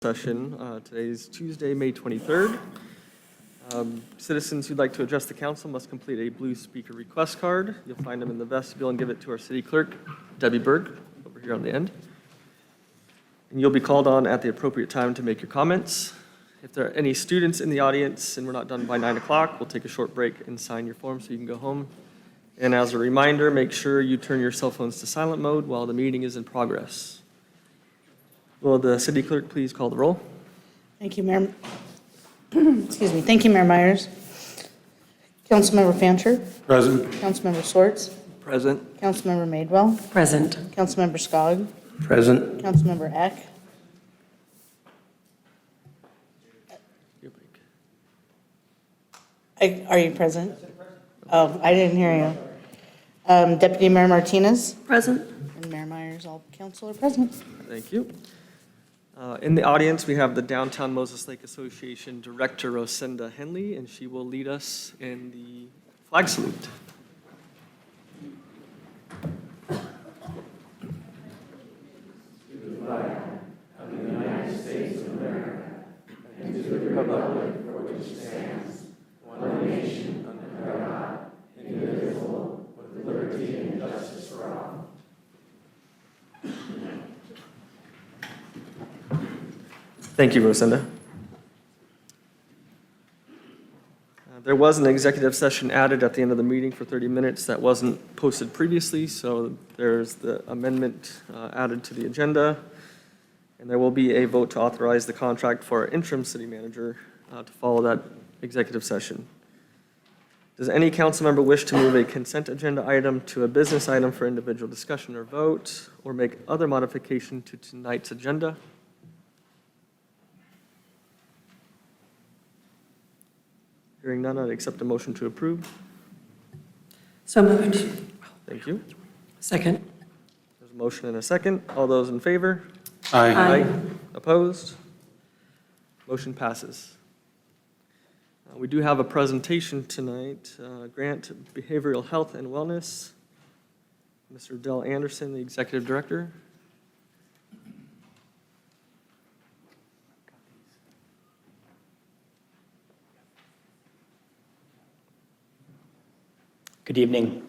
Session. Today is Tuesday, May 23rd. Citizens who'd like to address the council must complete a blue speaker request card. You'll find them in the vestibule and give it to our city clerk, Debbie Berg, over here on the end. And you'll be called on at the appropriate time to make your comments. If there are any students in the audience and we're not done by 9 o'clock, we'll take a short break and sign your form so you can go home. And as a reminder, make sure you turn your cell phones to silent mode while the meeting is in progress. Will the city clerk please call the roll? Thank you, Mayor. Excuse me. Thank you, Mayor Myers. Councilmember Fancher. Present. Councilmember Swartz. Present. Councilmember Madewell. Present. Councilmember Skog. Present. Councilmember Eck. Are you present? Oh, I didn't hear you. Deputy Mayor Martinez Present. and Mayor Myers, all council are present. Thank you. In the audience, we have the Downtown Moses Lake Association Director, Rosinda Henley, and she will lead us in the flag salute. Thank you, Rosinda. There was an executive session added at the end of the meeting for 30 minutes that wasn't posted previously, so there's the amendment added to the agenda. And there will be a vote to authorize the contract for our interim city manager to follow that executive session. Does any council member wish to move a consent agenda item to a business item for individual discussion or vote, or make other modification to tonight's agenda? Hearing none, I'd accept a motion to approve. So moved. Thank you. Second. There's a motion and a second. All those in favor? Aye. Opposed? Motion passes. We do have a presentation tonight. Grant Behavioral Health and Wellness. Mr. Dell Anderson, the Executive Director. Good evening.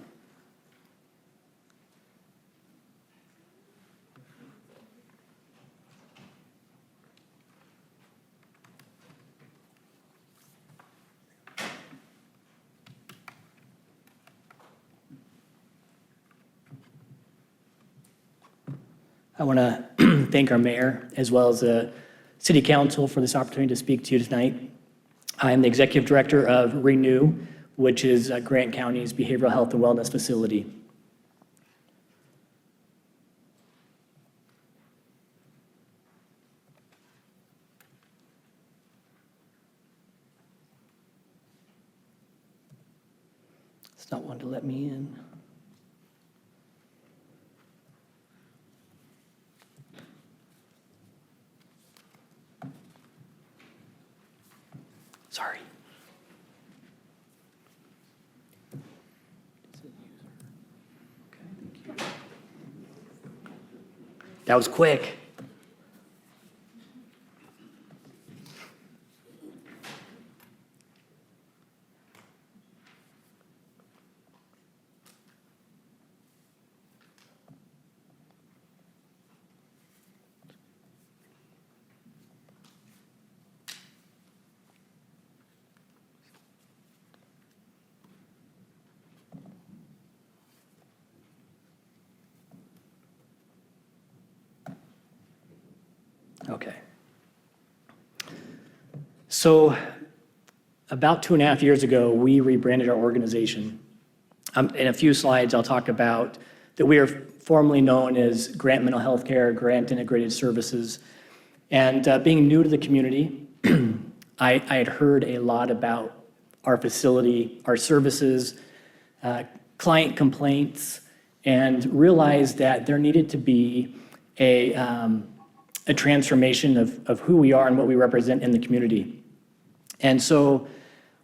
I want to thank our mayor as well as the city council for this opportunity to speak to you tonight. I am the executive director of Renew, which is Grant County's behavioral health and wellness facility. It's not wanting to let me in. Sorry. That was quick. Okay. So about 2.5 years ago, we rebranded our organization. In a few slides, I'll talk about that we are formerly known as Grant Mental Health Care, Grant Integrated Services. And being new to the community, I had heard a lot about our facility, our services, client complaints, and realized that there needed to be a transformation of who we are and what we represent in the community. And so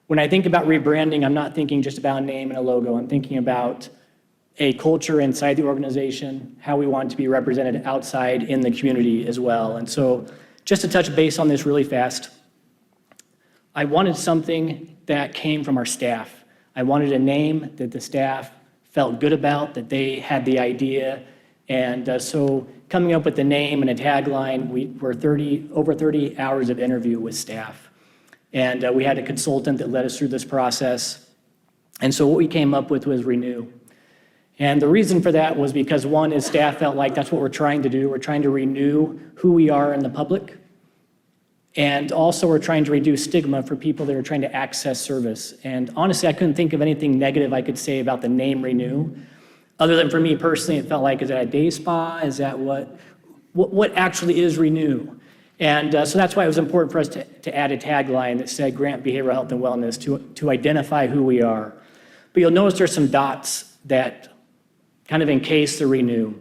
when I think about rebranding, I'm not thinking just about a name and a logo. I'm thinking about a culture inside the organization, how we want to be represented outside in the community as well. And so just to touch base on this really fast, I wanted something that came from our staff. I wanted a name that the staff felt good about, that they had the idea. And so coming up with the name and a tagline, we were over 30 hours of interview with staff. And we had a consultant that led us through this process. And so what we came up with was Renew. And the reason for that was because one is staff felt like that's what we're trying to do. We're trying to renew who we are in the public. And also we're trying to reduce stigma for people that are trying to access service. And honestly, I couldn't think of anything negative I could say about the name Renew. Other than for me personally, it felt like, is that a day spa? Is that what actually is Renew? And so that's why it was important for us to add a tagline that said Grant Behavioral Health and Wellness to identify who we are. But you'll notice there's some dots that kind of encase the Renew.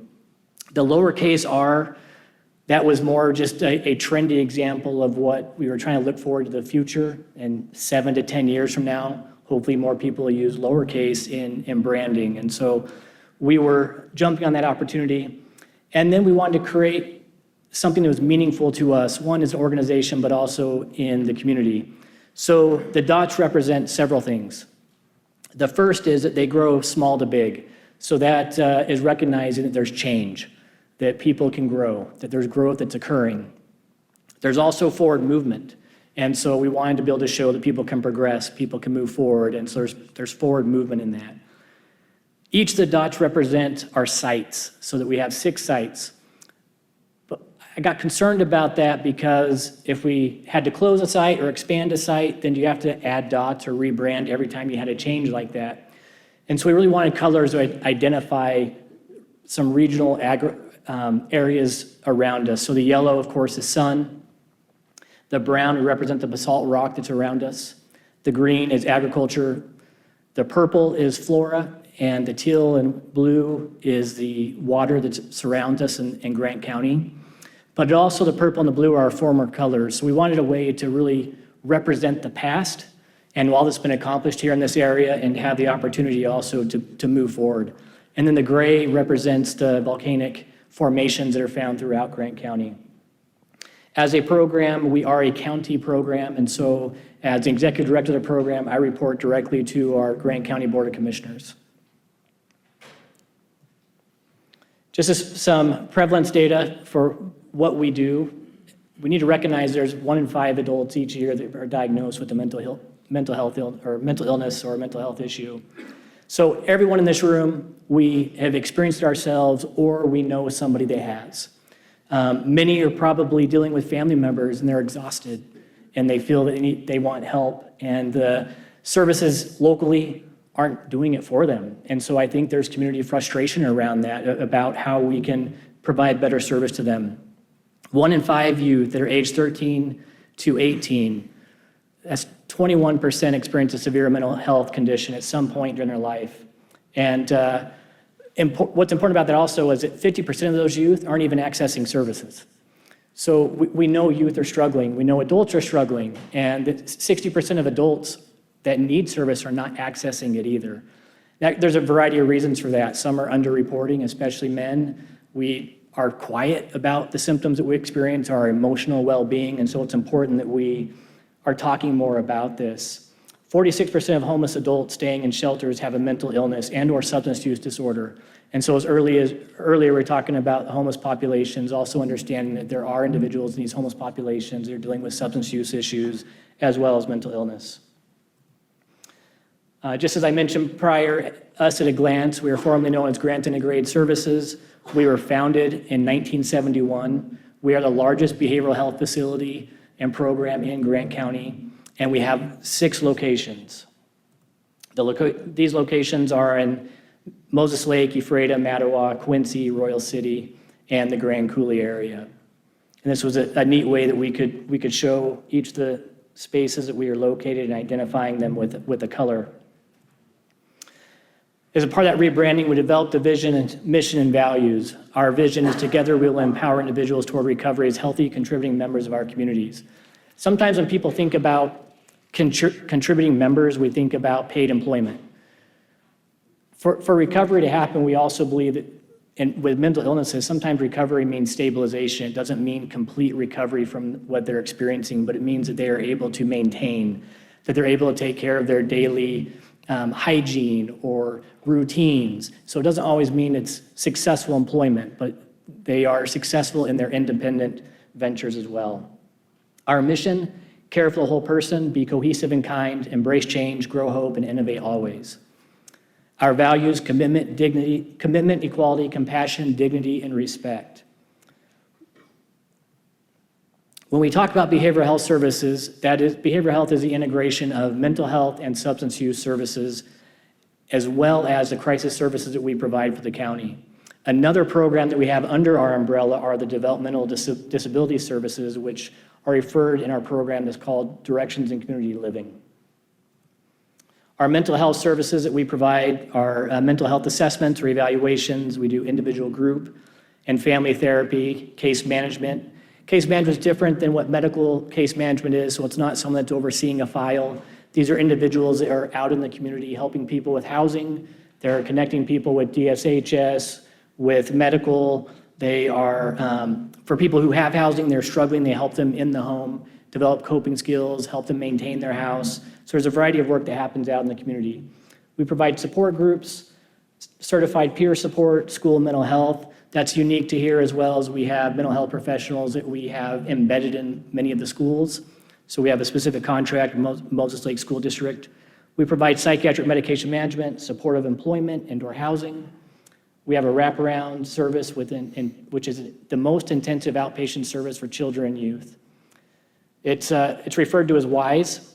The lowercase r, that was more just a trendy example of what we were trying to look forward to the future. And 7 to 10 years from now, hopefully more people will use lowercase in branding. And so we were jumping on that opportunity. And then we wanted to create something that was meaningful to us, one as an organization, but also in the community. So the dots represent several things. The first is that they grow small to big. So that is recognizing that there's change, that people can grow, that there's growth that's occurring. There's also forward movement. And so we wanted to be able to show that people can progress, people can move forward, and so there's forward movement in that. Each of the dots represent our sites, so that we have 6 sites. But I got concerned about that because if we had to close a site or expand a site, then you have to add dots or rebrand every time you had a change like that. And so we really wanted colors to identify some regional areas around us. So the yellow, of course, is sun. The brown would represent the basalt rock that's around us. The green is agriculture. The purple is flora. And the teal and blue is the water that surrounds us in Grant County. But also the purple and the blue are our former colors. So we wanted a way to really represent the past and all that's been accomplished here in this area and have the opportunity also to move forward. And then the gray represents the volcanic formations that are found throughout Grant County. As a program, we are a county program, and so as the executive director of the program, I report directly to our Grant County Board of Commissioners. Just as some prevalence data for what we do, we need to recognize there's 1 in 5 adults each year that are diagnosed with a mental illness or a mental health issue. So everyone in this room, we have experienced it ourselves or we know somebody that has. Many are probably dealing with family members and they're exhausted and they feel that they want help and the services locally aren't doing it for them. And so I think there's community frustration around that about how we can provide better service to them. 1 in 5 youth that are age 13 to 18, that's 21% experience a severe mental health condition at some point during their life. And what's important about that also is that 50% of those youth aren't even accessing services. So we know youth are struggling, we know adults are struggling, and that 60% of adults that need service are not accessing it either. Now, there's a variety of reasons for that. Some are underreporting, especially men. We are quiet about the symptoms that we experience, our emotional well-being, and so it's important that we are talking more about this. 46% of homeless adults staying in shelters have a mental illness and or substance use disorder. And so as earlier we were talking about homeless populations, also understanding that there are individuals in these homeless populations that are dealing with substance use issues as well as mental illness. Just as I mentioned prior, us at a glance, we are formerly known as Grant Integrated Services. We were founded in 1971. We are the largest behavioral health facility and program in Grant County, and we have 6 locations. These locations are in Moses Lake, Ephrata, Mattawa, Quincy, Royal City, and the Grand Coulee area. And this was a neat way that we could show each of the spaces that we are located and identifying them with a color. As a part of that rebranding, we developed a vision and mission and values. Our vision is together we will empower individuals toward recovery as healthy, contributing members of our communities. Sometimes when people think about contributing members, we think about paid employment. For recovery to happen, we also believe that And with mental illnesses, sometimes recovery means stabilization. It doesn't mean complete recovery from what they're experiencing, but it means that they are able to maintain, that they're able to take care of their daily hygiene or routines. So it doesn't always mean it's successful employment, but they are successful in their independent ventures as well. Our mission, care for the whole person, be cohesive and kind, embrace change, grow hope, and innovate always. Our values, commitment, equality, compassion, dignity, and respect. When we talk about behavioral health services, that is, behavioral health is the integration of mental health and substance use services, as well as the crisis services that we provide for the county. Another program that we have under our umbrella are the developmental disability services, which are referred in our program as called Directions in Community Living. Our mental health services that we provide are mental health assessments or evaluations. We do individual, group, and family therapy, case management. Case management is different than what medical case management is, so it's not someone that's overseeing a file. These are individuals that are out in the community helping people with housing. They're connecting people with DSHS, with medical. They are, for people who have housing, they're struggling, they help them in the home, develop coping skills, help them maintain their house. So there's a variety of work that happens out in the community. We provide support groups, certified peer support, school mental health. That's unique to here, as well as we have mental health professionals that we have embedded in many of the schools. So we have a specific contract with Moses Lake School District. We provide psychiatric medication management, supportive employment, indoor housing. We have a wraparound service which is the most intensive outpatient service for children and youth. It's referred to as WISE.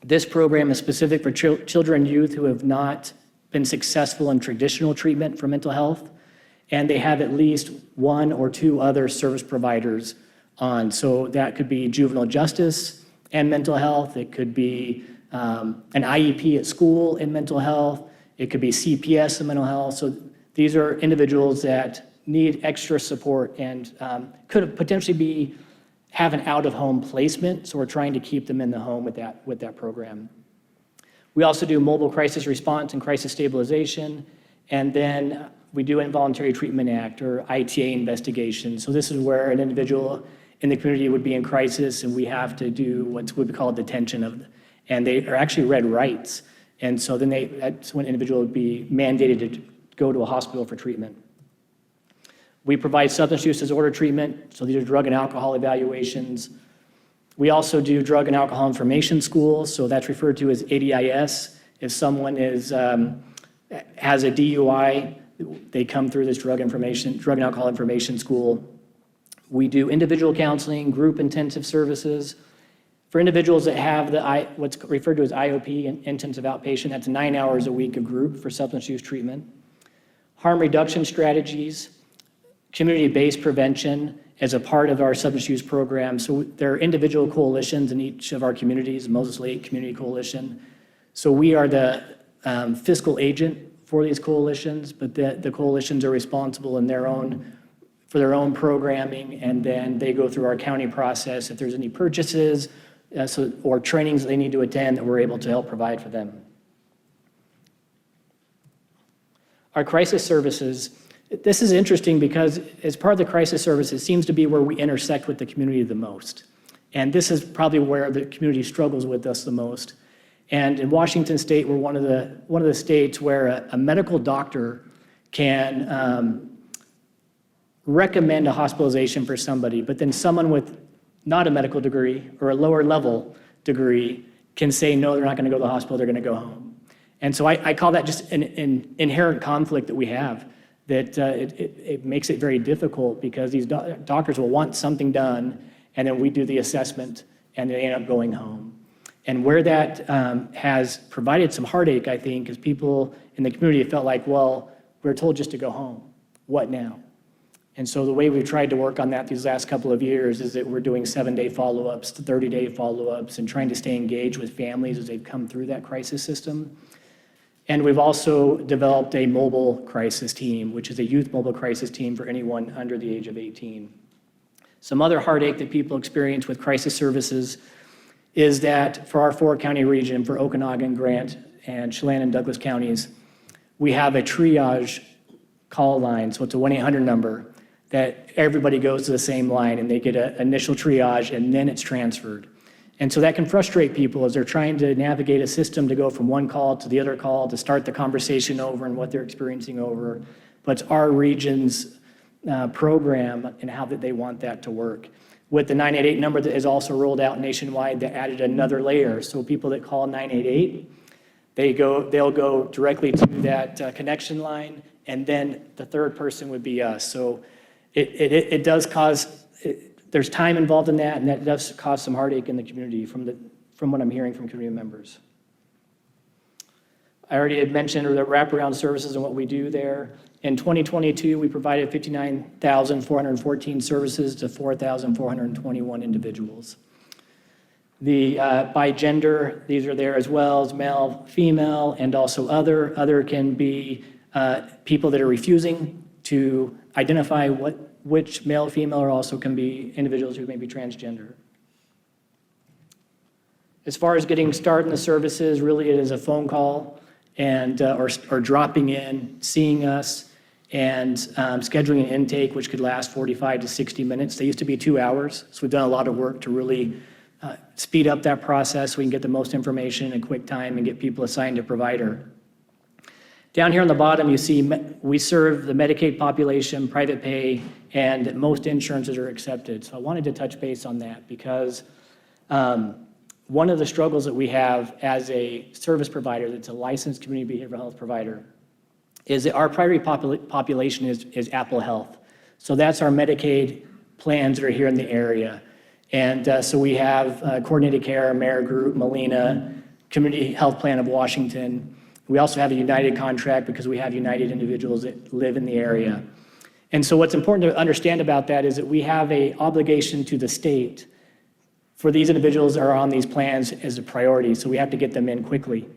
This program is specific for children and youth who have not been successful in traditional treatment for mental health, and they have at least one or two other service providers on. So that could be juvenile justice and mental health. It could be an IEP at school in mental health. It could be CPS in mental health. So these are individuals that need extra support and could potentially have an out-of-home placement, so we're trying to keep them in the home with that program. We also do mobile crisis response and crisis stabilization, and then we do Involuntary Treatment Act or ITA investigation. So this is where an individual in the community would be in crisis, and we have to do what we call detention and they are actually read rights. And so then that's when an individual would be mandated to go to a hospital for treatment. We provide substance use disorder treatment, so these are drug and alcohol evaluations. We also do drug and alcohol information schools, so that's referred to as ADIS. If someone has a DUI, they come through this drug and alcohol information school. We do individual counseling, group intensive services. For individuals that have what's referred to as IOP, intensive outpatient, that's 9 hours a week a group for substance use treatment. Harm reduction strategies, community-based prevention as a part of our substance use program. So there are individual coalitions in each of our communities, Moses Lake Community Coalition. So we are the fiscal agent for these coalitions, but the coalitions are responsible for their own programming, and then they go through our county process if there's any purchases or trainings they need to attend that we're able to help provide for them. Our crisis services, this is interesting because as part of the crisis services, it seems to be where we intersect with the community the most. And this is probably where the community struggles with us the most. And in Washington State, we're one of the states where a medical doctor can recommend a hospitalization for somebody, but then someone with not a medical degree or a lower level degree can say, no, they're not going to go to the hospital, they're going to go home. And so I call that just an inherent conflict that we have, that it makes it very difficult because these doctors will want something done, and then we do the assessment, and they end up going home. And where that has provided some heartache, I think, is people in the community felt like, well, we're told just to go home. What now? And so the way we've tried to work on that these last couple of years is that we're doing 7-day follow-ups to 30-day follow-ups and trying to stay engaged with families as they've come through that crisis system. And we've also developed a mobile crisis team, which is a youth mobile crisis team for anyone under the age of 18. Some other heartache that people experience with crisis services is that for our 4-county region, for Okanagan, Grant, and Chelan and Douglas counties, we have a triage call line, so it's a 1-800 number, that everybody goes to the same line and they get an initial triage and then it's transferred. And so that can frustrate people as they're trying to navigate a system to go from one call to the other call to start the conversation over and what they're experiencing over. But it's our region's program and how that they want that to work. With the 988 number that is also rolled out nationwide, that added another layer. So people that call 988, they'll go directly to that connection line, and then the third person would be us. So it does cause, there's time involved in that, and that does cause some heartache in the community from what I'm hearing from community members. I already had mentioned the wraparound services and what we do there. In 2022, we provided 59,414 services to 4,421 individuals. By gender, these are there as well as male, female, and also other. Other can be people that are refusing to identify which male, female, or also can be individuals who may be transgender. As far as getting started in the services, really it is a phone call and or dropping in, seeing us, and scheduling an intake, which could last 45 to 60 minutes. They used to be 2 hours, so we've done a lot of work to really speed up that process so we can get the most information in a quick time and get people assigned a provider. Down here on the bottom, you see we serve the Medicaid population, private pay, and most insurances are accepted. So I wanted to touch base on that because one of the struggles that we have as a service provider that's a licensed community behavioral health provider is that our priority population is Apple Health. So that's our Medicaid plans that are here in the area. And so we have Coordinated Care, Amerigroup, Molina, Community Health Plan of Washington. We also have a United contract because we have United individuals that live in the area. And so what's important to understand about that is that we have an obligation to the state for these individuals that are on these plans as a priority, so we have to get them in quickly.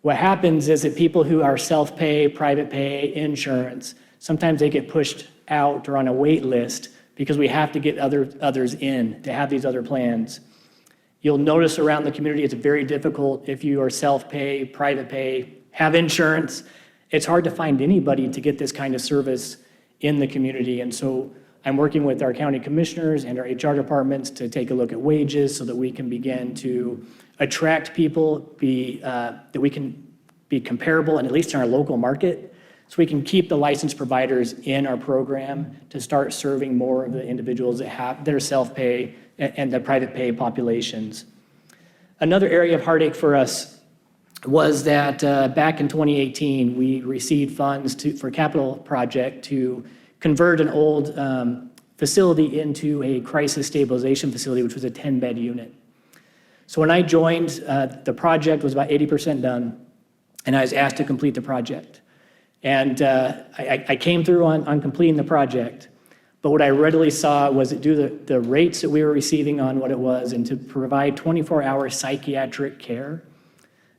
What happens is that people who are self-pay, private pay, insurance, sometimes they get pushed out or on a wait list because we have to get others in to have these other plans. You'll notice around the community it's very difficult if you are self-pay, private pay, have insurance. It's hard to find anybody to get this kind of service in the community. And so I'm working with our county commissioners and our HR departments to take a look at wages so that we can begin to attract people, that we can be comparable and at least in our local market, so we can keep the licensed providers in our program to start serving more of the individuals that have their self-pay and the private pay populations. Another area of heartache for us was that back in 2018, we received funds for a capital project to convert an old facility into a crisis stabilization facility, which was a 10-bed unit. So when I joined, the project was about 80% done, and I was asked to complete the project. And I came through on completing the project, but what I readily saw was that due to the rates that we were receiving on what it was and to provide 24-hour psychiatric care,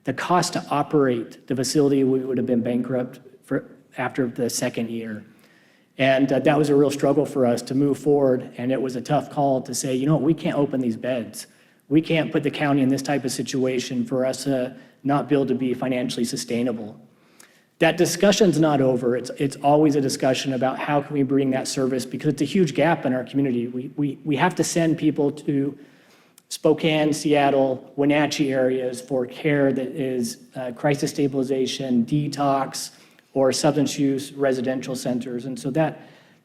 the cost to operate the facility, we would have been bankrupt after the second year. And that was a real struggle for us to move forward, and it was a tough call to say, you know what, we can't open these beds. We can't put the county in this type of situation for us to not be able to be financially sustainable. That discussion's not over. It's always a discussion about how can we bring that service, because it's a huge gap in our community. We have to send people to Spokane, Seattle, Wenatchee areas for care that is crisis stabilization, detox, or substance use residential centers. And so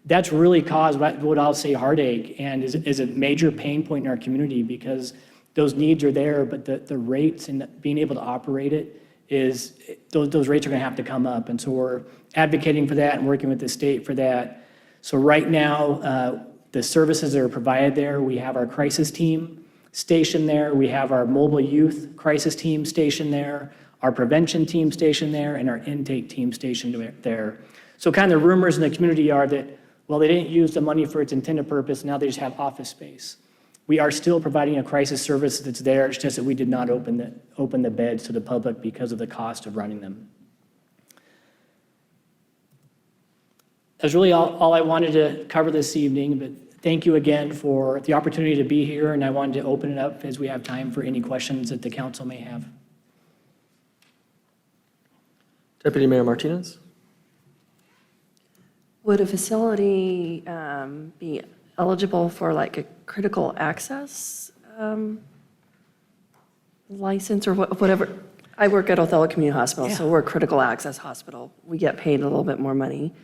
that's really caused what I'll say heartache and is a major pain point in our community, because those needs are there, but the rates and being able to operate it those rates are going to have to come up. And so we're advocating for that and working with the state for that. So right now, the services that are provided there, we have our crisis team stationed there, we have our mobile youth crisis team stationed there, our prevention team stationed there, and our intake team stationed there. So kind of the rumors in the community are that, well, they didn't use the money for its intended purpose, now they just have office space. We are still providing a crisis service that's there, it's just that we did not open the beds to the public because of the cost of running them. That's really all I wanted to cover this evening, but thank you again for the opportunity to be here, and I wanted to open it up as we have time for any questions that the council may have. Deputy Mayor Martinez. Would a facility be eligible for like a critical access license or whatever? I work at Othello Community Hospital, so Yeah. we're a critical access hospital. We get paid a little bit more money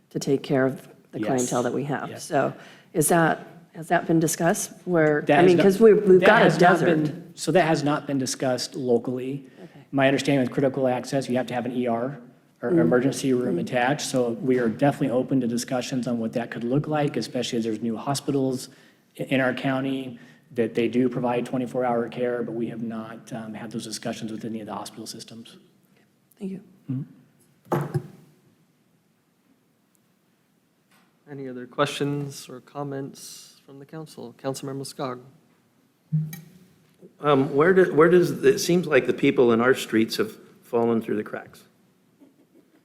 to take care of the Yes. clientele that we have. Yes. So has that been discussed where, That I has mean, not- because we've that got a has not desert. been- So that has not been discussed locally. Okay. My understanding with critical access, you have to have an ER or emergency room attached. So we are definitely open to discussions on what that could look like, especially as there's new hospitals in our county that they do provide 24-hour care, but we have not had those discussions with any of the hospital systems. Thank you. Any other questions or comments from the council? Councilmember Skog. Where does, it seems like the people in our streets have fallen through the cracks,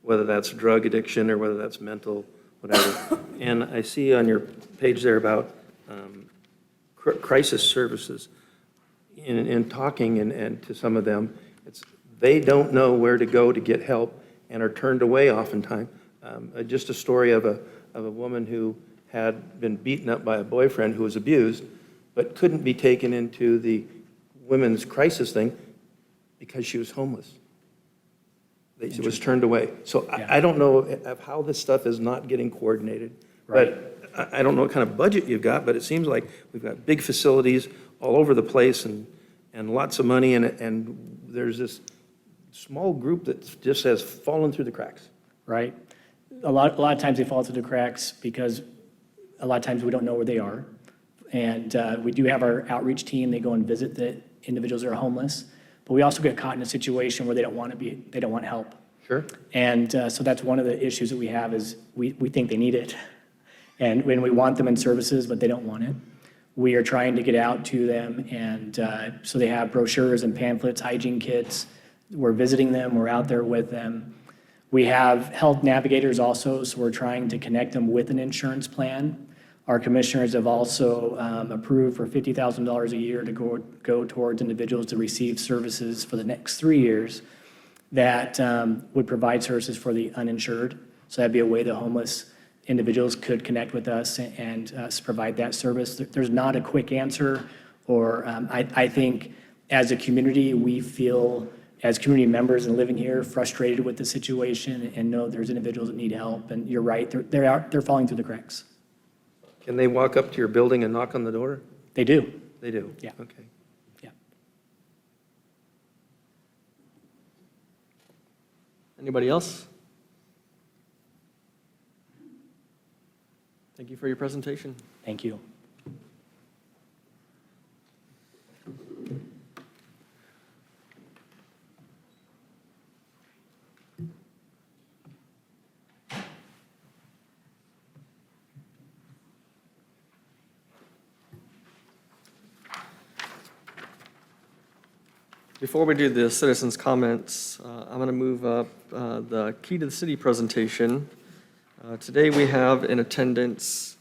whether that's drug addiction or whether that's mental, whatever. And I see on your page there about crisis services. In talking and to some of them, they don't know where to go to get help and are turned away oftentimes. Just a story of a woman who had been beaten up by a boyfriend who was abused, but couldn't be taken into the women's crisis thing because she was homeless. She was turned away. So Yeah. I don't know of how this stuff is not getting coordinated. Right. But I don't know what kind of budget you've got, but it seems like we've got big facilities all over the place and lots of money, and there's this small group that just has fallen through the cracks. Right? A lot of times they fall through the cracks because a lot of times we don't know where they are. And we do have our outreach team, they go and visit the individuals that are homeless, but we also get caught in a situation where they don't want help. Sure. And so that's one of the issues that we have is we think they need it. And when we want them in services, but they don't want it, we are trying to get out to them. And so they have brochures and pamphlets, hygiene kits. We're visiting them, we're out there with them. We have health navigators also, so we're trying to connect them with an insurance plan. Our commissioners have also approved for $50,000 a year to go towards individuals to receive services for the next 3 years that would provide services for the uninsured. So that'd be a way the homeless individuals could connect with us and provide that service. There's not a quick answer, or I think as a community, we feel, as community members and living here, frustrated with the situation and know there's individuals that need help. And you're right, they're falling through the cracks. Can they walk up to your building and knock on the door? They do, They do? Yeah. Okay. yeah. Anybody else? Thank you for your presentation. Thank you. Before we do the citizens' comments, I'm going to move up the Key to the City presentation. Today we have in attendance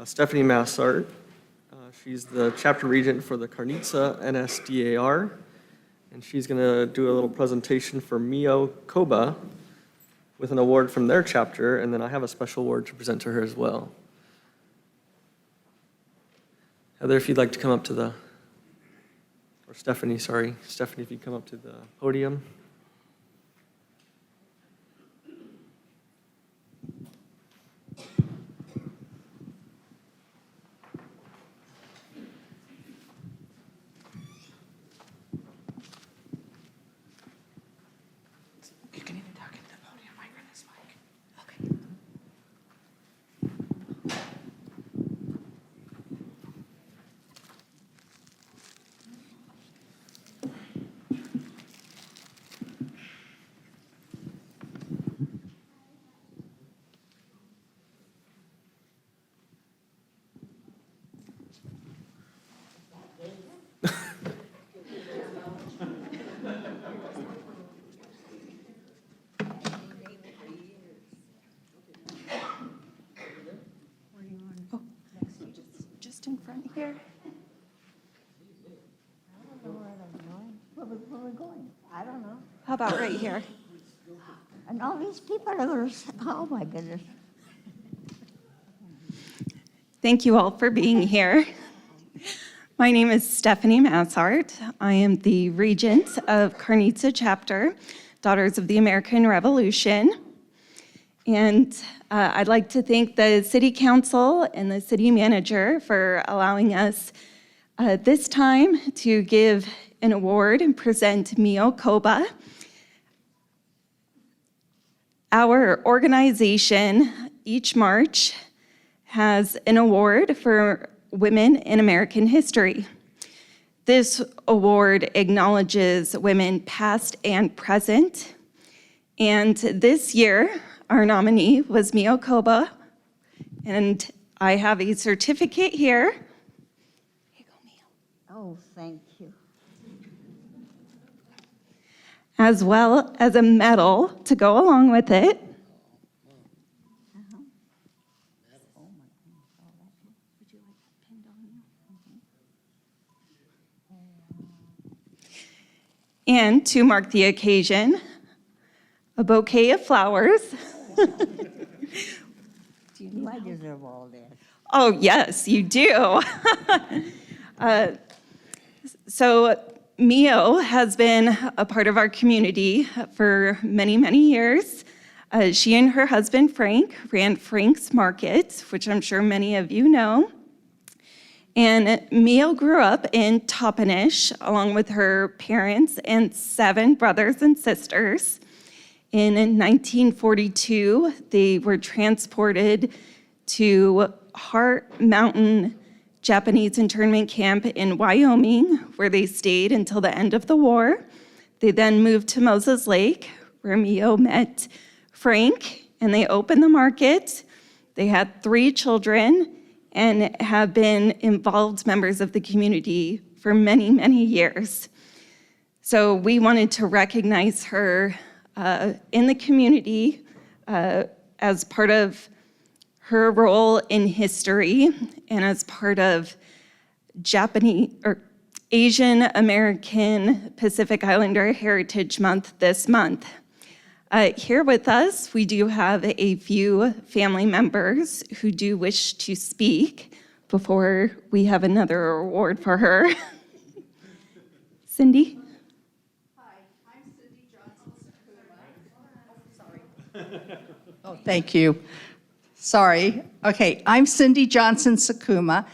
Stephanie Massart. She's the chapter regent for the Karnitsa NSDAR, and she's going to do a little presentation for Mio Koba with an award from their chapter, and then I have a special award to present to her as well. Heather, if you'd like to come up to the, or Stephanie, sorry. Stephanie, if you'd come up to the podium. You can even talk into the podium, I run this mic. Okay. Just in front here? I don't know where I'm going. Where are we going? I don't know. How about right here? And all these people are, oh my goodness. Thank you all for being here. My name is Stephanie Massart. I am the regent of Karnitsa Chapter, Daughters of the American Revolution. And I'd like to thank the City Council and the City Manager for allowing us this time to give an award and present Mio Koba. Our organization each March has an award for women in American history. This award acknowledges women past and present. And this year, our nominee was Mio Koba. And I have a certificate here. Here you go, Mio. Oh, thank you. As well as a medal to go along with it. And to mark the occasion, a bouquet of flowers. Do I deserve all this? Oh, yes, you do. So Mio has been a part of our community for many, many years. She and her husband, Frank, ran Frank's Market, which I'm sure many of you know. And Mio grew up in Toppenish, along with her parents and 7 brothers and sisters. In 1942, they were transported to Heart Mountain Japanese internment camp in Wyoming, where they stayed until the end of the war. They then moved to Moses Lake, where Mio met Frank, and they opened the market. They had 3 children and have been involved members of the community for many, many years. So we wanted to recognize her in the community as part of her role in history and as part of Japanese or Asian American Pacific Islander Heritage Month this month. Here with us, we do have a few family members who do wish to speak before we have another award for her. Cindy? Hi, I'm Cindy Johnson Sakuma. Oh, thank you. Sorry. Okay, I'm Cindy Johnson Sakuma,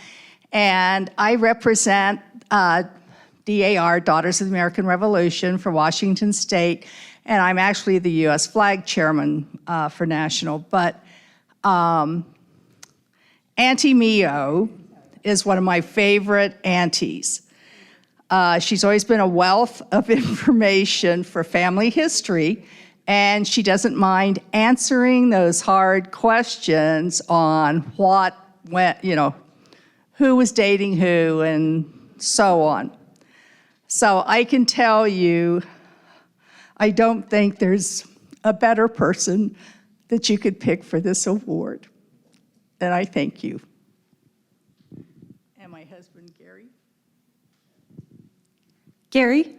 and I represent DAR, Daughters of the American Revolution, for Washington State, and I'm actually the U.S. flag chairman for national. But Auntie Mio is one of my favorite aunties. She's always been a wealth of information for family history, and she doesn't mind answering those hard questions on what went, who was dating who and so on. So I can tell you, I don't think there's a better person that you could pick for this award. And I thank you. And my husband, Gary. Gary?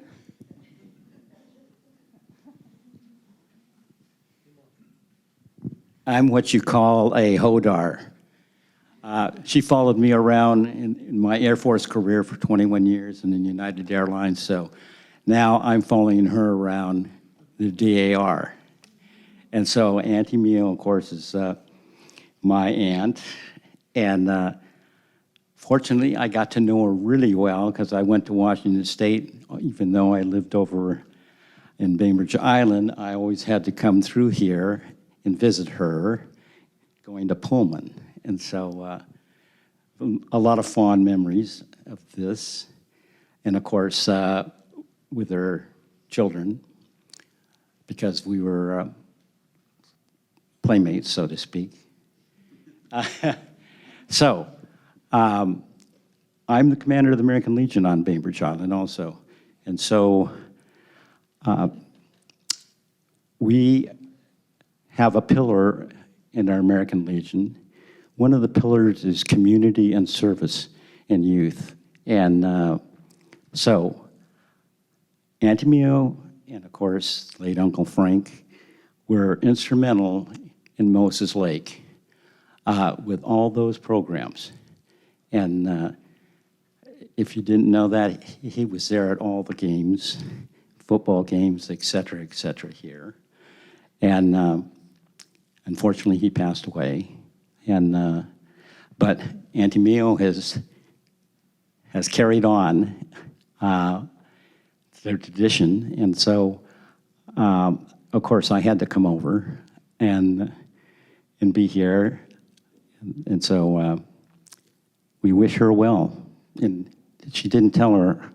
I'm what you call a Hodar. She followed me around in my Air Force career for 21 years and in United Airlines, so now I'm following her around the DAR. And so Auntie Mio, of course, is my aunt, and fortunately I got to know her really well because I went to Washington State. Even though I lived over in Bainbridge Island, I always had to come through here and visit her, going to Pullman. And so a lot of fond memories of this. And of course, with her children, because we were playmates, so to speak. So, I'm the commander of the American Legion on Bainbridge Island also. And so, we have a pillar in our American Legion. One of the pillars is community and service and youth. And so, Auntie Mio and, of course, late Uncle Frank were instrumental in Moses Lake with all those programs. And if you didn't know that, he was there at all the games, football games, et cetera, here. And unfortunately, he passed away. And but Auntie Mio has carried on their tradition, and so of course I had to come over and be here, and so we wish her well. And she didn't tell her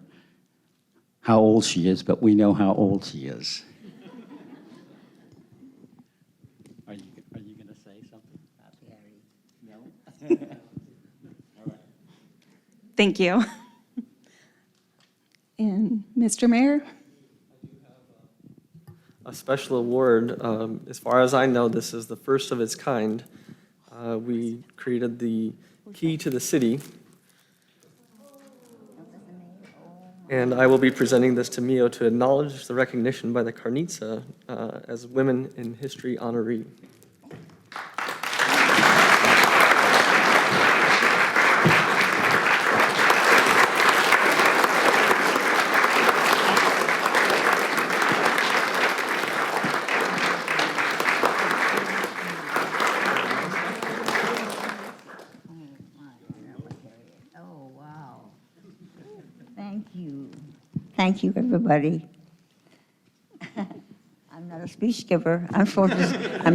how old she is, but we know how old she is. Are you going to say something? No? Thank you. And Mr. Mayor? A special award, as far as I know, this is the first of its kind. We created the Key to the City, and I will be presenting this to Mio to acknowledge the recognition by the Karnitsa as Women in History honoree. Oh, wow. Thank you. Thank you, everybody. I'm not a speech giver. I'm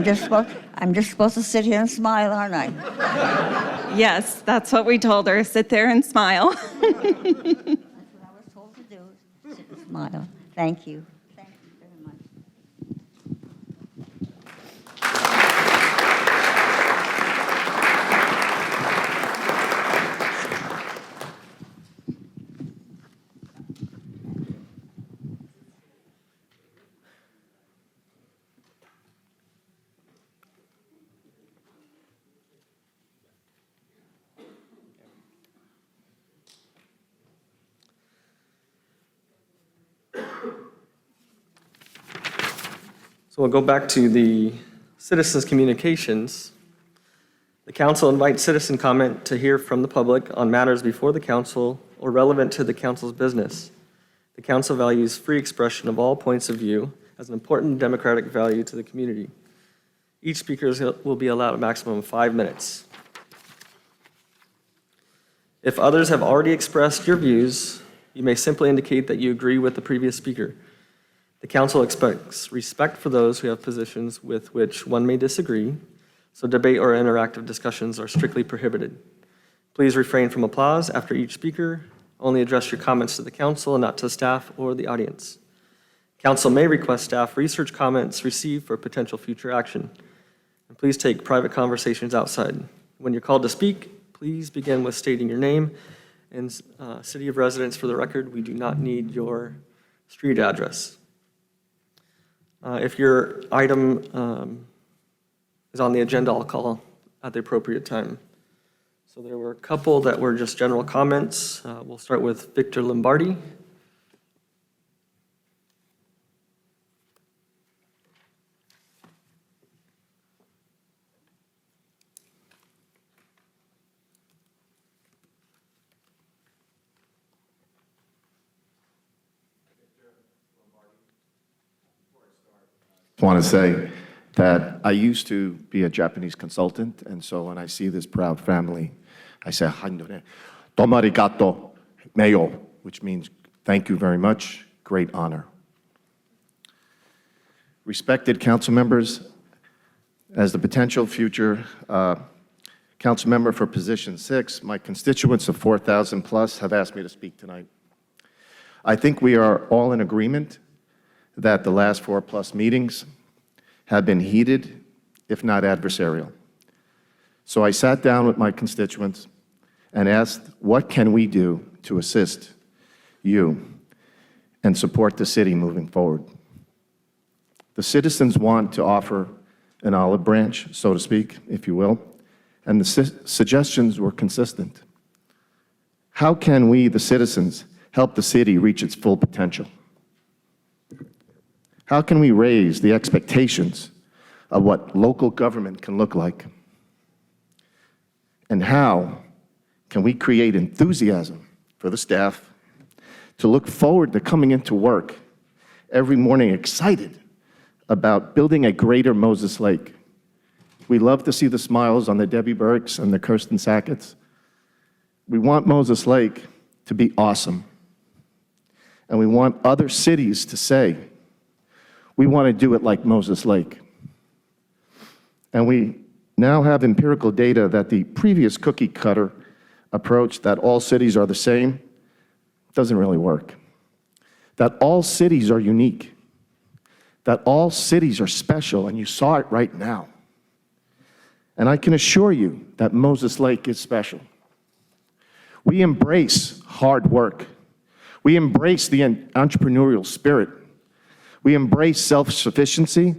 just supposed to sit here and smile, aren't I? Yes, that's what we told her. Sit there and smile. That's what I was told to do, sit and smile. Thank you. Thank you very much. So we'll go back to the citizens' communications. The council invites citizen comment to hear from the public on matters before the council or relevant to the council's business. The council values free expression of all points of view as an important democratic value to the community. Each speaker will be allowed a maximum of 5 minutes. If others have already expressed your views, you may simply indicate that you agree with the previous speaker. The council expects respect for those who have positions with which one may disagree, so debate or interactive discussions are strictly prohibited. Please refrain from applause after each speaker. Only address your comments to the council and not to staff or the audience. Council may request staff research comments received for potential future action. And please take private conversations outside. When you're called to speak, please begin with stating your name and city of residence. For the record, we do not need your street address. If your item is on the agenda, I'll call at the appropriate time. So there were a couple that were just general comments. We'll start with Victor Lombardi. Want to say that I used to be a Japanese consultant, and so when I see this proud family, I say, "Handore, tomarigato, meio," which means thank you very much, great honor. Respected council members, as the potential future council member for position 6, my constituents of 4,000 plus have asked me to speak tonight. I think we are all in agreement that the last 4+ meetings have been heated, if not adversarial. So I sat down with my constituents and asked, what can we do to assist you and support the city moving forward? The citizens want to offer an olive branch, so to speak, if you will, and the suggestions were consistent. How can we, the citizens, help the city reach its full potential? How can we raise the expectations of what local government can look like? And how can we create enthusiasm for the staff to look forward to coming into work every morning excited about building a greater Moses Lake? We love to see the smiles on the Debbie Burks and the Kirsten Sackett's. We want Moses Lake to be awesome. And we want other cities to say, we want to do it like Moses Lake. And we now have empirical data that the previous cookie cutter approach that all cities are the same doesn't really work. That all cities are unique. That all cities are special, and you saw it right now. And I can assure you that Moses Lake is special. We embrace hard work. We embrace the entrepreneurial spirit. We embrace self-sufficiency.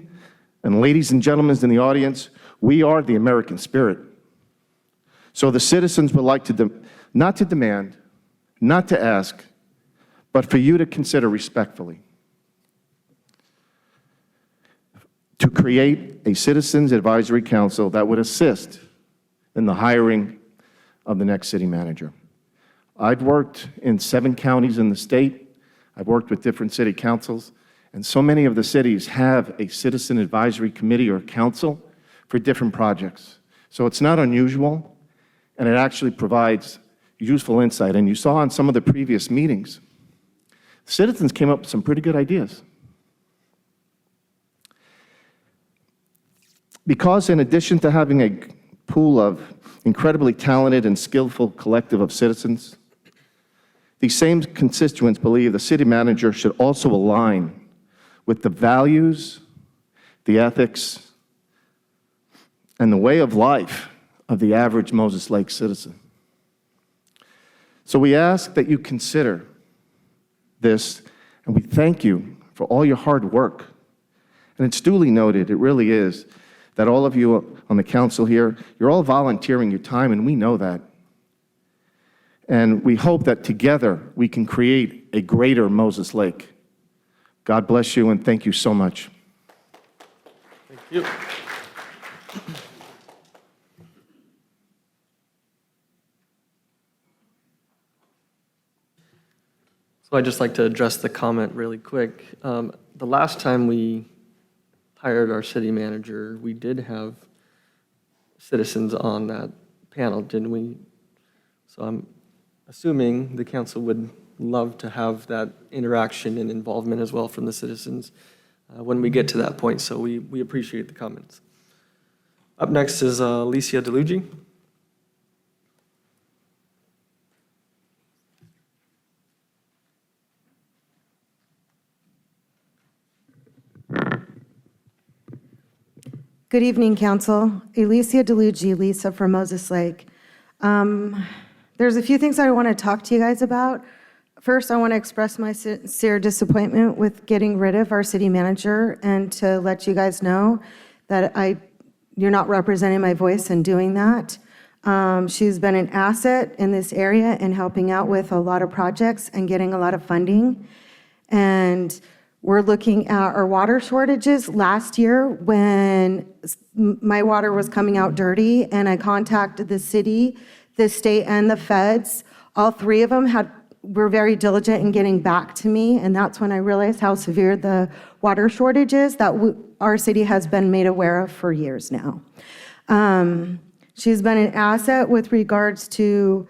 And ladies and gentlemen in the audience, we are the American spirit. So the citizens would like to, not to demand, not to ask, but for you to consider respectfully to create a Citizens Advisory Council that would assist in the hiring of the next city manager. I've worked in 7 counties in the state. I've worked with different city councils, and so many of the cities have a Citizen Advisory Committee or council for different projects. So it's not unusual, and it actually provides useful insight. And you saw in some of the previous meetings, citizens came up with some pretty good ideas. Because in addition to having a pool of incredibly talented and skillful collective of citizens, these same constituents believe the city manager should also align with the values, the ethics, and the way of life of the average Moses Lake citizen. So we ask that you consider this, and we thank you for all your hard work. And it's duly noted, it really is, that all of you on the council here, you're all volunteering your time, and we know that. And we hope that together we can create a greater Moses Lake. God bless you, and thank you so much. Thank you. So I'd just like to address the comment really quick. The last time we hired our city manager, we did have citizens on that panel, didn't we? So I'm assuming the council would love to have that interaction and involvement as well from the citizens when we get to that point, so we appreciate the comments. Up next is Alicia DeLuigi. Good evening, Council. Alicia DeLuigi, Lisa from Moses Lake. There's a few things I want to talk to you guys about. First, I want to express my sincere disappointment with getting rid of our city manager and to let you guys know that you're not representing my voice in doing that. She's been an asset in this area and helping out with a lot of projects and getting a lot of funding. And we're looking at our water shortages. Last year, when my water was coming out dirty and I contacted the city, the state, and the feds, all 3 of them were very diligent in getting back to me, and that's when I realized how severe the water shortage is that our city has been made aware of for years now. She's been an asset with regards to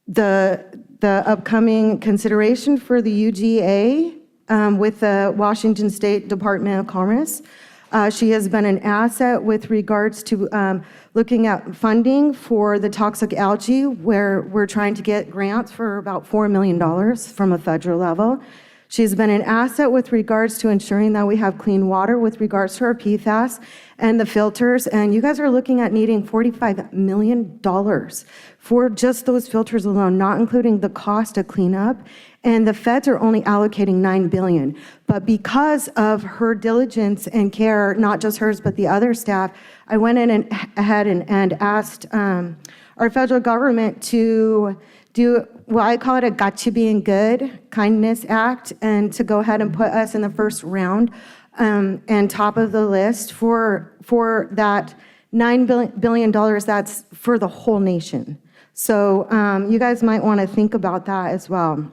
the upcoming consideration for the UGA with the Washington State Department of Commerce. She has been an asset with regards to looking at funding for the toxic algae, where we're trying to get grants for about $4 million from a federal level. She's been an asset with regards to ensuring that we have clean water with regards to our PFAS and the filters. And you guys are looking at needing $45 million for just those filters alone, not including the cost to clean up. And the feds are only allocating $9 billion. But because of her diligence and care, not just hers, but the other staff, I went in ahead and asked our federal government to do, well, I call it a got you being good kindness act, and to go ahead and put us in the first round and top of the list for that $9 billion that's for the whole nation. So you guys might want to think about that as well.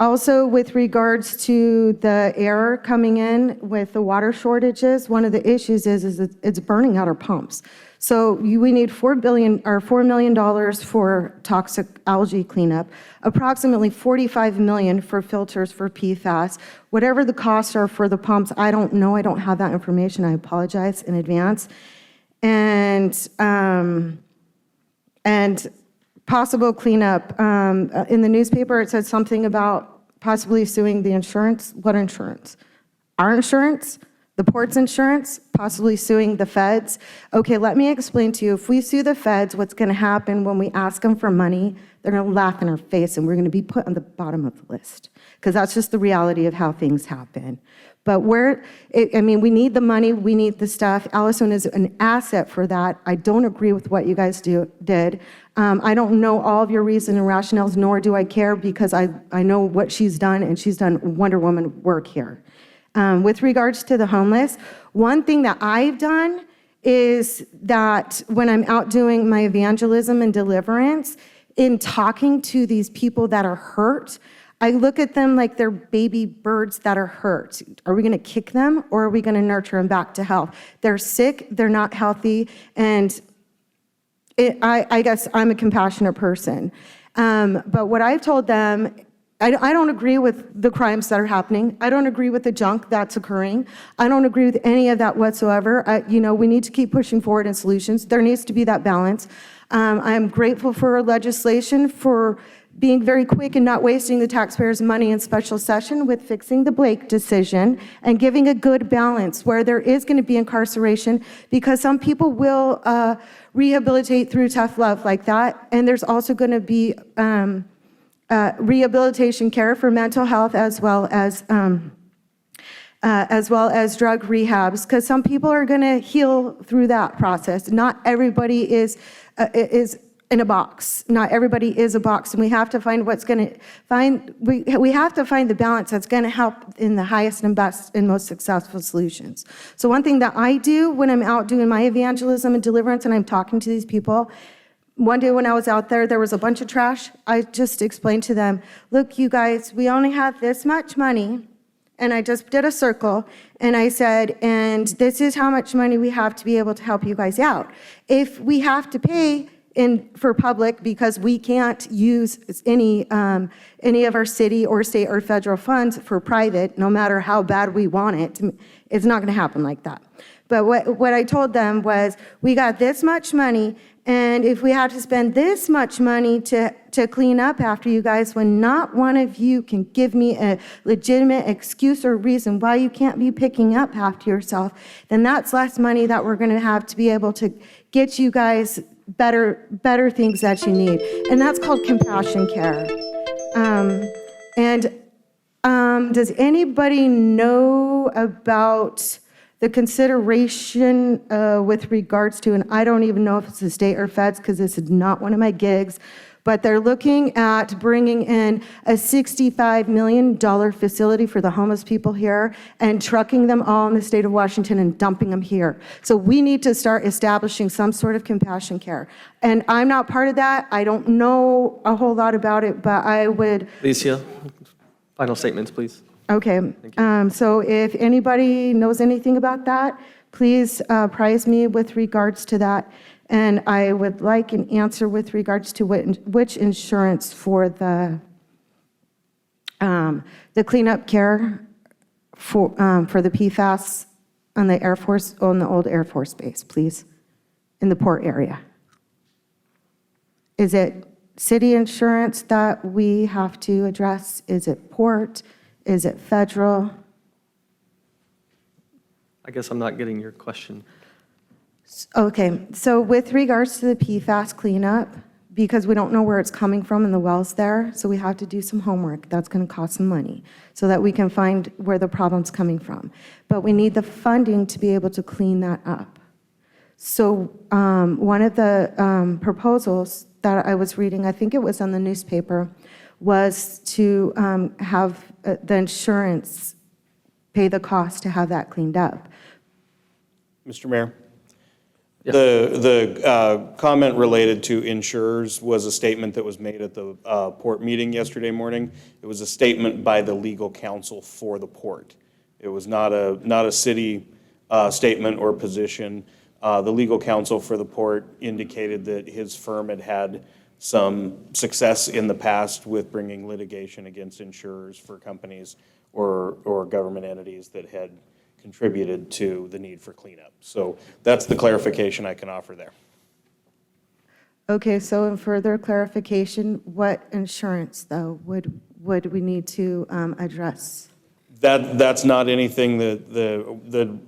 Also, with regards to the air coming in with the water shortages, one of the issues is it's burning out our pumps. So we need $4 million for toxic algae cleanup, approximately $45 million for filters for PFAS. Whatever the costs are for the pumps, I don't know. I don't have that information. I apologize in advance. And possible cleanup. In the newspaper, it said something about possibly suing the insurance. What insurance? Our insurance? The port's insurance? Possibly suing the feds? Okay, let me explain to you. If we sue the feds, what's going to happen when we ask them for money, they're going to laugh in our face and we're going to be put on the bottom of the list, because that's just the reality of how things happen. But we need the money, we need the stuff. Allison is an asset for that. I don't agree with what you guys did. I don't know all of your reasons and rationales, nor do I care, because I know what she's done, and she's done Wonder Woman work here. With regards to the homeless, one thing that I've done is that when I'm out doing my evangelism and deliverance, in talking to these people that are hurt, I look at them like they're baby birds that are hurt. Are we going to kick them, or are we going to nurture them back to health? They're sick, they're not healthy, and I guess I'm a compassionate person. But what I've told them, I don't agree with the crimes that are happening. I don't agree with the junk that's occurring. I don't agree with any of that whatsoever. We need to keep pushing forward in solutions. There needs to be that balance. I'm grateful for legislation for being very quick and not wasting the taxpayers' money in special session with fixing the Blake decision and giving a good balance where there is going to be incarceration, because some people will rehabilitate through tough love like that. And there's also going to be rehabilitation care for mental health, as well as drug rehabs, because some people are going to heal through that process. Not everybody is in a box. Not everybody is a box, and we have to find we have to find the balance that's going to help in the highest and best and most successful solutions. So one thing that I do when I'm out doing my evangelism and deliverance and I'm talking to these people, one day when I was out there was a bunch of trash. I just explained to them, look, you guys, we only have this much money. And I just did a circle, and I said, and this is how much money we have to be able to help you guys out. If we have to pay for public because we can't use any of our city or state or federal funds for private, no matter how bad we want it, it's not going to happen like that. But what I told them was, we got this much money, and if we have to spend this much money to clean up after you guys, when not one of you can give me a legitimate excuse or reason why you can't be picking up after yourself, then that's less money that we're going to have to be able to get you guys better things that you need. And that's called compassion care. Does anybody know about the consideration with regards to, and I don't even know if it's the state or feds, because this is not one of my gigs, but they're looking at bringing in a $65 million facility for the homeless people here and trucking them all in the state of Washington and dumping them here. So we need to start establishing some sort of compassion care. And I'm not part of that. I don't know a whole lot about it, but I would. Alicia, final statements, please. Okay, so if anybody knows anything about that, please prize me with regards to that. And I would like an answer with regards to which insurance for the cleanup care for the PFAS on the Air Force, on the old Air Force base, please, in the port area. Is it city insurance that we have to address? Is it port? Is it federal? I guess I'm not getting your question. Okay, so with regards to the PFAS cleanup, because we don't know where it's coming from in the wells there, so we have to do some homework. That's going to cost some money so that we can find where the problem's coming from. But we need the funding to be able to clean that up. So one of the proposals that I was reading, I think it was on the newspaper, was to have the insurance pay the cost to have that cleaned up. Mr. Mayor, The comment related to insurers was a statement that was made at the port meeting yesterday morning. It was a statement by the legal counsel for the port. It was not a city statement or position. The legal counsel for the port indicated that his firm had had some success in the past with bringing litigation against insurers for companies or government entities that had contributed to the need for cleanup. So that's the clarification I can offer there. Okay, so in further clarification, what insurance, though, would we need to address? That's not anything that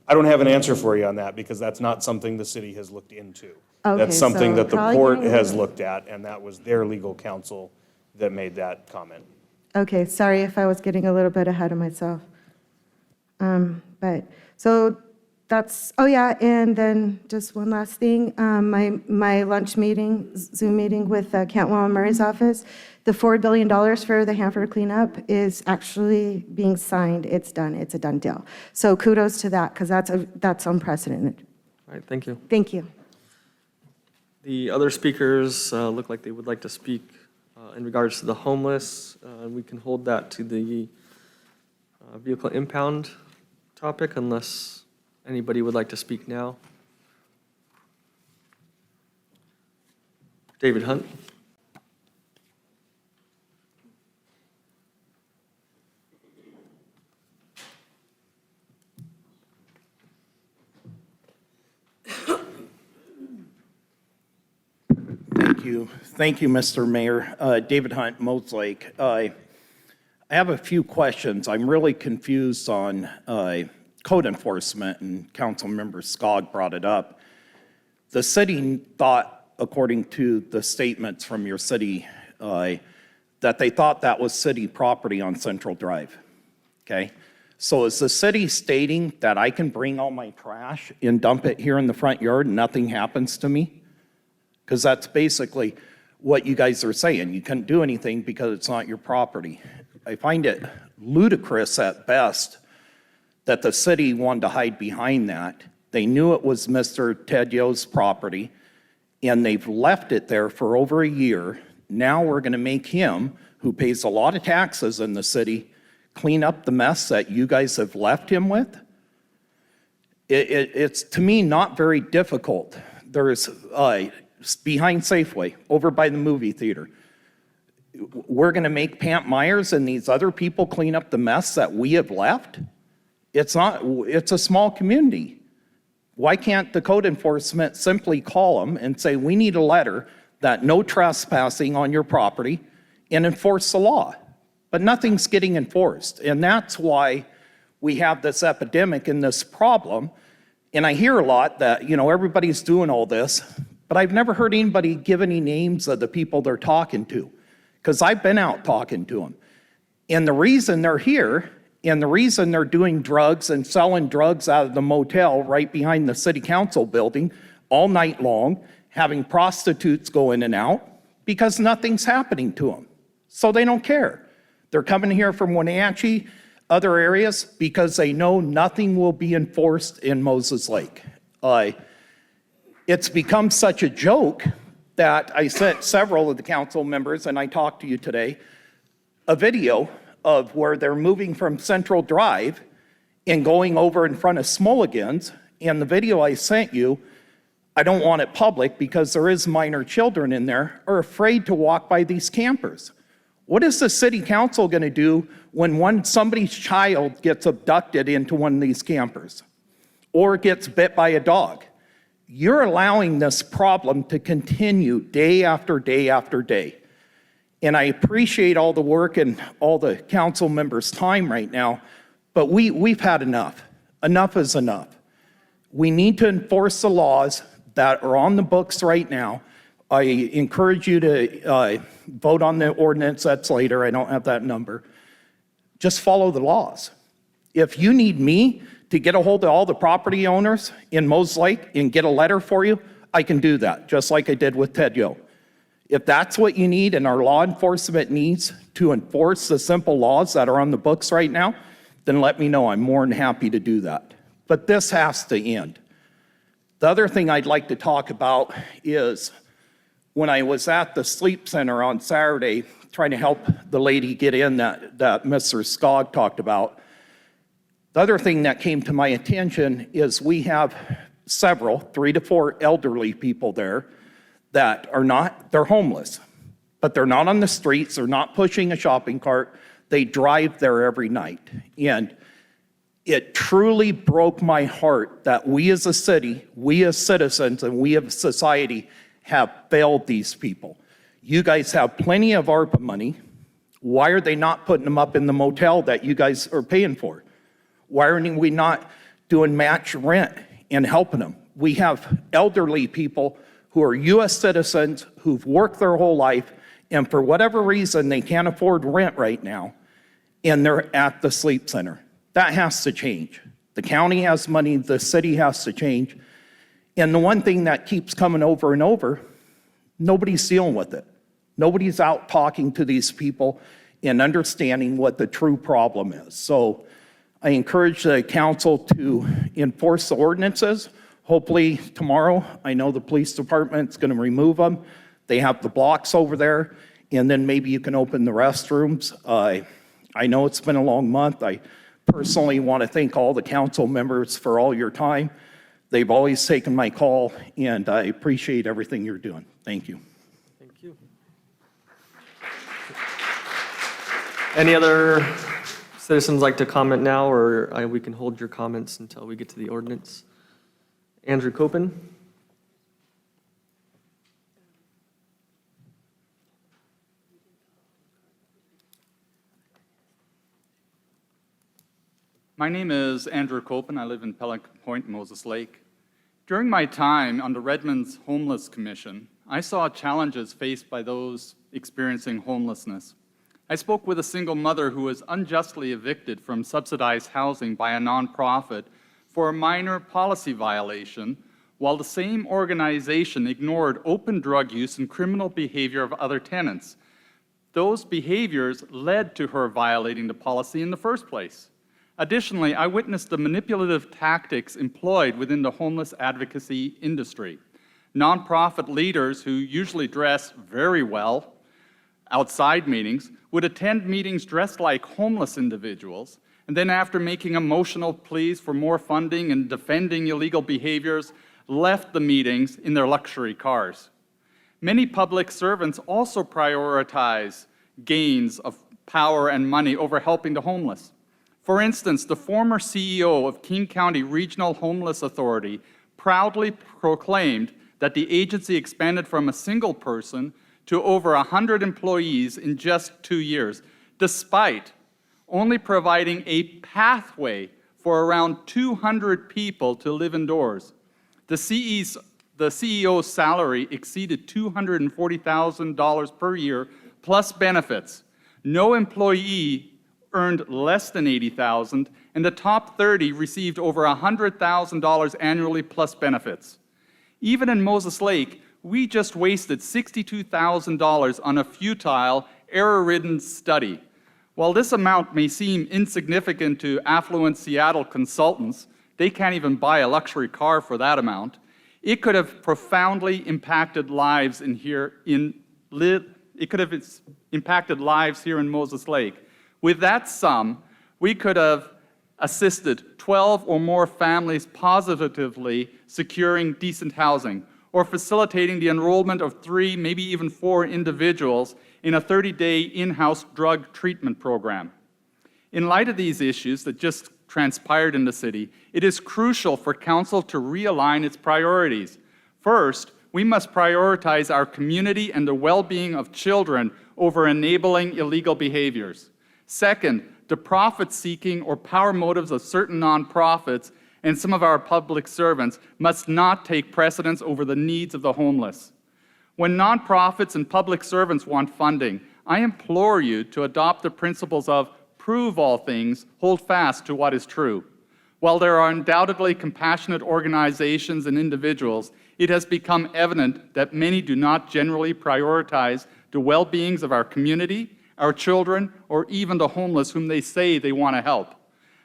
I don't have an answer for you on that because that's not something the city has looked into. Okay, That's something so that the probably port getting- has looked at, and that was their legal counsel that made that comment. Okay, sorry if I was getting a little bit ahead of myself. But, so that's, oh yeah, and then just one last thing. My lunch meeting, Zoom meeting with Cantwell and Murray's office, the $4 billion for the Hanford cleanup is actually being signed. It's done. It's a done deal. So kudos to that, because that's unprecedented. All right, thank you. Thank you. The other speakers look like they would like to speak in regards to the homeless. We can hold that to the vehicle impound topic unless anybody would like to speak now. David Hunt. Thank you, Mr. Mayor. David Hunt, Mose Lake. I have a few questions. I'm really confused on code enforcement, and Councilmember Skog brought it up. The city thought, according to the statements from your city, that they thought that was city property on Central Drive, okay? So is the city stating that I can bring all my trash and dump it here in the front yard and nothing happens to me? Because that's basically what you guys are saying. You couldn't do anything because it's not your property. I find it ludicrous at best that the city wanted to hide behind that. They knew it was Mr. Ted Yo's property, and they've left it there for over a year. Now we're gonna make him, who pays a lot of taxes in the city, clean up the mess that you guys have left him with? It's, to me, not very difficult. There's, behind Safeway, over by the movie theater, we're gonna make Pant Myers and these other people clean up the mess that we have left? It's a small community. Why can't the code enforcement simply call them and say, we need a letter that no trespassing on your property and enforce the law? But nothing's getting enforced. And that's why we have this epidemic and this problem. And I hear a lot that, everybody's doing all this, but I've never heard anybody give any names of the people they're talking to, because I've been out talking to them. And the reason they're here, and the reason they're doing drugs and selling drugs out of the motel right behind the city council building all night long, having prostitutes go in and out, because nothing's happening to them. So they don't care. They're coming here from Wenatchee, other areas, because they know nothing will be enforced in Moses Lake. It's become such a joke that I sent several of the council members, and I talked to you today, a video of where they're moving from Central Drive and going over in front of Smulligan's. And the video I sent you, I don't want it public because there is minor children in there, are afraid to walk by these campers. What is the city council gonna do when somebody's child gets abducted into one of these campers or gets bit by a dog? You're allowing this problem to continue day after day after day. And I appreciate all the work and all the council members' time right now, but we've had enough. Enough is enough. We need to enforce the laws that are on the books right now. I encourage you to vote on the ordinance. That's later. I don't have that number. Just follow the laws. If you need me to get a hold of all the property owners in Mose Lake and get a letter for you, I can do that, just like I did with Ted Yo. If that's what you need and our law enforcement needs to enforce the simple laws that are on the books right now, then let me know. I'm more than happy to do that. But this has to end. The other thing I'd like to talk about is when I was at the sleep center on Saturday, trying to help the lady get in that Mr. Skog talked about, the other thing that came to my attention is we have several, 3 to 4 elderly people there that are not, they're homeless, but they're not on the streets, they're not pushing a shopping cart, they drive there every night. And it truly broke my heart that we as a city, we as citizens, and we as society have failed these people. You guys have plenty of ARPA money. Why are they not putting them up in the motel that you guys are paying for? Why are we not doing match rent and helping them? We have elderly people who are U.S. citizens who've worked their whole life, and for whatever reason, they can't afford rent right now, and they're at the sleep center. That has to change. The county has money, the city has to change. And the one thing that keeps coming over and over, nobody's dealing with it. Nobody's out talking to these people and understanding what the true problem is. So I encourage the council to enforce the ordinances. Hopefully tomorrow, I know the police department's gonna remove them. They have the blocks over there, and then maybe you can open the restrooms. I know it's been a long month. I personally want to thank all the council members for all your time. They've always taken my call, and I appreciate everything you're doing. Thank you. Thank you. Any other citizens like to comment now, or we can hold your comments until we get to the ordinance? Andrew Copen. My name is Andrew Copen. I live in Pelican Point, Moses Lake. During my time on the Redmonds Homeless Commission, I saw challenges faced by those experiencing homelessness. I spoke with a single mother who was unjustly evicted from subsidized housing by a nonprofit for a minor policy violation, while the same organization ignored open drug use and criminal behavior of other tenants. Those behaviors led to her violating the policy in the first place. Additionally, I witnessed the manipulative tactics employed within the homeless advocacy industry. Nonprofit leaders who usually dress very well outside meetings would attend meetings dressed like homeless individuals, and then after making emotional pleas for more funding and defending illegal behaviors, left the meetings in their luxury cars. Many public servants also prioritize gains of power and money over helping the homeless. For instance, the former CEO of King County Regional Homeless Authority proudly proclaimed that the agency expanded from a single person to over 100 employees in just 2 years, despite only providing a pathway for around 200 people to live indoors. The CEO's salary exceeded $240,000 per year, plus benefits. No employee earned less than $80,000, and the top 30 received over $100,000 annually plus benefits. Even in Moses Lake, we just wasted $62,000 on a futile, error-ridden study. While this amount may seem insignificant to affluent Seattle consultants, they can't even buy a luxury car for that amount, it could have profoundly impacted lives here in Moses Lake. With that sum, we could have assisted 12 or more families positively securing decent housing, or facilitating the enrollment of 3, maybe even 4 individuals in a 30-day in-house drug treatment program. In light of these issues that just transpired in the city, it is crucial for council to realign its priorities. First, we must prioritize our community and the well-being of children over enabling illegal behaviors. Second, the profit-seeking or power motives of certain nonprofits and some of our public servants must not take precedence over the needs of the homeless. When nonprofits and public servants want funding, I implore you to adopt the principles of prove all things, hold fast to what is true. While there are undoubtedly compassionate organizations and individuals, it has become evident that many do not generally prioritize the well-beings of our community, our children, or even the homeless whom they say they want to help.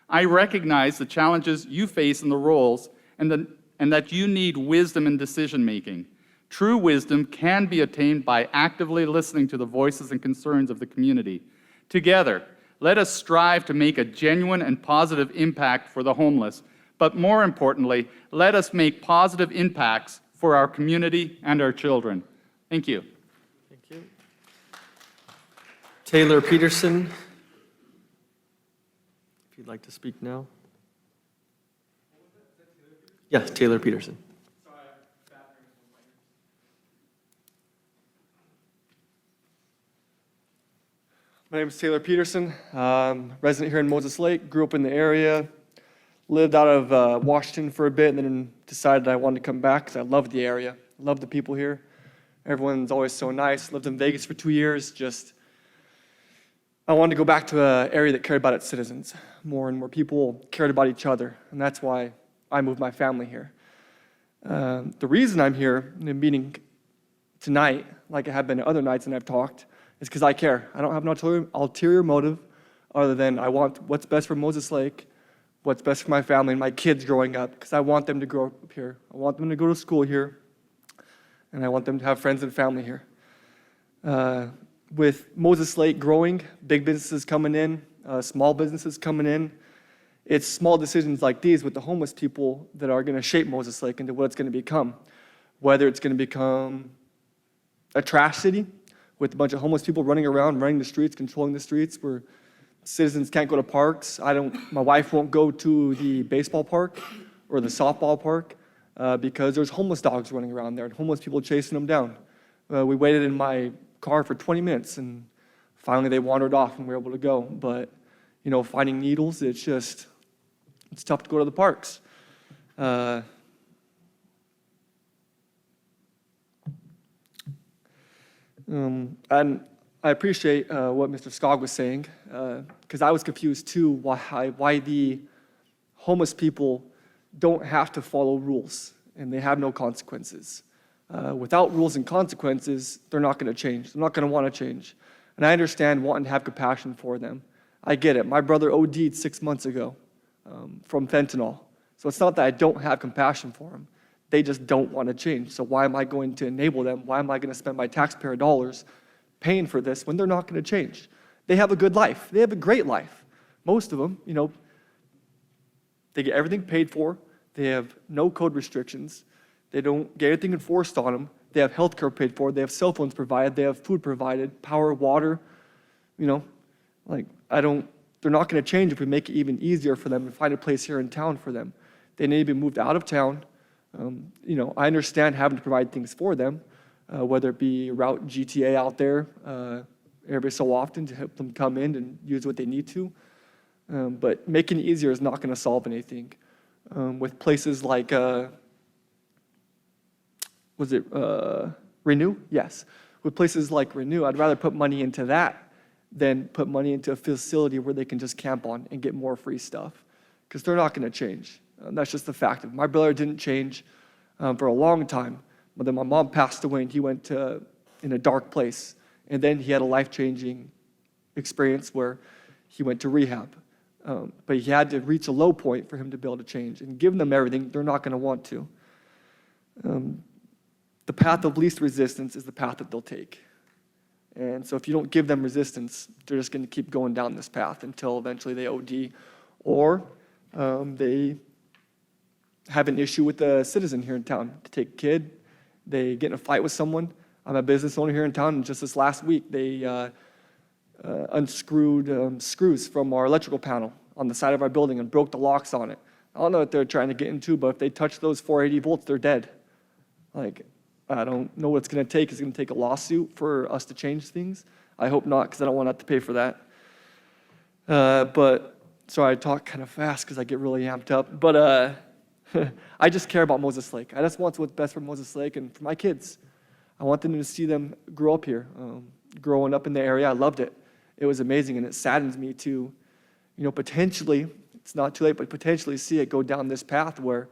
I recognize the challenges you face in the roles and and that you need wisdom in decision-making. True wisdom can be attained by actively listening to the voices and concerns of the community. Together, let us strive to make a genuine and positive impact for the homeless, but more importantly, let us make positive impacts for our community and our children. Thank you. Thank you. Taylor Peterson, if you'd like to speak now. Yes, Taylor Peterson. My name is Taylor Peterson, resident here in Moses Lake, grew up in the area, lived out of Washington for a bit, and then decided I wanted to come back because I love the area, love the people here. Everyone's always so nice. Lived in Vegas for 2 years, I wanted to go back to an area that cared about its citizens more and more people cared about each other, and that's why I moved my family here. The reason I'm here in a meeting tonight, like I have been other nights and I've talked, is because I care. I don't have an ulterior motive other than I want what's best for Moses Lake, what's best for my family and my kids growing up, because I want them to grow up here. I want them to go to school here, and I want them to have friends and family here. With Moses Lake growing, big businesses coming in, small businesses coming in, it's small decisions like these with the homeless people that are going to shape Moses Lake into what it's going to become. Whether it's going to become a trash city with a bunch of homeless people running around, running the streets, controlling the streets, where citizens can't go to parks. My wife won't go to the baseball park or the softball park because there's homeless dogs running around there and homeless people chasing them down. We waited in my car for 20 minutes and finally they wandered off and we were able to go. But, finding needles, it's tough to go to the parks. And I appreciate what Mr. Skog was saying, because I was confused too why the homeless people don't have to follow rules and they have no consequences. Without rules and consequences, they're not going to change. They're not going to want to change. And I understand wanting to have compassion for them. I get it. My brother OD'd 6 months ago from fentanyl. So it's not that I don't have compassion for them. They just don't want to change. So why am I going to enable them? Why am I going to spend my taxpayer dollars paying for this when they're not going to change? They have a good life. They have a great life. Most of them, they get everything paid for. They have no code restrictions. They don't get anything enforced on them. They have health care paid for. They have cell phones provided. They have food provided, power, water. They're not going to change if we make it even easier for them to find a place here in town for them. They need to be moved out of town. I understand having to provide things for them, whether it be route GTA out there every so often to help them come in and use what they need to. But making it easier is not going to solve anything. With places like, Renew? Yes. With places like Renew, I'd rather put money into that than put money into a facility where they can just camp on and get more free stuff, because they're not going to change. That's just the fact of it. My brother didn't change for a long time, but then my mom passed away and he went in a dark place. And then he had a life-changing experience where he went to rehab. But he had to reach a low point for him to be able to change. And give them everything, they're not going to want to. The path of least resistance is the path that they'll take. And so if you don't give them resistance, they're just going to keep going down this path until eventually they OD or they have an issue with a citizen here in town. They take a kid, they get in a fight with someone. I'm a business owner here in town, and just this last week, they unscrewed screws from our electrical panel on the side of our building and broke the locks on it. I don't know what they're trying to get into, but if they touch those 480 volts, they're dead. I don't know what it's going to take. It's going to take a lawsuit for us to change things. I hope not, because I don't want to have to pay for that. Sorry, I talk kind of fast because I get really amped up. But I just care about Moses Lake. I just want what's best for Moses Lake and for my kids. I want them to see them grow up here. Growing up in the area, I loved it. It was amazing, and it saddens me to, potentially, it's not too late, but potentially see it go down this path where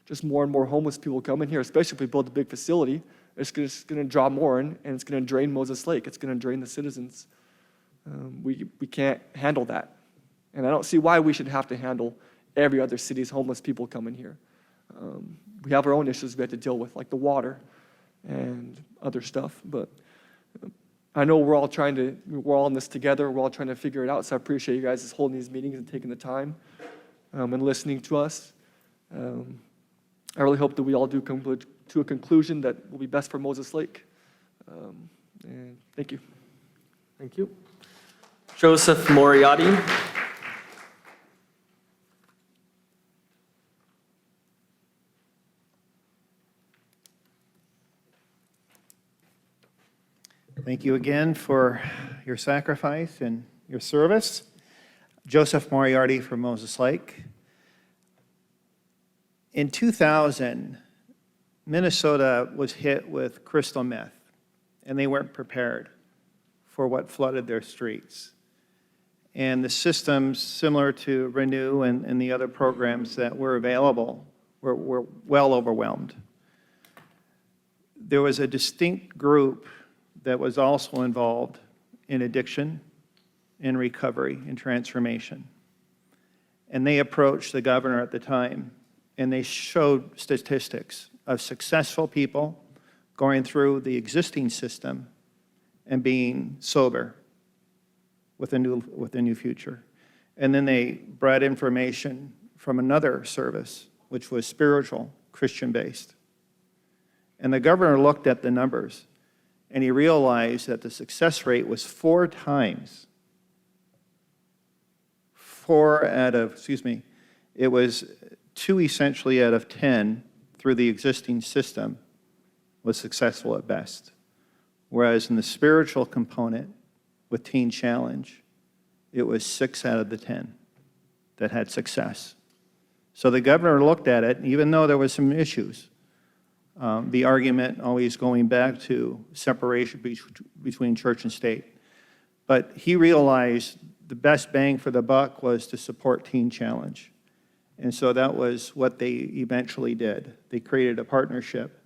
just more and more homeless people come in here, especially if we build a big facility. It's just going to draw more in, and it's going to drain Moses Lake. It's going to drain the citizens. We can't handle that. And I don't see why we should have to handle every other city's homeless people coming here. We have our own issues we have to deal with, like the water and other stuff, but I know we're all in this together, we're all trying to figure it out, so I appreciate you guys holding these meetings and taking the time and listening to us. I really hope that we all do come to a conclusion that will be best for Moses Lake. And thank you. Thank you. Joseph Moriarty. Thank you again for your sacrifice and your service. Joseph Moriarty from Moses Lake. In 2000, Minnesota was hit with crystal meth, and they weren't prepared for what flooded their streets. And the systems similar to Renew and the other programs that were available were well overwhelmed. There was a distinct group that was also involved in addiction, in recovery, in transformation. And they approached the governor at the time, and they showed statistics of successful people going through the existing system and being sober with a new future. And then they brought information from another service, which was spiritual, Christian-based. And the governor looked at the numbers, and he realized that the success rate was 4 times. It was 2 essentially out of 10 through the existing system was successful at best. Whereas in the spiritual component with Teen Challenge, it was 6 out of the 10 that had success. So the governor looked at it, even though there was some issues, the argument always going back to separation between church and state. But he realized the best bang for the buck was to support Teen Challenge. And so that was what they eventually did. They created a partnership,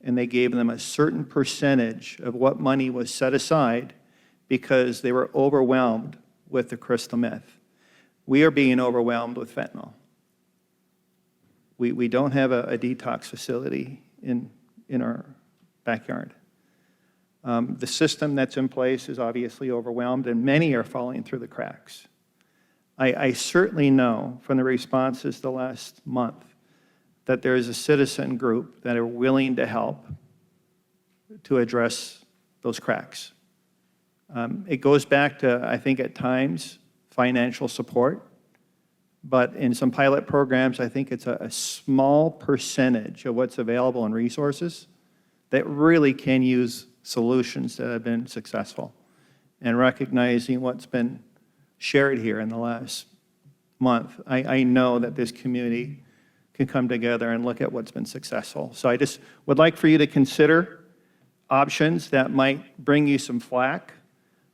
and they gave them a certain percentage of what money was set aside because they were overwhelmed with the crystal meth. We are being overwhelmed with fentanyl. We don't have a detox facility in our backyard. The system that's in place is obviously overwhelmed, and many are falling through the cracks. I certainly know from the responses the last month that there is a citizen group that are willing to help to address those cracks. It goes back to, I think at times, financial support. But in some pilot programs, I think it's a small percentage of what's available in resources that really can use solutions that have been successful. And recognizing what's been shared here in the last month, I know that this community can come together and look at what's been successful. So I just would like for you to consider options that might bring you some flack,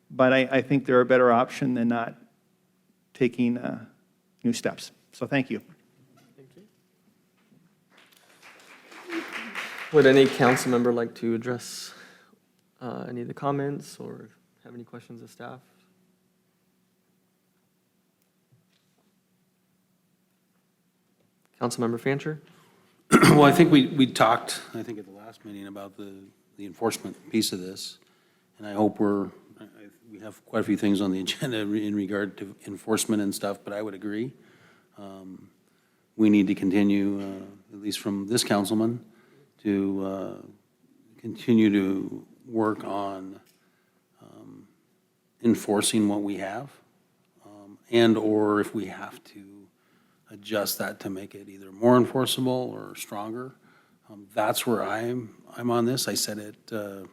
but I think they're a better option than not taking new steps. So thank you. Thank you. Would any council member like to address any of the comments or have any questions of staff? Councilmember Fancher? Well, I think we talked, I think at the last meeting, about the enforcement piece of this, and I hope we have quite a few things on the agenda in regard to enforcement and stuff, but I would agree. We need to continue, at least from this councilman, to continue to work on enforcing what we have, and/or if we have to adjust that to make it either more enforceable or stronger. That's where I'm on this. I said it, I don't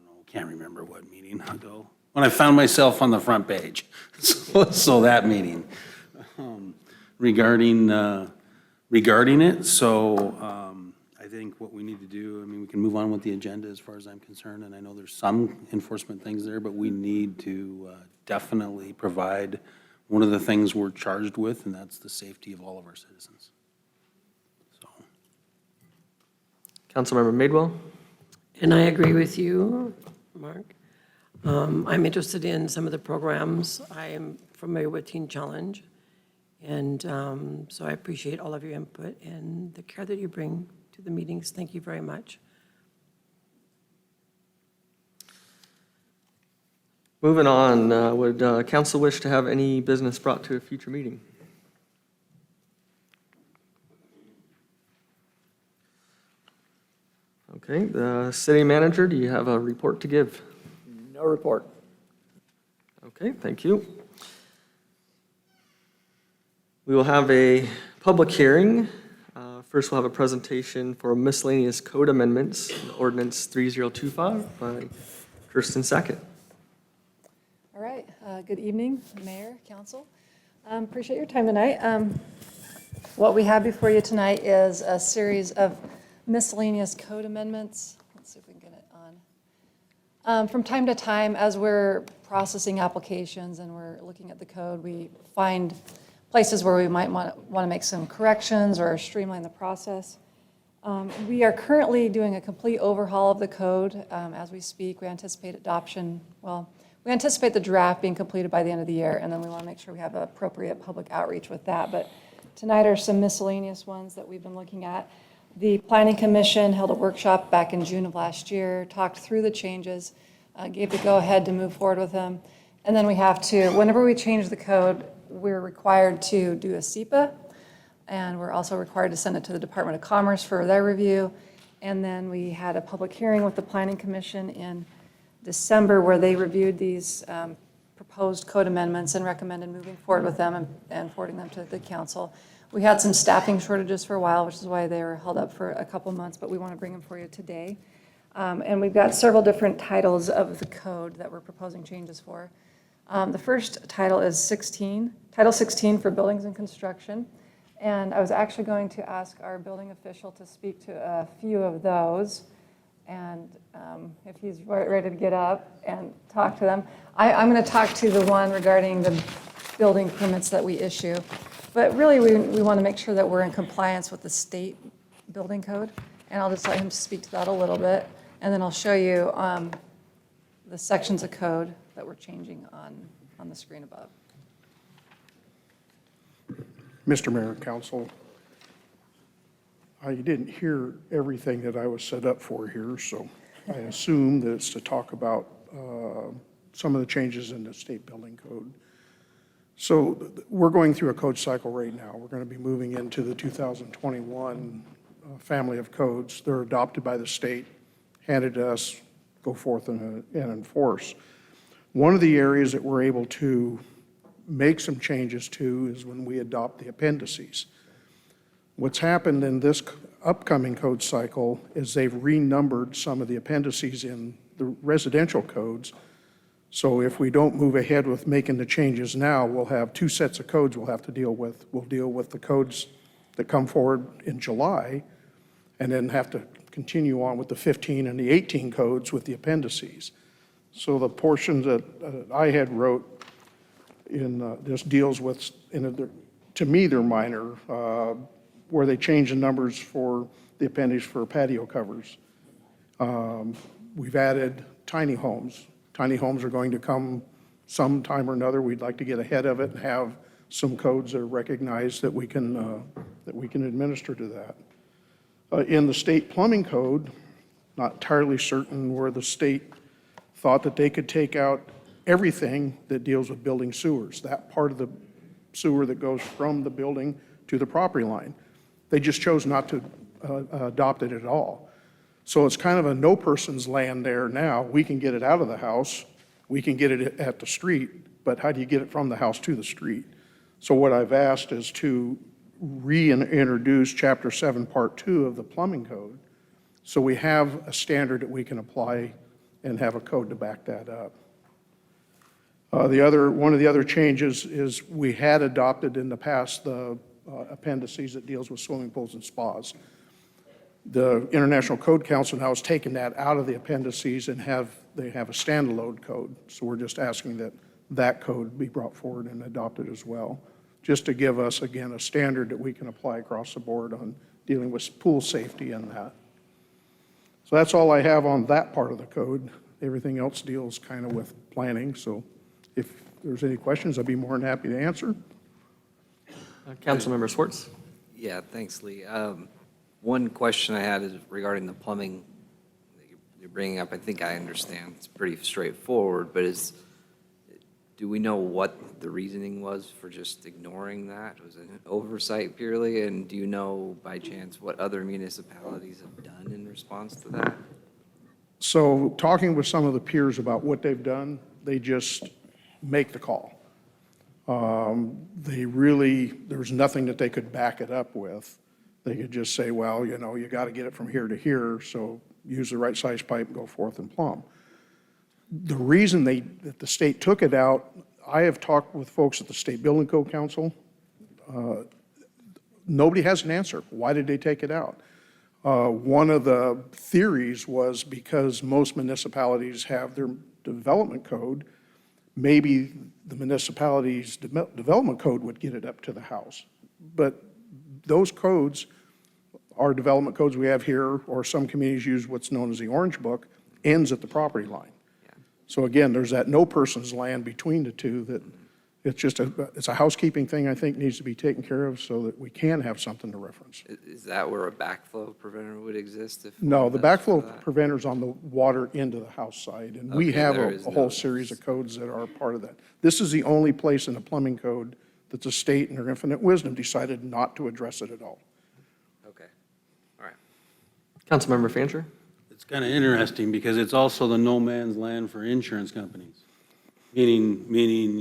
know, can't remember what meeting ago, when I found myself on the front page. So that meeting regarding it. So I think what we need to do, I mean, we can move on with the agenda as far as I'm concerned, and I know there's some enforcement things there, but we need to definitely provide one of the things we're charged with, and that's the safety of all of our citizens. So. Councilmember Madewell? And I agree with you, Mark. I'm interested in some of the programs. I am familiar with Teen Challenge, And so I appreciate all of your input and the care that you bring to the meetings. Thank you very much. Moving on, would council wish to have any business brought to a future meeting? Okay, the city manager, do you have a report to give? No report. Okay, thank you. We will have a public hearing. First, we'll have a presentation for miscellaneous code amendments, ordinance 3025 by Kirsten Sackett. All right, good evening, Mayor, Council. Appreciate your time tonight. What we have before you tonight is a series of miscellaneous code amendments. Let's see if we can get it on. From time to time, as we're processing applications and we're looking at the code, we find places where we might want to make some corrections or streamline the process. We are currently doing a complete overhaul of the code as we speak. We anticipate adoption, well, we anticipate the draft being completed by the end of the year, and then we want to make sure we have appropriate public outreach with that. But tonight are some miscellaneous ones that we've been looking at. The Planning Commission held a workshop back in June of last year, talked through the changes, gave the go-ahead to move forward with them. And then we have to, whenever we change the code, we're required to do a SEPA, and we're also required to send it to the Department of Commerce for their review. And then we had a public hearing with the Planning Commission in December where they reviewed these proposed code amendments and recommended moving forward with them and forwarding them to the council. We had some staffing shortages for a while, which is why they were held up for a couple months, but we want to bring them for you today. And we've got several different titles of the code that we're proposing changes for. The first title is Title 16 for Buildings and Construction. And I was actually going to ask our building official to speak to a few of those. And if he's ready to get up and talk to them. I'm going to talk to the one regarding the building permits that we issue. But really, we want to make sure that we're in compliance with the state building code. And I'll just let him speak to that a little bit. And then I'll show you the sections of code that we're changing on the screen above. Mr. Mayor and Council, I didn't hear everything that I was set up for here, so I assume that it's to talk about some of the changes in the state building code. So we're going through a code cycle right now. We're going to be moving into the 2021 family of codes. They're adopted by the state, handed to us, go forth and enforce. One of the areas that we're able to make some changes to is when we adopt the appendices. What's happened in this upcoming code cycle is they've renumbered some of the appendices in the residential codes. So if we don't move ahead with making the changes now, we'll have two sets of codes we'll have to deal with. We'll deal with the codes that come forward in July, and then have to continue on with the 15 and the 18 codes with the appendices. So the portions that I had wrote in this deals with, to me, they're minor, where they change the numbers for the appendix for patio covers. We've added tiny homes. Tiny homes are going to come sometime or another. We'd like to get ahead of it and have some codes that are recognized that we can administer to that. In the state plumbing code, not entirely certain where the state thought that they could take out everything that deals with building sewers, that part of the sewer that goes from the building to the property line. They just chose not to adopt it at all. So it's kind of a no person's land there now. We can get it out of the house, we can get it at the street, but how do you get it from the house to the street? So what I've asked is to reintroduce Chapter 7, Part 2 of the plumbing code, so we have a standard that we can apply and have a code to back that up. One of the other changes is we had adopted in the past the appendices that deals with swimming pools and spas. The International Code Council now has taken that out of the appendices and they have a standalone code. So we're just asking that that code be brought forward and adopted as well, just to give us, again, a standard that we can apply across the board on dealing with pool safety and that. So that's all I have on that part of the code. Everything else deals kind of with planning. So if there's any questions, I'd be more than happy to answer. Councilmember Schwartz? Yeah, thanks, Lee. One question I had is regarding the plumbing that you're bringing up. I think I understand. It's pretty straightforward, but do we know what the reasoning was for just ignoring that? Was it an oversight purely? And do you know by chance what other municipalities have done in response to that? So talking with some of the peers about what they've done, they just make the call. There's nothing that they could back it up with. They could just say, well, you got to get it from here to here, so use the right size pipe and go forth and plumb. The reason that the state took it out, I have talked with folks at the State Building Code Council. Nobody has an answer. Why did they take it out? One of the theories was because most municipalities have their development code, maybe the municipality's development code would get it up to the house. But those codes are development codes we have here, or some communities use what's known as the Orange Book, ends at the property line. So again, there's that no person's land between the two that it's a housekeeping thing I think needs to be taken care of so that we can have something to reference. Is that where a backflow preventer would exist? No, the backflow preventer's on the water into the house side, and we Okay, have there a is whole no- series of codes that are part of that. This is the only place in the plumbing code that the state, in their infinite wisdom, decided not to address it at all. Okay, all right. Councilmember Fancher? It's kind of interesting because it's also the no man's land for insurance companies. Meaning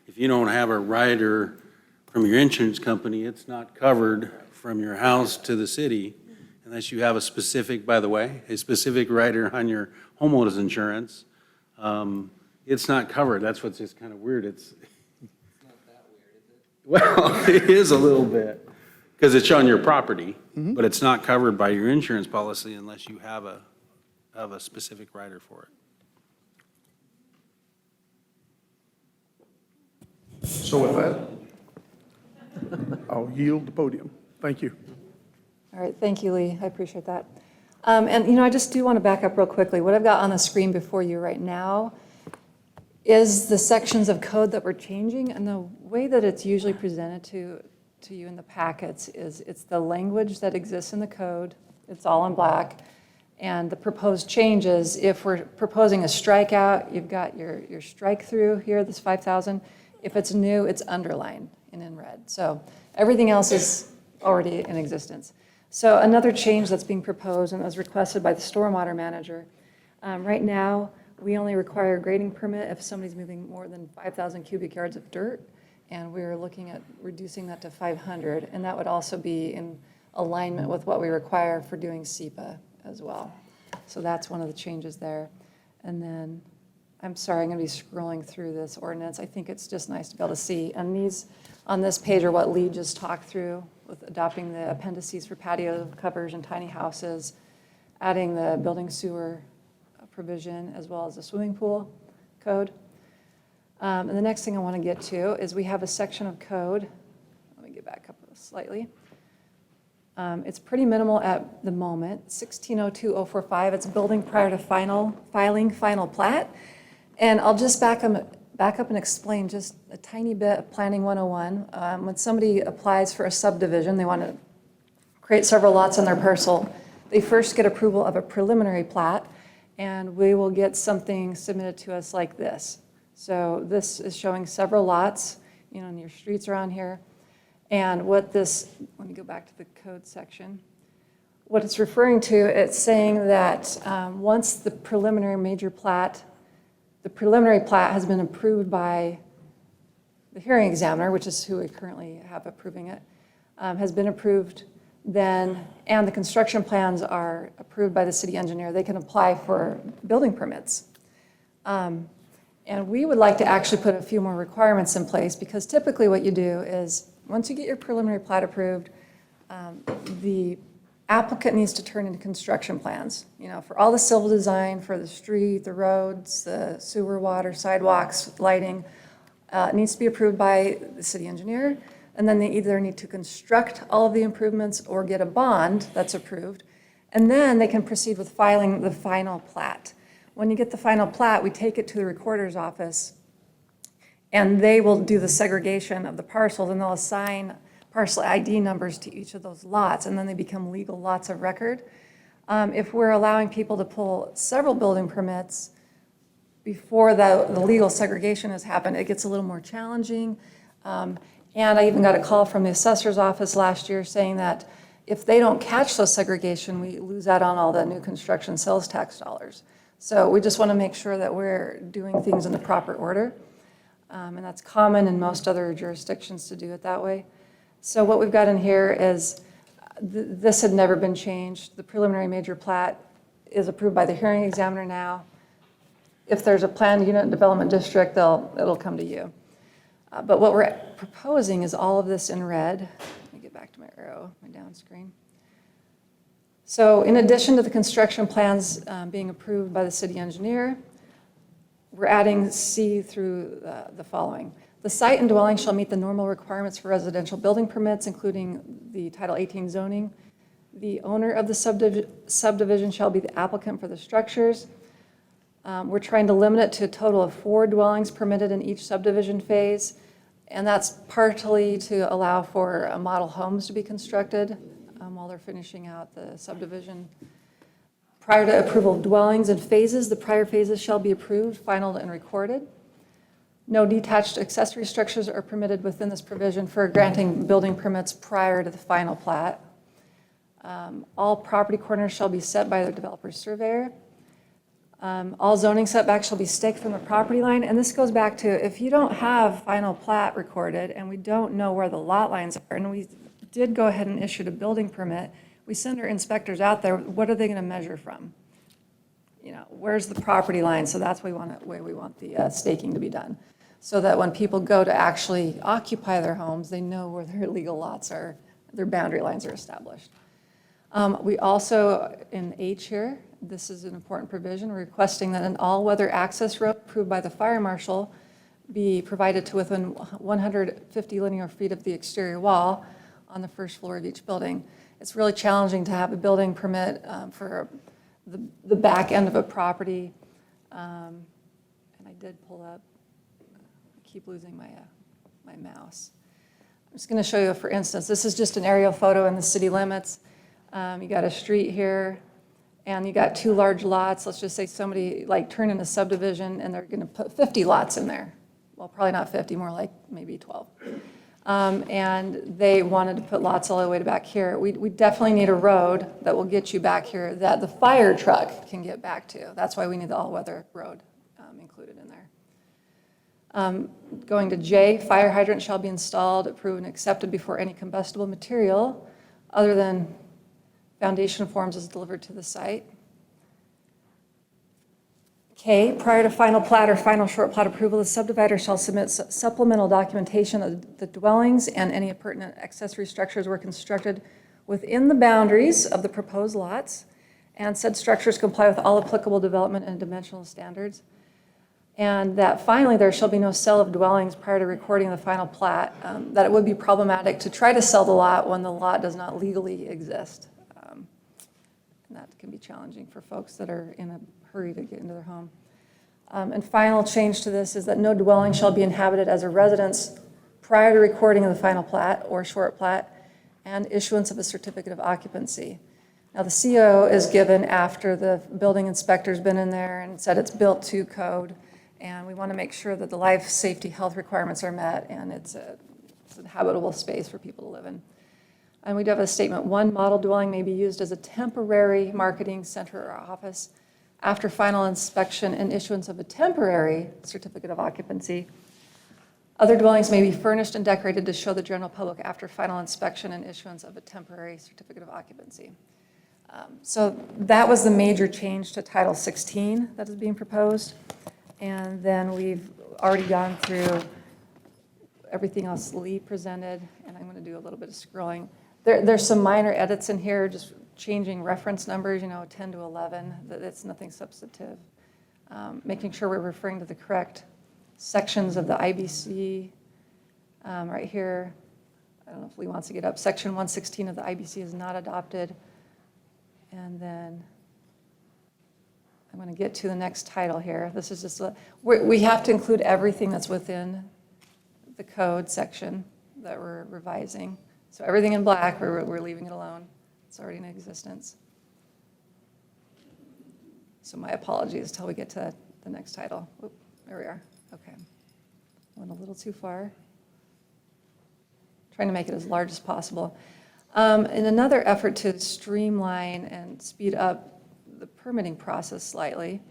if you don't have a rider from your insurance company, it's not covered from your house to the city unless you have a specific rider on your homeowner's insurance. It's not covered. That's what's just kind of weird. It's not that weird, is it? Well, it is a little bit because it's on your property, but it's not covered by your insurance policy unless you have a specific rider for it. So with that, I'll yield the podium. Thank you. All right, thank you, Lee. I appreciate that. And, I just do want to back up real quickly. What I've got on the screen before you right now is the sections of code that we're changing, and the way that it's usually presented to you in the packets is it's the language that exists in the code. It's all in black. And the proposed changes, if we're proposing a strikeout, you've got your strike through here, this 5,000. If it's new, it's underlined and in red. So everything else is already in existence. So another change that's being proposed and was requested by the stormwater manager, right now, we only require a grading permit if somebody's moving more than 5,000 cubic yards of dirt, and we're looking at reducing that to 500, and that would also be in alignment with what we require for doing SEPA as well. So that's one of the changes there. And then, I'm sorry, I'm going to be scrolling through this ordinance. I think it's just nice to be able to see. And these, on this page, are what Lee just talked through with adopting the appendices for patio covers and tiny houses, adding the building sewer provision, as well as the swimming pool code. And the next thing I want to get to is we have a section of code. Let me get back up slightly. It's pretty minimal at the moment, 1602-045. It's building prior to filing final plat. And I'll just back up and explain just a tiny bit of Planning 101. When somebody applies for a subdivision, they want to create several lots on their parcel. They first get approval of a preliminary plat, and we will get something submitted to us like this. So this is showing several lots, and your streets are on here. And what this, let me go back to the code section. What it's referring to, it's saying that once the preliminary plat has been approved by the hearing examiner, which is who we currently have approving it, has been approved, then, and the construction plans are approved by the city engineer, they can apply for building permits. And we would like to actually put a few more requirements in place, because typically what you do is, once you get your preliminary plat approved, the applicant needs to turn in construction plans, for all the civil design, for the street, the roads, the sewer, water, sidewalks, lighting. It needs to be approved by the city engineer, and then they either need to construct all of the improvements or get a bond that's approved, and then they can proceed with filing the final plat. When you get the final plat, we take it to the recorder's office, And they will do the segregation of the parcels, and they'll assign parcel ID numbers to each of those lots, and then they become legal lots of record. If we're allowing people to pull several building permits before the legal segregation has happened, it gets a little more challenging. And I even got a call from the assessor's office last year saying that if they don't catch those segregation, we lose out on all the new construction sales tax dollars. So we just want to make sure that we're doing things in the proper order. And that's common in most other jurisdictions to do it that way. So what we've got in here is, this had never been changed. The preliminary major plat is approved by the hearing examiner now. If there's a planned unit development district, it'll come to you. But what we're proposing is all of this in red. Let me get back to my arrow, my down screen. So in addition to the construction plans being approved by the city engineer, we're adding C through the following. The site and dwelling shall meet the normal requirements for residential building permits, including the Title 18 zoning. The owner of the subdivision shall be the applicant for the structures. We're trying to limit it to a total of 4 dwellings permitted in each subdivision phase, and that's partly to allow for model homes to be constructed while they're finishing out the subdivision. Prior to approval of dwellings and phases, the prior phases shall be approved, final, and recorded. No detached accessory structures are permitted within this provision for granting building permits prior to the final plat. All property corners shall be set by the developer's surveyor. All zoning setbacks shall be staked from the property line, and this goes back to if you don't have final plat recorded and we don't know where the lot lines are, and we did go ahead and issue a building permit, we send our inspectors out there, what are they going to measure from? You know, where's the property line? So that's where we want the staking to be done, so that when people go to actually occupy their homes, they know where their legal lots are, their boundary lines are established. We also, in H here, this is an important provision, we're requesting that an all-weather access road approved by the fire marshal be provided to within 150 linear feet of the exterior wall on the first floor of each building. It's really challenging to have a building permit for the back end of a property. And I did pull up, I keep losing my mouse. I'm just going to show you, for instance, this is just an aerial photo in the city limits. You got a street here, and you got 2 large lots. Let's just say somebody like turned in a subdivision and they're going to put 50 lots in there. Well, probably not 50, more like maybe 12. And they wanted to put lots all the way to back here. We definitely need a road that will get you back here that the fire truck can get back to. That's why we need the all-weather road included in there. Going to J, fire hydrant shall be installed, approved, and accepted before any combustible material other than foundation forms is delivered to the site. K, prior to final plat or final short plat approval, the subdivider shall submit supplemental documentation of the dwellings and any appurtenant accessory structures were constructed within the boundaries of the proposed lots, and said structures comply with all applicable development and dimensional standards. And that finally, there shall be no sale of dwellings prior to recording the final plat, that it would be problematic to try to sell the lot when the lot does not legally exist. And that can be challenging for folks that are in a hurry to get into their home. And final change to this is that no dwelling shall be inhabited as a residence prior to recording of the final plat or short plat and issuance of a certificate of occupancy. Now, the CO is given after the building inspector's been in there and said it's built to code, and we want to make sure that the life, safety, health requirements are met, and it's a habitable space for people to live in. And we do have a statement, 1 model dwelling may be used as a temporary marketing center or office after final inspection and issuance of a temporary certificate of occupancy. Other dwellings may be furnished and decorated to show the general public after final inspection and issuance of a temporary certificate of occupancy. So that was the major change to Title 16 that is being proposed. And then we've already gone through everything else Lee presented, and I'm going to do a little bit of scrolling. There's some minor edits in here, just changing reference numbers, 10 to 11. That's nothing substantive. Making sure we're referring to the correct sections of the IBC. Right here, I don't know if Lee wants to get up. Section 116 of the IBC is not adopted. And then I'm going to get to the next title here. This is just, we have to include everything that's within the code section that we're revising. So everything in black, we're leaving it alone. It's already in existence. So my apologies till we get to the next title. Oop, there we are. Okay. Went a little too far. Trying to make it as large as possible. In another effort to streamline and speed up the permitting process slightly,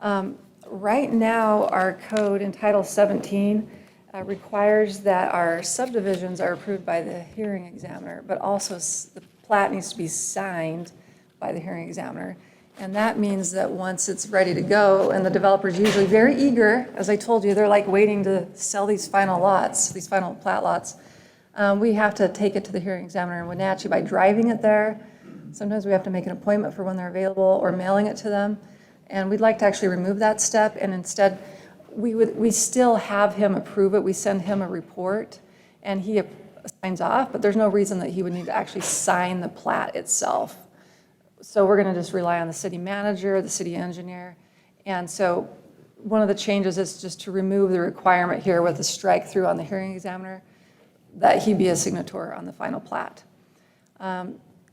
right now our code in Title 17 requires that our subdivisions are approved by the hearing examiner, but also the plat needs to be signed by the hearing examiner. And that means that once it's ready to go, and the developer's usually very eager, as I told you, they're like waiting to sell these final lots, these final plat lots. We have to take it to the hearing examiner in Wenatchee by driving it there. Sometimes we have to make an appointment for when they're available or mailing it to them. And we'd like to actually remove that step, and instead, we still have him approve it. We send him a report, and he signs off, but there's no reason that he would need to actually sign the plat itself. So we're going to just rely on the city manager, the city engineer. And so one of the changes is just to remove the requirement here with a strike through on the hearing examiner that he be a signator on the final plat.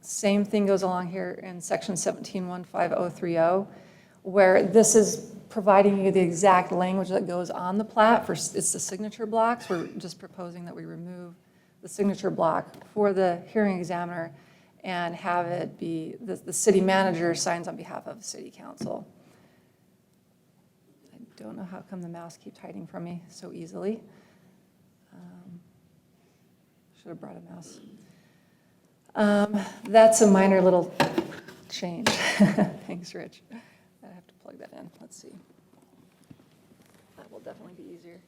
Same thing goes along here in section 17-15030, where this is providing you the exact language that goes on the plat. It's the signature blocks. We're just proposing that we remove the signature block for the hearing examiner and have it be the city manager signs on behalf of the city council. I don't know how come the mouse keeps hiding from me so easily. Should have brought a mouse. That's a minor little change. Thanks, Rich. I have to plug that in. Let's see. That will definitely be easier.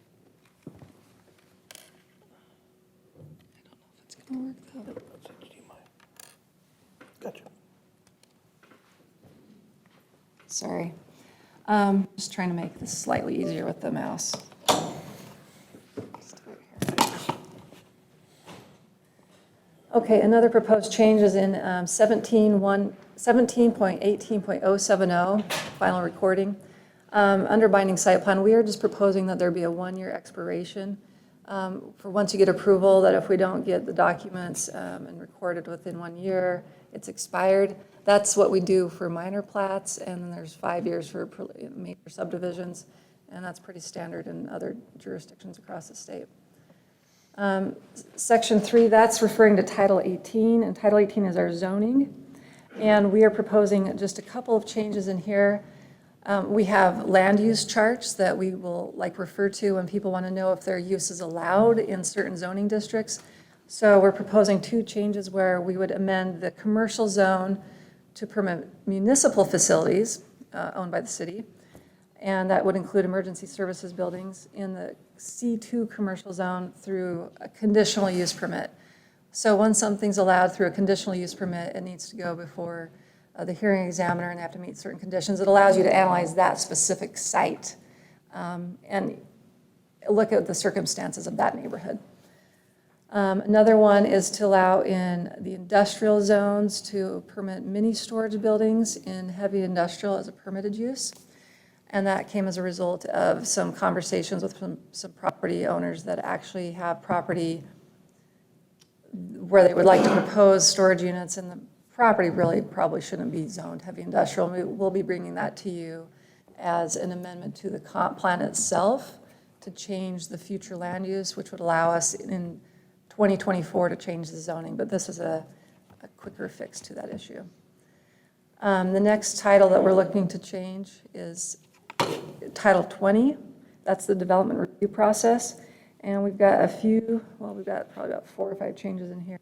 I don't know if it's going to work though. Gotcha. Sorry. Just trying to make this slightly easier with the mouse. Okay, another proposed change is in 17.18.070, final recording. Under binding site plan, we are just proposing that there be a one-year expiration for once you get approval, that if we don't get the documents and recorded within 1 year, it's expired. That's what we do for minor plats, and then there's 5 years for major subdivisions, and that's pretty standard in other jurisdictions across the state. Section 3, that's referring to Title 18, and Title 18 is our zoning. And we are proposing just a couple of changes in here. We have land use charts that we will refer to when people want to know if their use is allowed in certain zoning districts. So we're proposing 2 changes where we would amend the commercial zone to permit municipal facilities owned by the city. And that would include emergency services buildings in the C2 commercial zone through a conditional use permit. So when something's allowed through a conditional use permit, it needs to go before the hearing examiner and have to meet certain conditions. It allows you to analyze that specific site and look at the circumstances of that neighborhood. Another one is to allow in the industrial zones to permit mini storage buildings in heavy industrial as a permitted use. And that came as a result of some conversations with some property owners that actually have property where they would like to propose storage units, and the property really probably shouldn't be zoned heavy industrial. We'll be bringing that to you as an amendment to the comp plan itself to change the future land use, which would allow us in 2024 to change the zoning, but this is a quicker fix to that issue. The next title that we're looking to change is Title 20. That's the development review process. And we've got a few, well, we've got probably about 4 or 5 changes in here.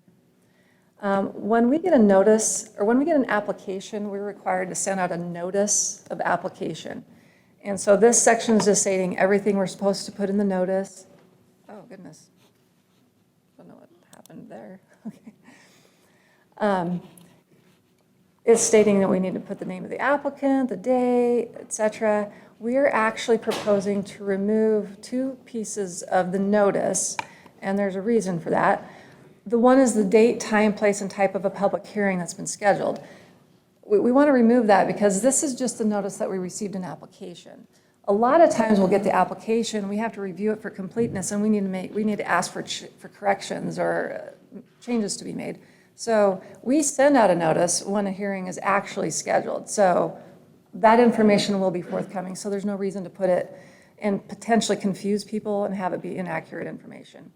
When we get a notice, or when we get an application, we're required to send out a notice of application. And so this section is just stating everything we're supposed to put in the notice. Oh, goodness. Don't know what happened there. Okay. It's stating that we need to put the name of the applicant, the day, etc. We're actually proposing to remove 2 pieces of the notice, and there's a reason for that. The one is the date, time, place, and type of a public hearing that's been scheduled. We want to remove that because this is just the notice that we received an application. A lot of times we'll get the application, we have to review it for completeness, and we need to ask for corrections or changes to be made. So we send out a notice when a hearing is actually scheduled. So that information will be forthcoming, so there's no reason to put it and potentially confuse people and have it be inaccurate information.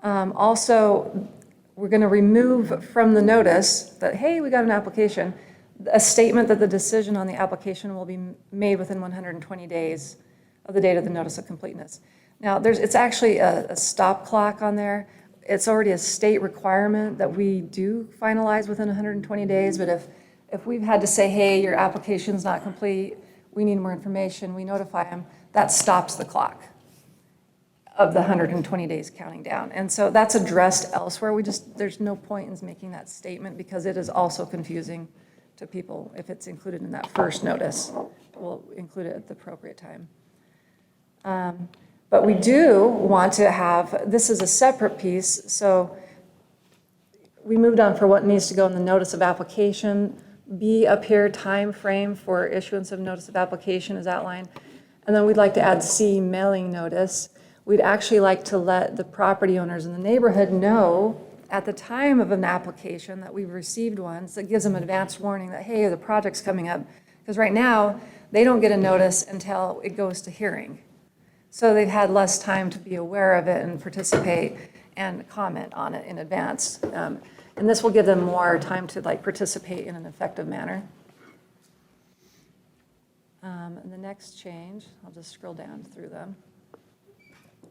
Also, we're going to remove from the notice that, hey, we got an application, a statement that the decision on the application will be made within 120 days of the date of the notice of completeness. Now, it's actually a stop clock on there. It's already a state requirement that we do finalize within 120 days, but if we've had to say, hey, your application's not complete, we need more information, we notify them, that stops the clock of the 120 days counting down. And so that's addressed elsewhere. There's no point in making that statement because it is also confusing to people if it's included in that first notice. We'll include it at the appropriate time. But we do want to have, this is a separate piece, so we moved on for what needs to go in the notice of application. B up here, time frame for issuance of notice of application is outlined. And then we'd like to add C, mailing notice. We'd actually like to let the property owners in the neighborhood know at the time of an application that we've received one, so it gives them advance warning that, hey, the project's coming up. Because right now, they don't get a notice until it goes to hearing. So they've had less time to be aware of it and participate and comment on it in advance. And this will give them more time to participate in an effective manner. And the next change, I'll just scroll down through them.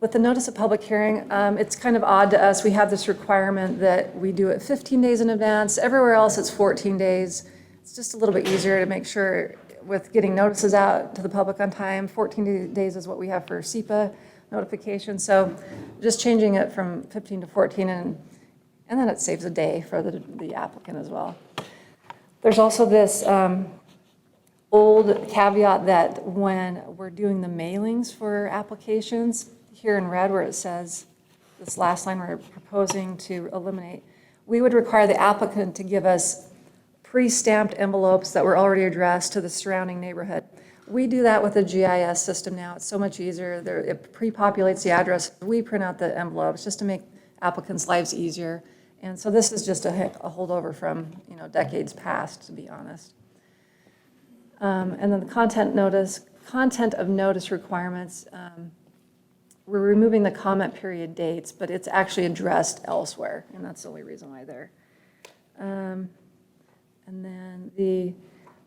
With the notice of public hearing, it's kind of odd to us. We have this requirement that we do it 15 days in advance. Everywhere else, it's 14 days. It's just a little bit easier to make sure with getting notices out to the public on time. 14 days is what we have for SEPA notification. So just changing it from 15 to 14, and then it saves a day for the applicant as well. There's also this old caveat that when we're doing the mailings for applications, here in red where it says, this last line we're proposing to eliminate, we would require the applicant to give us pre-stamped envelopes that were already addressed to the surrounding neighborhood. We do that with the GIS system now. It's so much easier. It pre-populates the address. We print out the envelopes just to make applicants' lives easier. And so this is just a holdover from decades past, to be honest. And then the content of notice requirements, we're removing the comment period dates, but it's actually addressed elsewhere, and that's the only reason why there. And then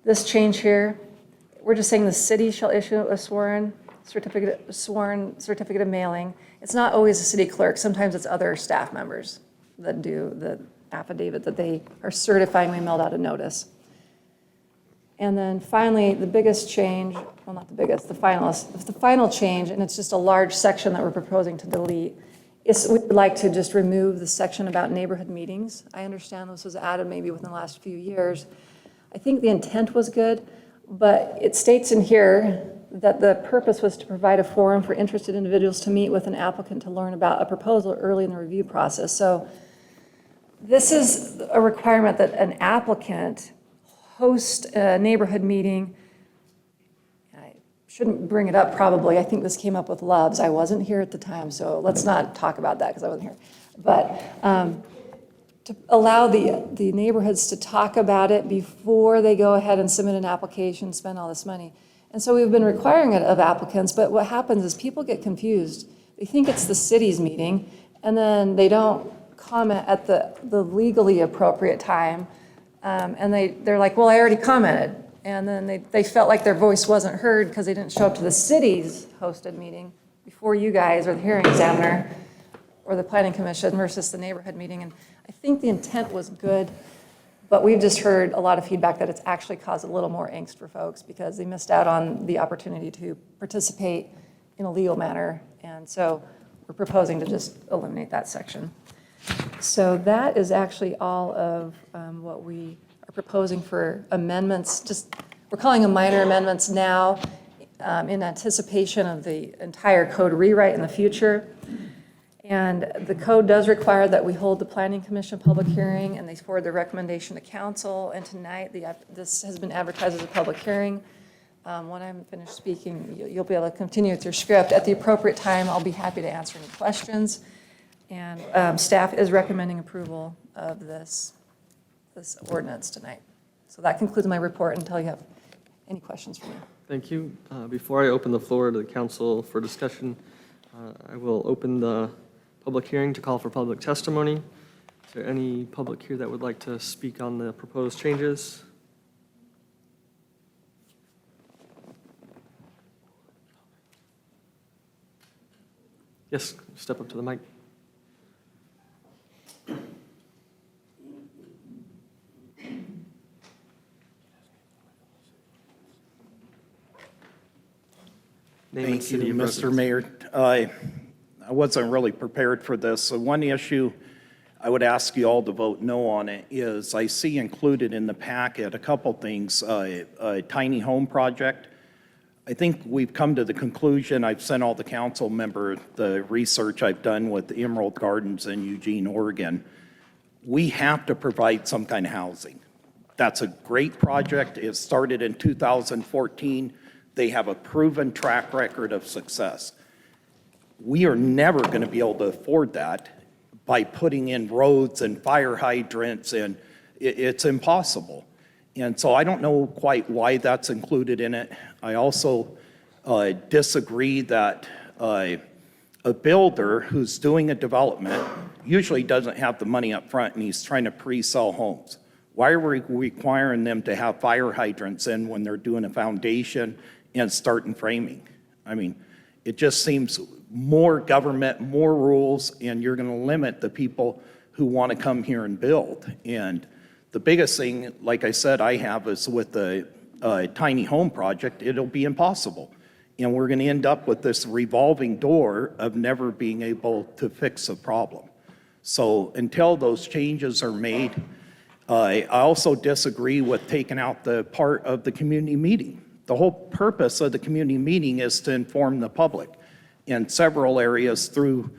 this change here, we're just saying the city shall issue a sworn certificate of mailing. It's not always the city clerk. Sometimes it's other staff members that do the affidavit that they are certifying we mailed out a notice. And then finally, the biggest change, well, not the biggest, the final change, and it's just a large section that we're proposing to delete, is we'd like to just remove the section about neighborhood meetings. I understand this was added maybe within the last few years. I think the intent was good, but it states in here that the purpose was to provide a forum for interested individuals to meet with an applicant to learn about a proposal early in the review process. So this is a requirement that an applicant host a neighborhood meeting. I shouldn't bring it up probably. I think this came up with Loves. I wasn't here at the time, so let's not talk about that because I wasn't here. But to allow the neighborhoods to talk about it before they go ahead and submit an application, spend all this money. And so we've been requiring it of applicants, but what happens is people get confused. They think it's the city's meeting, and then they don't comment at the legally appropriate time. And they're like, well, I already commented. And then they felt like their voice wasn't heard because they didn't show up to the city's hosted meeting before you guys or the hearing examiner or the planning commission versus the neighborhood meeting. And I think the intent was good, but we've just heard a lot of feedback that it's actually caused a little more angst for folks because they missed out on the opportunity to participate in a legal manner. And so we're proposing to just eliminate that section. So that is actually all of what we are proposing for amendments. We're calling them minor amendments now in anticipation of the entire code rewrite in the future. And the code does require that we hold the Planning Commission public hearing and they forward the recommendation to council. And tonight, this has been advertised as a public hearing. When I'm finished speaking, you'll be able to continue with your script. At the appropriate time, I'll be happy to answer any questions. And staff is recommending approval of this ordinance tonight. So that concludes my report until you have any questions for me. Thank you. Before I open the floor to the council for discussion, I will open the public hearing to call for public testimony. Is there any public here that would like to speak on the proposed changes? Yes, step up to the mic. Name and Thank city you, of Mr. residence. Mayor. I wasn't really prepared for this. So one issue I would ask you all to vote no on it is I see included in the packet a couple things, a tiny home project. I think we've come to the conclusion, I've sent all the council member the research I've done with Emerald Gardens in Eugene, Oregon. We have to provide some kind of housing. That's a great project. It started in 2014. They have a proven track record of success. We are never going to be able to afford that by putting in roads and fire hydrants, and it's impossible. And so I don't know quite why that's included in it. I also disagree that a builder who's doing a development usually doesn't have the money up front and he's trying to pre-sell homes. Why are we requiring them to have fire hydrants in when they're doing a foundation and starting framing? I mean, it just seems more government, more rules, and you're going to limit the people who want to come here and build. And the biggest thing, like I said, I have is with the tiny home project, it'll be impossible. And we're going to end up with this revolving door of never being able to fix a problem. So until those changes are made, I also disagree with taking out the part of the community meeting. The whole purpose of the community meeting is to inform the public. In several areas through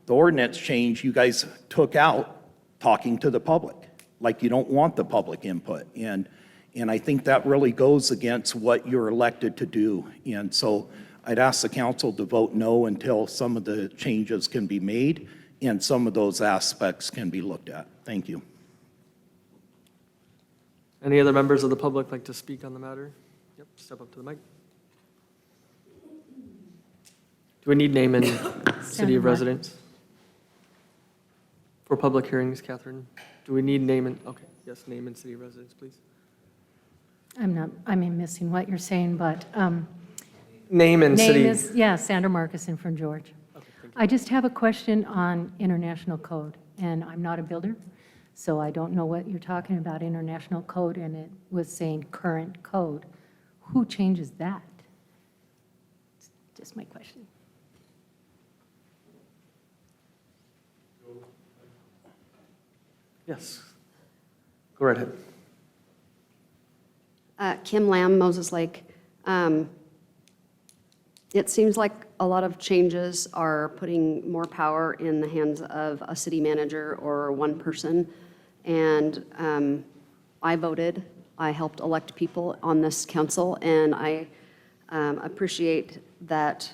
the ordinance change, you guys took out talking to the public, like you don't want the public input. And I think that really goes against what you're elected to do. And so I'd ask the council to vote no until some of the changes can be made and some of those aspects can be looked at. Thank you. Any other members of the public like to speak on the matter? Yep, step up to the mic. Do we need name and city of residence? For public hearings, Catherine, do we need name and, okay, yes, name and city of residence, please. I'm missing what you're saying, but. Name and city. Name is, yeah, Sandra Marcuson from George. I just have a question on international code, and I'm not a builder, so I don't know what you're talking about, international code, and it was saying current code. Who changes that? Just my question. Yes. Go right ahead. Kim Lamb, Moses Lake. It seems like a lot of changes are putting more power in the hands of a city manager or one person. And I voted, I helped elect people on this council, and I appreciate that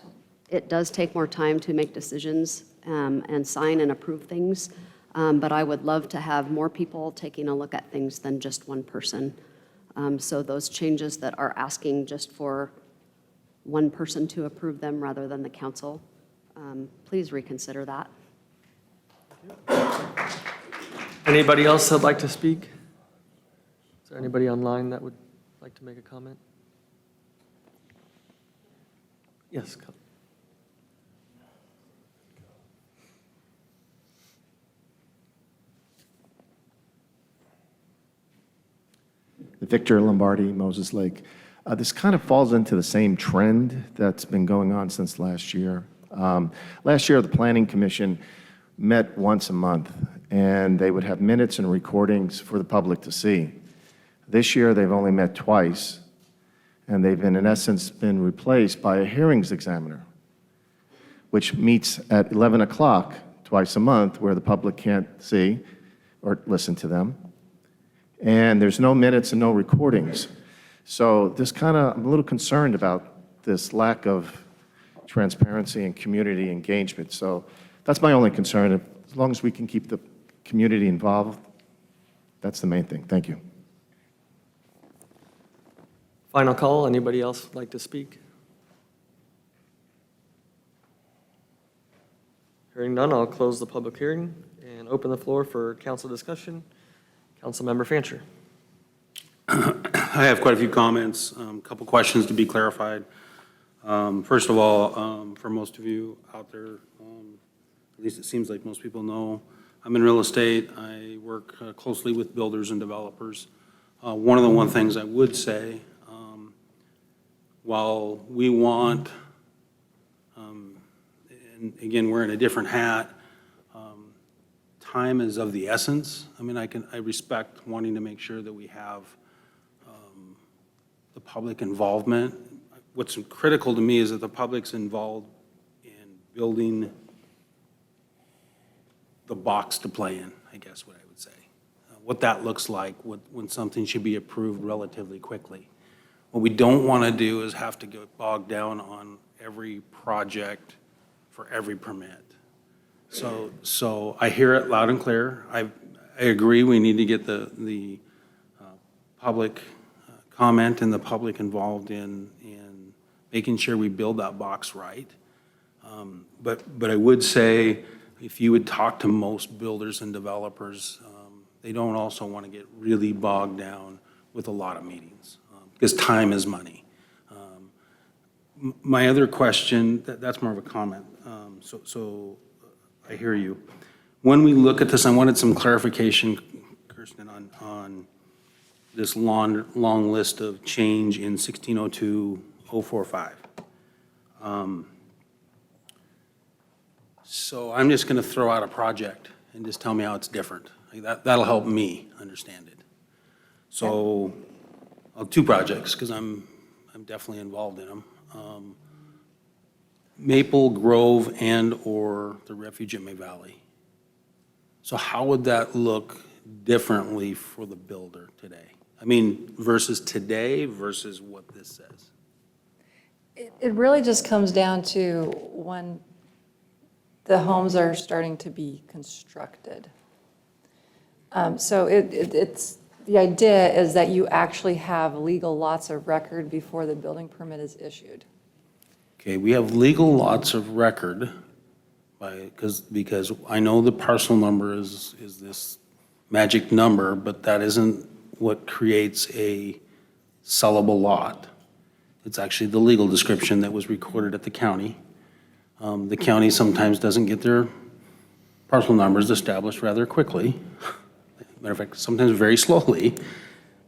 it does take more time to make decisions and sign and approve things. But I would love to have more people taking a look at things than just one person. So those changes that are asking just for one person to approve them rather than the council, please reconsider that. Anybody else that'd like to speak? Is there anybody online that would like to make a comment? Yes. Victor Lombardi, Moses Lake. This kind of falls into the same trend that's been going on since last year. Last year, the Planning Commission met once a month, and they would have minutes and recordings for the public to see. This year, they've only met twice, and they've, in essence, been replaced by a hearings examiner, which meets at 11 o'clock twice a month, where the public can't see or listen to them. And there's no minutes and no recordings. So I'm a little concerned about this lack of transparency and community engagement. So that's my only concern. As long as we can keep the community involved, that's the main thing. Thank you. Final call, anybody else like to speak? Hearing none, I'll close the public hearing and open the floor for council discussion. Councilmember Fancher. I have quite a few comments, a couple questions to be clarified. First of all, for most of you out there, at least it seems like most people know, I'm in real estate. I work closely with builders and developers. One of the things I would say, while we want, and again, we're in a different hat, time is of the essence. I mean, I respect wanting to make sure that we have the public involvement. What's critical to me is that the public's involved in building the box to play in, I guess what I would say. What that looks like when something should be approved relatively quickly. What we don't want to do is have to get bogged down on every project for every permit. So I hear it loud and clear. I agree we need to get the public comment and the public involved in making sure we build that box right. But I would say, if you would talk to most builders and developers, they don't also want to get really bogged down with a lot of meetings, because time is money. My other question, that's more of a comment, so I hear you. When we look at this, I wanted some clarification, Kirsten, on this long list of change in 1602-045. So I'm just going to throw out a project and just tell me how it's different. That'll help me understand it. So, two projects, because I'm definitely involved in them. Maple Grove and/or the Refuge at May Valley. So how would that look differently for the builder today? I mean, versus today versus what this says? It really just comes down to when the homes are starting to be constructed. So it's, the idea is that you actually have legal lots of record before the building permit is issued. Okay, we have legal lots of record because I know the parcel number is this magic number, but that isn't what creates a sellable lot. It's actually the legal description that was recorded at the county. The county sometimes doesn't get their parcel numbers established rather quickly. Matter of fact, sometimes very slowly.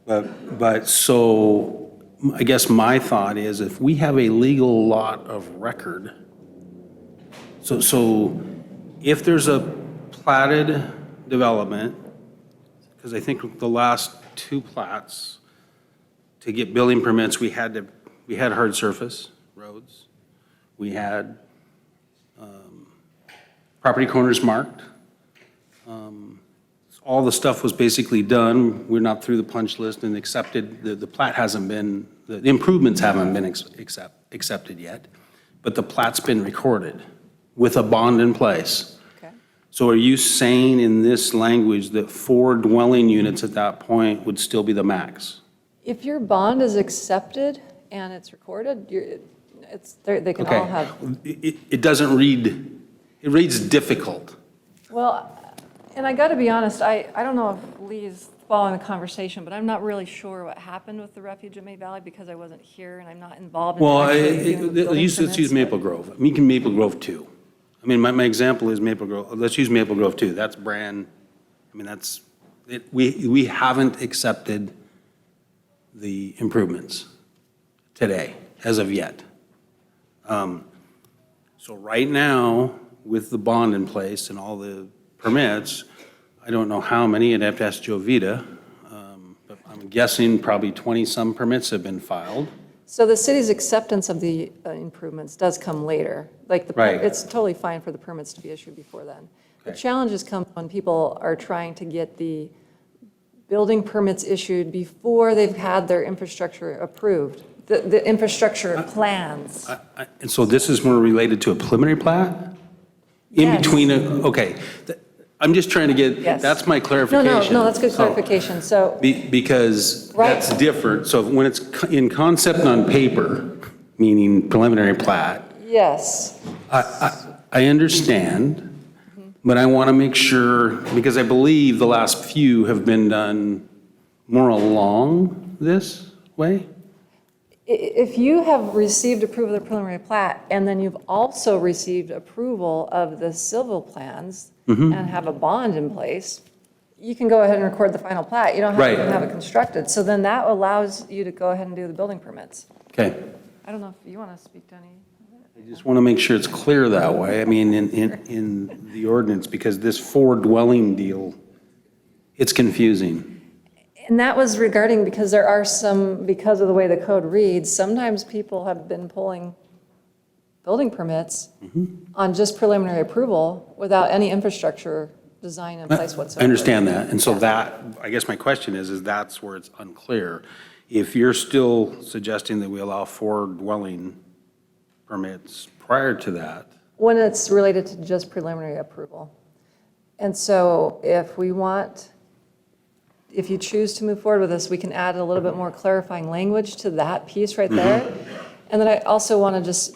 But so I guess my thought is, if we have a legal lot of record, so if there's a platted development, because I think the last two plats, to get building permits, we had hard surface roads. We had property corners marked. All the stuff was basically done. We're not through the punch list and accepted. The plat hasn't been, the improvements haven't been accepted yet, but the plat's been recorded with a bond in place. Okay. So are you saying in this language that 4 dwelling units at that point would still be the max? If your bond is accepted and it's recorded, they can all have. It doesn't read, it reads difficult. Well, and I got to be honest, I don't know if Lee's following the conversation, but I'm not really sure what happened with the Refuge at May Valley because I wasn't here and I'm not involved in Well, actually doing the building let's use permits, Maple Grove. I mean, Maple Grove 2. I mean, my example is Maple Grove. Let's use Maple Grove 2. That's brand, I mean, that's, we haven't accepted the improvements today, as of yet. So right now, with the bond in place and all the permits, I don't know how many, I'd have to ask Joe Vita, but I'm guessing probably 20-some permits have been filed. So the city's acceptance of the improvements does come later. Like Right. it's totally fine for the permits to be issued before then. The Okay. challenges come when people are trying to get the building permits issued before they've had their infrastructure approved, the infrastructure plans. And so this is more related to a preliminary plat? In Yes. between, okay. I'm just trying to get, Yes. that's my No, clarification. no, that's good So- clarification. So, Because Right. that's different. So when it's in concept and on paper, meaning preliminary plat, yes. I understand, but I want to make sure, because I believe the last few have been done more along this way? If you have received approval of the preliminary plat, and then you've also received approval of the civil plans Mhm. and have a bond in place, you can go ahead and record the final plat. You don't have to Right. even have it constructed. So then that allows you to go ahead and do the building permits. Okay. I don't know if you want to speak to any. I just want to make sure it's clear that way. I mean, in the ordinance, because this four-dwelling deal, it's confusing. And that was regarding, because there are some, because of the way the code reads, sometimes people have been pulling building permits on just preliminary approval without any infrastructure design in place whatsoever. I understand that. And so that, I guess my question is that's where it's unclear. If you're still suggesting that we allow four dwelling permits prior to that, When it's related to just preliminary approval. And so if we want, if you choose to move forward with this, we can add a little bit more clarifying language to that piece right there. And then I also want to just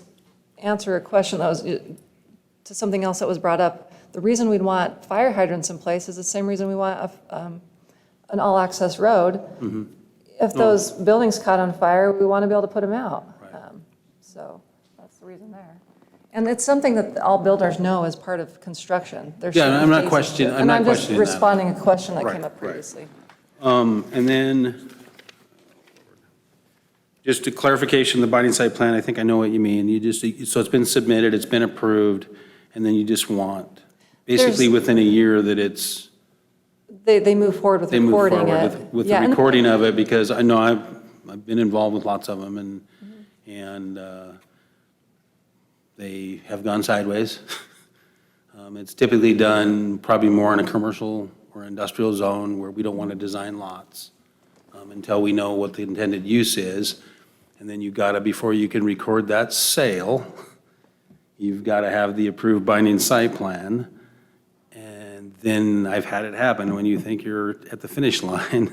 answer a question that was, to something else that was brought up. The reason we'd want fire hydrants in place is the same reason we want an all-access road. If those buildings caught on fire, we want to be able to put them out. So that's the reason there. And it's something that all builders know as part of construction. There's Yeah, certain I'm not phases questioning- to it. I'm not And I'm just questioning that. responding a question that Right, came up right. previously. and then just a clarification, the binding site plan, I think I know what you mean. You just, so it's been submitted, it's been approved, and then you just want, basically There's- within a year that it's, They move forward with they move recording forward it. with Yeah, the and recording of it, because I know I've been involved with lots of them, and they have gone sideways. It's typically done probably more in a commercial or industrial zone where we don't want to design lots until we know what the intended use is. And then you've got to, before you can record that sale, you've got to have the approved binding site plan. And then I've had it happen when you think you're at the finish line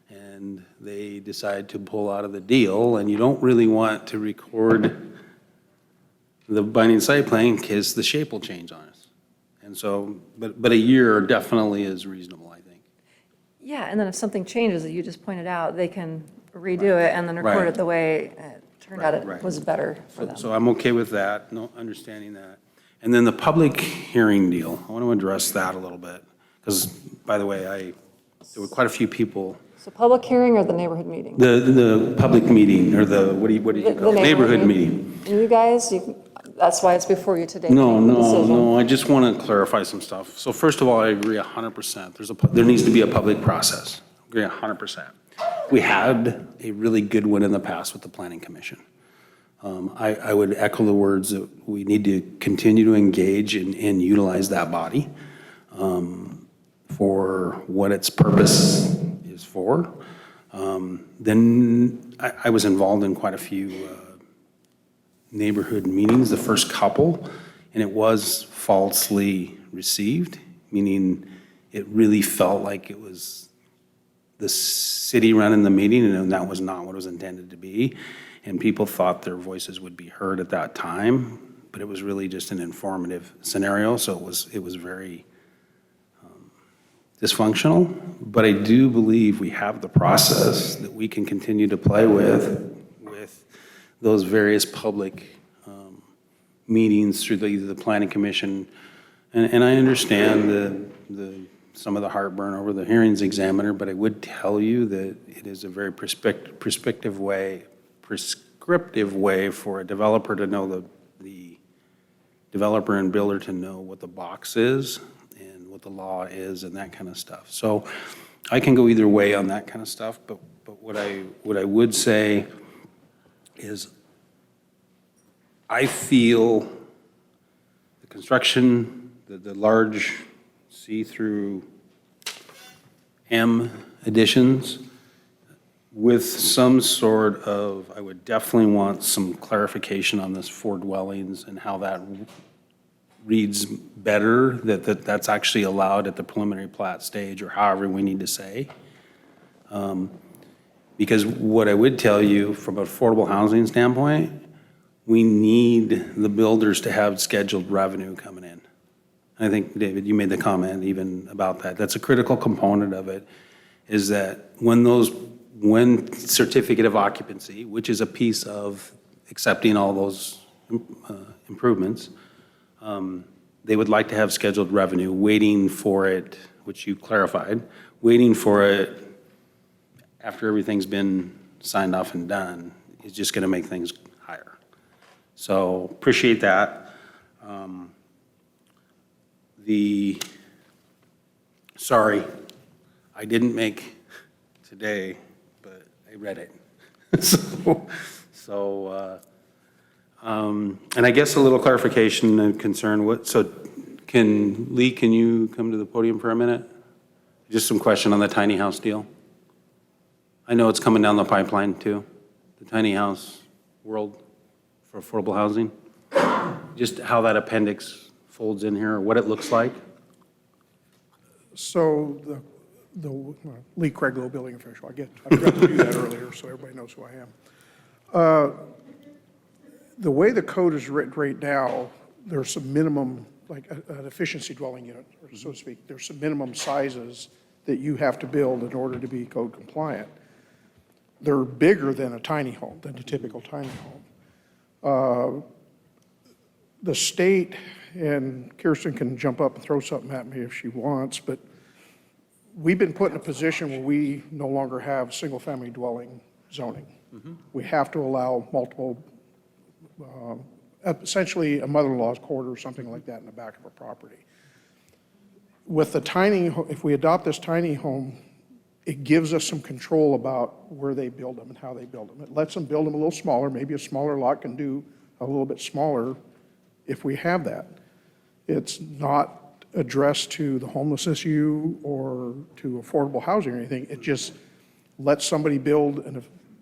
and they decide to pull out of the deal, and you don't really want to record the binding site plan because the shape will change on us. And so, but a year definitely is reasonable, I think. Yeah, and then if something changes that you just pointed out, they can redo it and then record Right. it the way it turned out Right. it was better for them. So I'm okay with that, no, understanding that. And then the public hearing deal, I want to address that a little bit. Because, by the way, there were quite a few people, So public hearing or the neighborhood meeting? the public meeting, or the, what do you The call it? Neighborhood meeting. And you guys, that's why it's before you today. No, making the no, decision. no, I just want to clarify some stuff. So first of all, I agree 100%. There needs to be a public process. I agree 100%. We had a really good one in the past with the Planning Commission. I would echo the words that we need to continue to engage and utilize that body for what its purpose is for. Then I was involved in quite a few neighborhood meetings, the first couple, and it was falsely received, meaning it really felt like it was the city running the meeting, and that was not what it was intended to be. And people thought their voices would be heard at that time, but it was really just an informative scenario, so it was very dysfunctional. But I do believe we have the process that we can continue to play with those various public meetings through either the Planning Commission. And I understand some of the heartburn over the hearings examiner, but I would tell you that it is a very prescriptive way for a developer to know the developer and builder to know what the box is and what the law is and that kind of stuff. So I can go either way on that kind of stuff, but what I would say is I feel the construction, the large see-through M additions with some sort of, I would definitely want some clarification on this 4 dwellings and how that reads better, that's actually allowed at the preliminary plat stage, or however we need to say. Because what I would tell you from an affordable housing standpoint, we need the builders to have scheduled revenue coming in. I think, David, you made the comment even about that. That's a critical component of it, is that when certificate of occupancy, which is a piece of accepting all those improvements, they would like to have scheduled revenue, waiting for it, which you clarified, waiting for it after everything's been signed off and done is just going to make things higher. So appreciate that. Sorry, I didn't make today, but I read it. And I guess a little clarification and concern, Lee, can you come to the podium for a minute? Just some question on the tiny house deal. I know it's coming down the pipeline too, the tiny house world for affordable housing. Just how that appendix folds in here, or what it looks like. So Lee Craiglow, building official. I forgot to do that earlier, so everybody knows who I am. The way the code is written right now, there's some minimum, like an efficiency dwelling unit, so to speak. There's some minimum sizes that you have to build in order to be code compliant. They're bigger than a tiny home, than a typical tiny home. The state, and Kirsten can jump up and throw something at me if she wants, but we've been put in a position where we no longer have single-family dwelling zoning. We have to allow multiple, essentially a mother-in-law's quarter or something like that in the back of a property. With the if we adopt this tiny home, it gives us some control about where they build them and how they build them. It lets them build them a little smaller. Maybe a smaller lot can do a little bit smaller if we have that. It's not addressed to the homeless issue or to affordable housing or anything. It just lets somebody build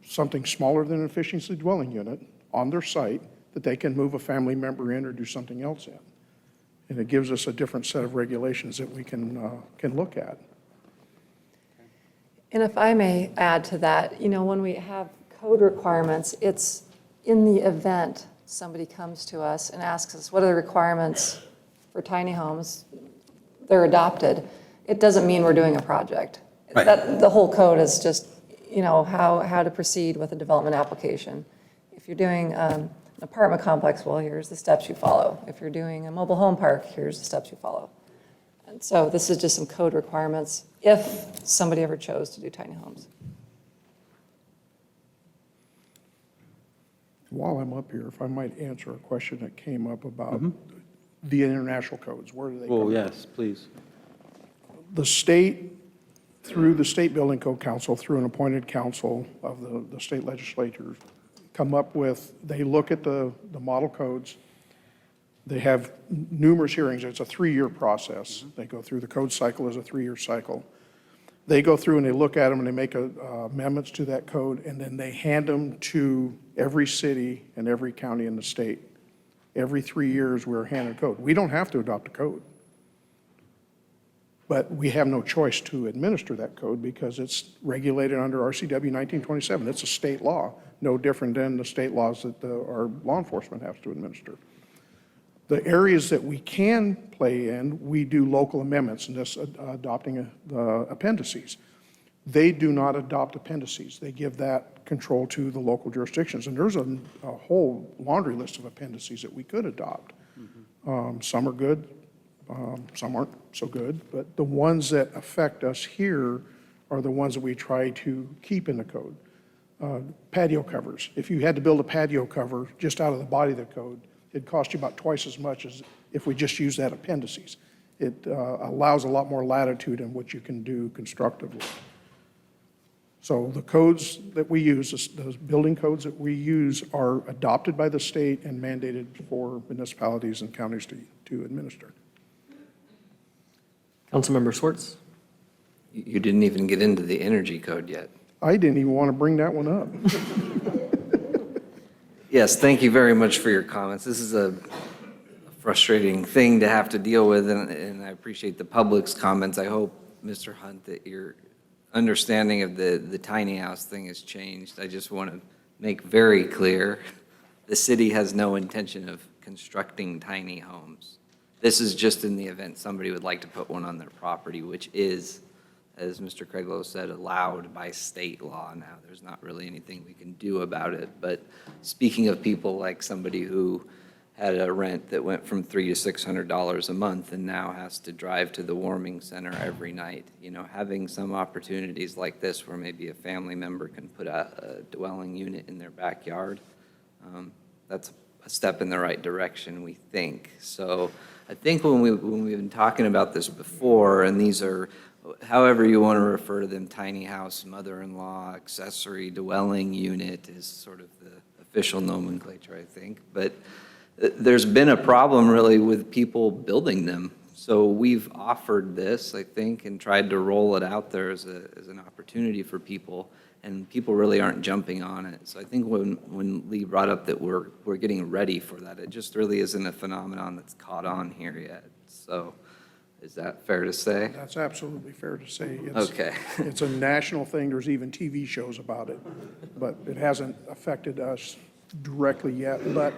something smaller than an efficiency dwelling unit on their site that they can move a family member in or do something else in. And it gives us a different set of regulations that we can look at. And if I may add to that, when we have code requirements, it's in the event somebody comes to us and asks us, what are the requirements for tiny homes? They're adopted. It doesn't mean we're doing a project. Right. The whole code is just, how to proceed with a development application. If you're doing an apartment complex, well, here's the steps you follow. If you're doing a mobile home park, here's the steps you follow. And so this is just some code requirements if somebody ever chose to do tiny homes. While I'm up here, if I might answer a question that came up about the international codes, where do they come Oh, from? yes, please. The state, through the State Building Code Council, through an appointed council of the state legislature, come up with, they look at the model codes. They have numerous hearings. It's a 3-year process. They go through the code cycle as a 3-year cycle. They go through and they look at them and they make amendments to that code, and then they hand them to every city and every county in the state. Every 3 years, we're handed a code. We don't have to adopt a code, but we have no choice to administer that code because it's regulated under RCW 1927. It's a state law, no different than the state laws that our law enforcement has to administer. The areas that we can play in, we do local amendments, and this adopting the appendices. They do not adopt appendices. They give that control to the local jurisdictions. And there's a whole laundry list of appendices that we could adopt. Some are good, some aren't so good, but the ones that affect us here are the ones that we try to keep in the code. Patio covers. If you had to build a patio cover just out of the body of the code, it'd cost you about twice as much as if we just use that appendices. It allows a lot more latitude in what you can do constructively. So the codes that we use, those building codes that we use, are adopted by the state and mandated for municipalities and counties to administer. Councilmember Schwartz? You didn't even get into the energy code yet. I didn't even want to bring that one up. Yes, thank you very much for your comments. This is a frustrating thing to have to deal with, and I appreciate the public's comments. I hope, Mr. Hunt, that your understanding of the tiny house thing has changed. I just want to make very clear, the city has no intention of constructing tiny homes. This is just in the event somebody would like to put one on their property, which is, as Mr. Craiglow said, allowed by state law now. There's not really anything we can do about it. But speaking of people like somebody who had a rent that went from $300 to $600 a month and now has to drive to the warming center every night, having some opportunities like this where maybe a family member can put a dwelling unit in their backyard, that's a step in the right direction, we think. So I think when we've been talking about this before, and these are, however you want to refer to them, tiny house, mother-in-law, accessory dwelling unit is sort of the official nomenclature, I think. But there's been a problem really with people building them. So we've offered this, I think, and tried to roll it out there as an opportunity for people, and people really aren't jumping on it. So I think when Lee brought up that we're getting ready for that, it just really isn't a phenomenon that's caught on here yet. So is that fair to say? That's absolutely fair to say. Okay. It's a national thing. There's even TV shows about it, but it hasn't affected us directly yet. But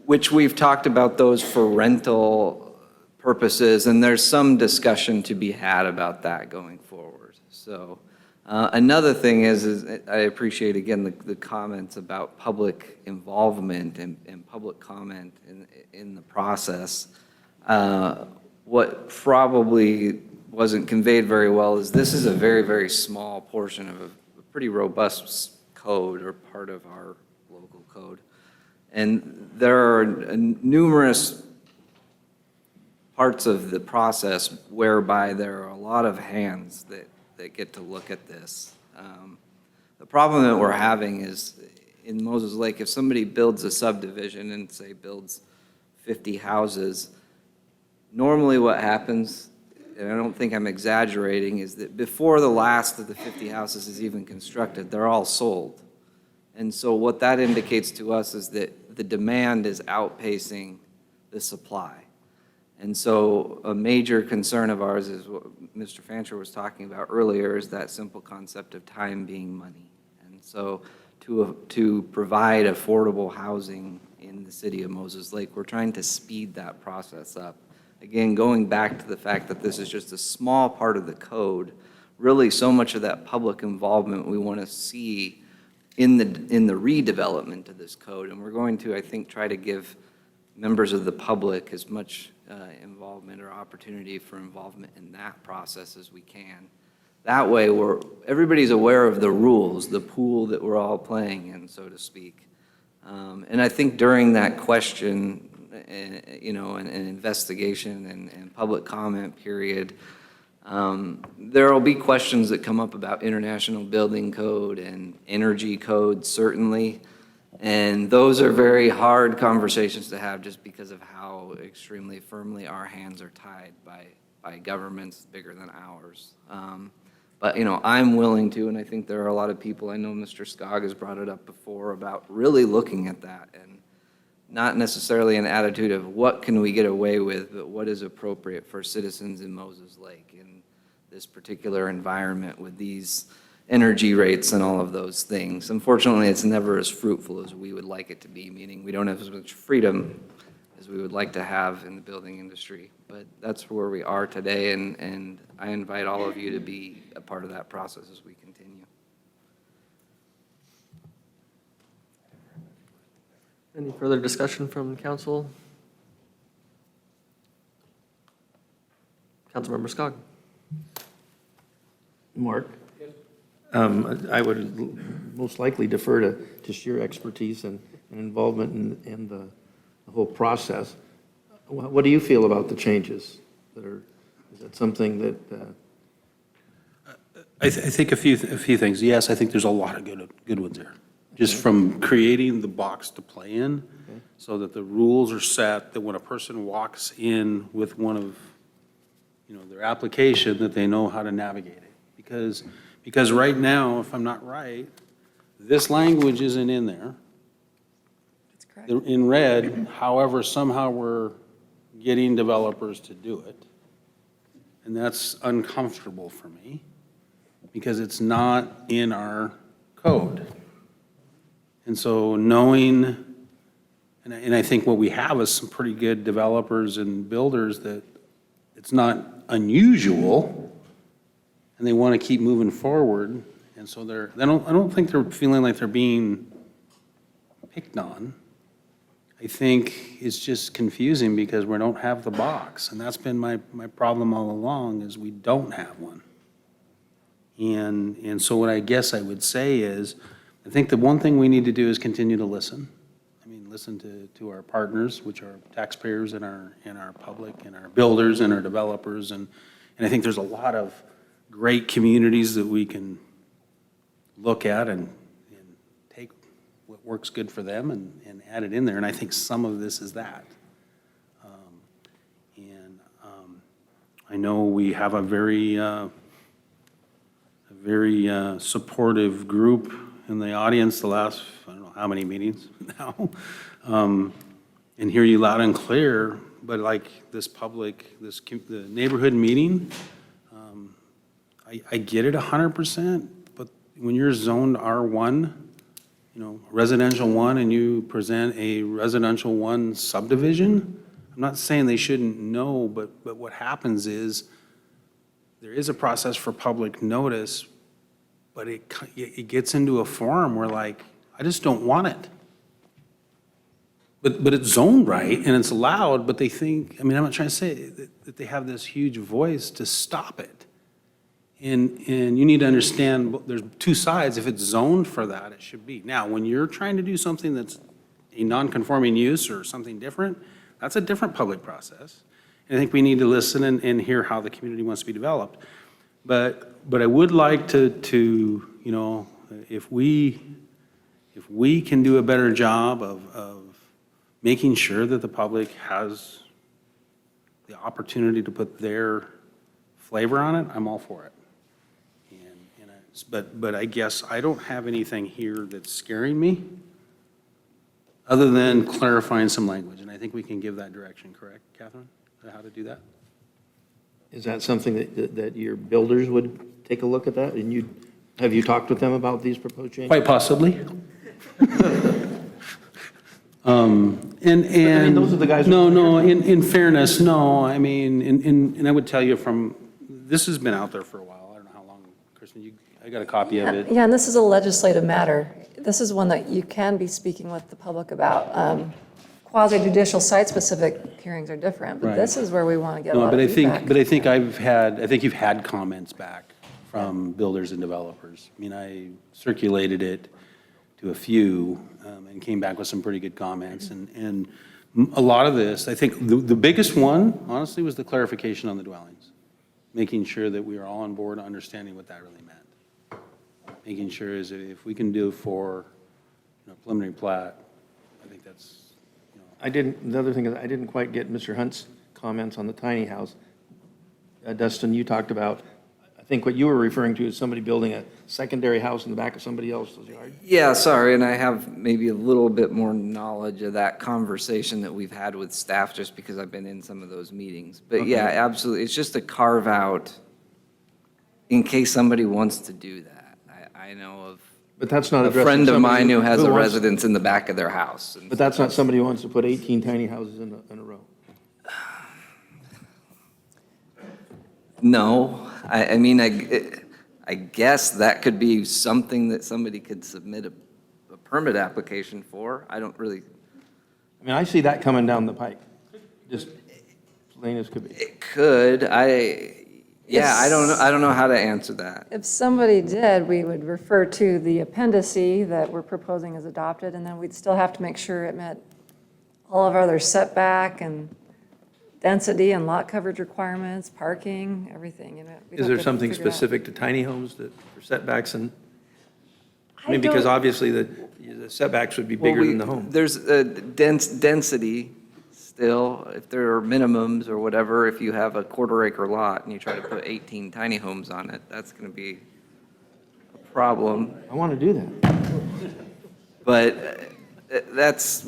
Which we've talked about those for rental purposes, and there's some discussion to be had about that going forward. So another thing is I appreciate, again, the comments about public involvement and public comment in the process. What probably wasn't conveyed very well is this is a very, very small portion of a pretty robust code or part of our local code. And there are numerous parts of the process whereby there are a lot of hands that get to look at this. The problem that we're having is in Moses Lake, if somebody builds a subdivision and say builds 50 houses, normally what happens, and I don't think I'm exaggerating, is that before the last of the 50 houses is even constructed, they're all sold. And so what that indicates to us is that the demand is outpacing the supply. And so a major concern of ours is what Mr. Fancher was talking about earlier, is that simple concept of time being money. And so to provide affordable housing in the city of Moses Lake, we're trying to speed that process up. Again, going back to the fact that this is just a small part of the code, really so much of that public involvement we want to see in the redevelopment of this code. And we're going to, I think, try to give members of the public as much involvement or opportunity for involvement in that process as we can. That way, everybody's aware of the rules, the pool that we're all playing in, so to speak. And I think during that question, an investigation and public comment period, there will be questions that come up about international building code and energy code, certainly. And those are very hard conversations to have just because of how extremely firmly our hands are tied by governments bigger than ours. But, I'm willing to, and I think there are a lot of people, I know Mr. Skog has brought it up before, about really looking at that and not necessarily an attitude of what can we get away with, but what is appropriate for citizens in Moses Lake in this particular environment with these energy rates and all of those things. Unfortunately, it's never as fruitful as we would like it to be, meaning we don't have as much freedom as we would like to have in the building industry. But that's where we are today, and I invite all of you to be a part of that process as we continue. Any further discussion from council? Councilmember Skog. Mark? I would most likely defer to just your expertise and involvement in the whole process. What do you feel about the changes that are, is that something that? I think a few things. Yes, I think there's a lot of good ones there. Just from creating the box to play in, so that the rules are set, that when a person walks in with one of, their application, that they know how to navigate it. Because right now, if I'm not right, this language isn't in there. That's correct. In red, however, somehow we're getting developers to do it. And that's uncomfortable for me because it's not in our code. And so knowing, and I think what we have is some pretty good developers and builders that it's not unusual and they want to keep moving forward. And so I don't think they're feeling like they're being picked on. I think it's just confusing because we don't have the box. And that's been my problem all along is we don't have one. And so what I guess I would say is, I think the one thing we need to do is continue to listen. I mean, listen to our partners, which are taxpayers and our public and our builders and our developers. And I think there's a lot of great communities that we can look at and take what works good for them and add it in there. And I think some of this is that. I know we have a very supportive group in the audience the last, I don't know how many meetings now, and hear you loud and clear, but like this public, the neighborhood meeting, I get it 100%, but when you're zoned R1, residential 1, and you present a residential 1 subdivision, I'm not saying they shouldn't know, but what happens is there is a process for public notice, but it gets into a forum where like, I just don't want it. But it's zoned right and it's allowed, but they think, I'm not trying to say that they have this huge voice to stop it. And you need to understand, there's two sides. If it's zoned for that, it should be. Now, when you're trying to do something that's a non-conforming use or something different, that's a different public process. And I think we need to listen and hear how the community wants to be developed. But I would like to if we can do a better job of making sure that the public has the opportunity to put their flavor on it, I'm all for it. But I guess I don't have anything here that's scaring me, other than clarifying some language. And I think we can give that direction, correct, Catherine, how to do that? Is that something that your builders would take a look at that? And have you talked with them about these proposed changes? Quite possibly. Those are the guys. No, in fairness, no. And I would tell you this has been out there for a while. I don't know how long, Kristen, I got a copy of it. Yeah, and this is a legislative matter. This is one that you can be speaking with the public about. Quasi-judicial site-specific hearings are different, but Right. this is where we want to get a No, lot but of feedback. I think you've had comments back from builders and developers. I circulated it to a few and came back with some pretty good comments. And a lot of this, I think the biggest one, honestly, was the clarification on the dwellings. Making sure that we are all on board, understanding what that really meant. Making sure is that if we can do for preliminary plat, I think that's, The other thing is, I didn't quite get Mr. Hunt's comments on the tiny house. Dustin, you talked about, I think what you were referring to is somebody building a secondary house in the back of somebody else's yard. Yeah, sorry, and I have maybe a little bit more knowledge of that conversation that we've had with staff just because I've been in some of those meetings. But yeah, absolutely, it's just a carve out in case somebody wants to do that. I know of But that's not a addressing friend of somebody mine who has a wants- residence in the back of their house. And But that's not somebody who wants to put 18 tiny houses in a row. No, I guess that could be something that somebody could submit a permit application for. I don't really, I see that coming down the pike, just plain as could be. it could, I don't know how to answer that. If somebody did, we would refer to the appendice that we're proposing as adopted, and then we'd still have to make sure it met all of our other setback and density and lot coverage requirements, parking, everything. We'd Is have there to something figure it out. specific to tiny homes that for setbacks and? I Because don't- obviously the setbacks would be bigger than the home. There's density still, if there are minimums or whatever, if you have a quarter-acre lot and you try to put 18 tiny homes on it, that's going to be a problem. I want to do that. But that's,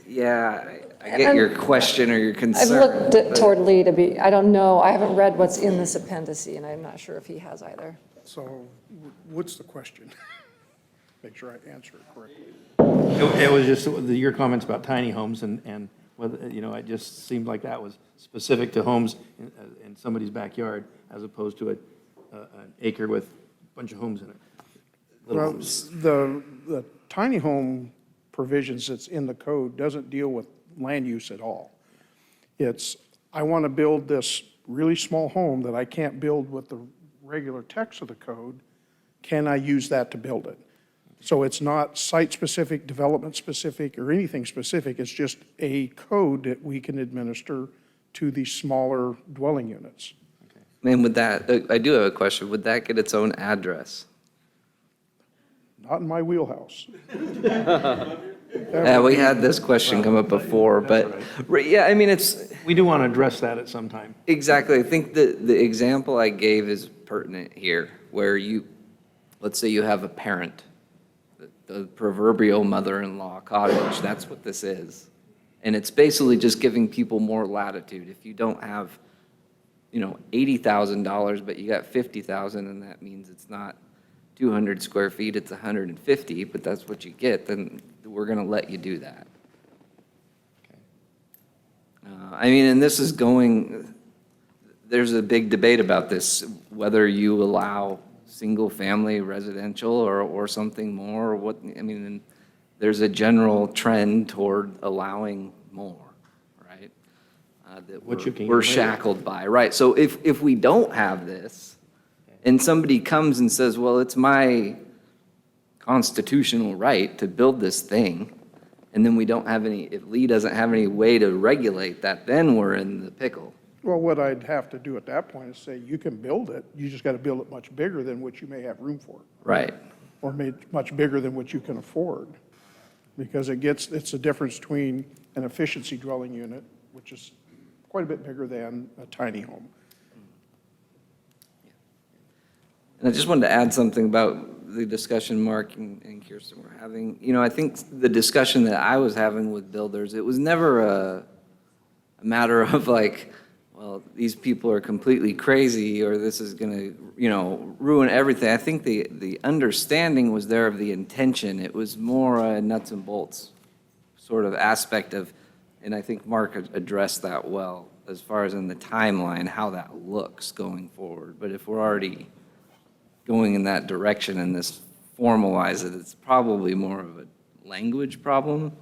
yeah, I get your question or your I've concern. looked toward Lee to be, I don't know, I haven't read what's in this appendice, and I'm not sure if he has either. So what's the question? Make sure I answer it correctly. It was just your comments about tiny homes and whether, you know, it just seemed like that was specific to homes in somebody's backyard as opposed to an acre with a bunch of homes in it. Little Well, homes. the tiny home provisions that's in the code doesn't deal with land use at all. It's, I want to build this really small home that I can't build with the regular text of the code. Can I use that to build it? So it's not site-specific, development-specific, or anything specific. It's just a code that we can administer to the smaller dwelling units. And would that, I do have a question, would that get its own address? Not in my wheelhouse. Yeah, we had this question come up before, but, yeah, I mean, it's. We do want to address that at some time. Exactly. I think the example I gave is pertinent here, where you, let's say you have a parent, the proverbial mother-in-law cottage, that's what this is. And it's basically just giving people more latitude. If you don't have, you know, $80,000, but you got 50,000, and that means it's not 200 square feet, it's 150, but that's what you get, then we're going to let you do that. I mean, and this is going, there's a big debate about this, whether you allow single-family residential or something more, or what, I mean, and there's a general trend toward allowing more, right? That What you can we're get later. shackled by, right? So if we don't have this, and somebody comes and says, well, it's my constitutional right to build this thing, and then we don't have any, if Lee doesn't have any way to regulate that, then we're in the pickle. Well, what I'd have to do at that point is say, you can build it, you just got to build it much bigger than what you may have room for. Right. Or made much bigger than what you can afford. Because it's a difference between an efficiency dwelling unit, which is quite a bit bigger than a tiny home. And I just wanted to add something about the discussion Mark and Kirsten were having. You know, I think the discussion that I was having with builders, it was never a matter of like, well, these people are completely crazy or this is going to, you know, ruin everything. I think the understanding was there of the intention. It was more a nuts and bolts sort of aspect of, and I think Mark addressed that well as far as in the timeline, how that looks going forward. But if we're already going in that direction and this formalize it, it's probably more of a language problem.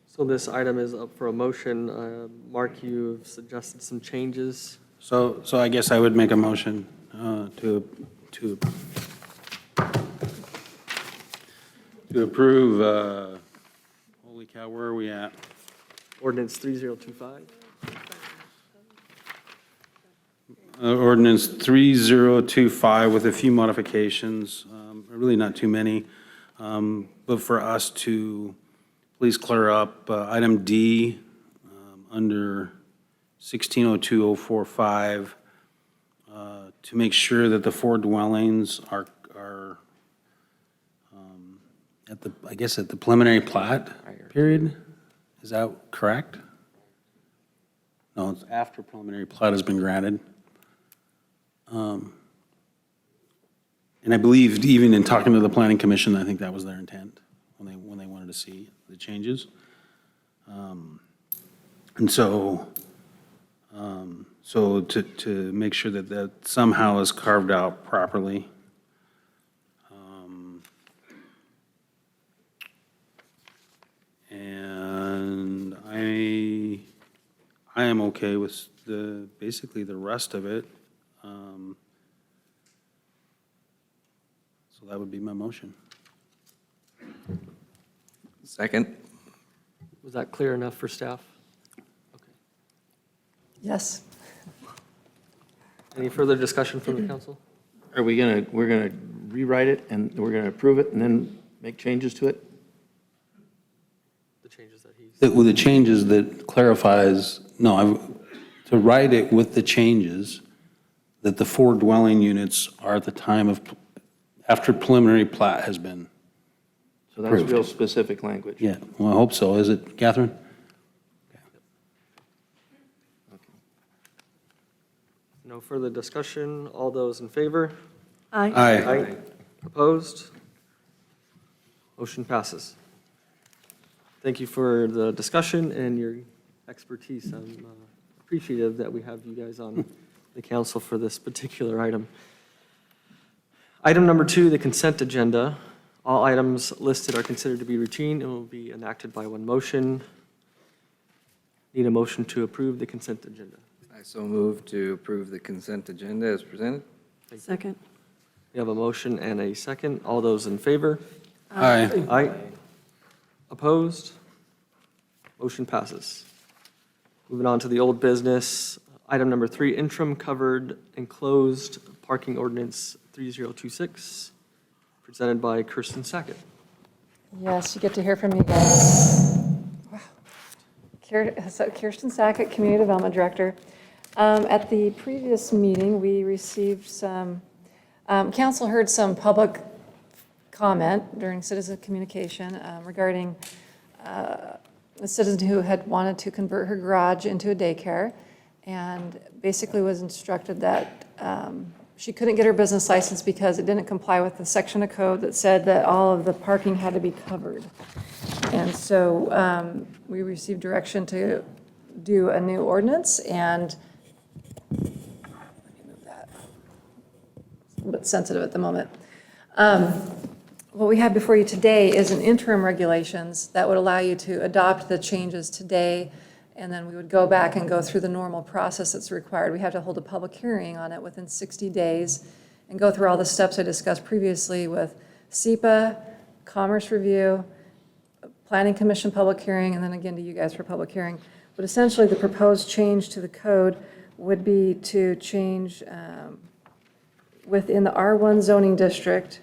So this item is up for a motion. Mark, you've suggested some changes. So I guess I would make a motion to approve, holy cow, where are we at? Ordinance 3025. Ordinance 3025 with a few modifications, really not too many, but for us to please clear up item D under 1602.045 to make sure that the four dwellings are at the, I guess, at the preliminary plat period. Is that correct? No, it's after preliminary plat has been granted. And I believe even in talking to the planning commission, I think that was their intent when they wanted to see the changes. And so to make sure that that somehow is carved out properly. And I am okay with basically the rest of it. So that would be my motion. Second. Was that clear enough for staff? Yes. Any further discussion from the council? We're gonna rewrite it and we're gonna approve it and then Make changes to it? The changes that he's. With the changes that clarifies, to write it with the changes that the 4 dwelling units are at the time of, after preliminary plat has been. So that's real specific language. Yeah, well, I hope so. Is it, Catherine? No further discussion. All those in favor? Aye. Aye. Opposed? Motion passes. Thank you for the discussion and your expertise. I'm appreciative that we have you guys on the council for this particular item. Item number 2, the consent agenda. All items listed are considered to be routine and will be enacted by one motion. Need a motion to approve the consent agenda. I so move to approve the consent agenda as presented. Second. We have a motion and a second. All those in favor? Aye. Aye. Opposed? Motion passes. Moving on to the old business. Item number 3, interim covered enclosed parking ordinance 3026, presented by Kirsten Sackett. Yes, you get to hear from me guys. Wow. So Kirsten Sackett, Community Development Director. At the previous meeting, we received some, council heard some public comment during citizen communication regarding a citizen who had wanted to convert her garage into a daycare and basically was instructed that she couldn't get her business license because it didn't comply with the section of code that said that all of the parking had to be covered. And so we received direction to do a new ordinance, and let me move that. It's a little bit sensitive at the moment. What we have before you today is an interim regulations that would allow you to adopt the changes today, and then we would go back and go through the normal process that's required. We have to hold a public hearing on it within 60 days and go through all the steps I discussed previously with SEPA, Commerce Review, Planning Commission public hearing, and then again to you guys for public hearing. But essentially, the proposed change to the code would be to change within the R1 zoning district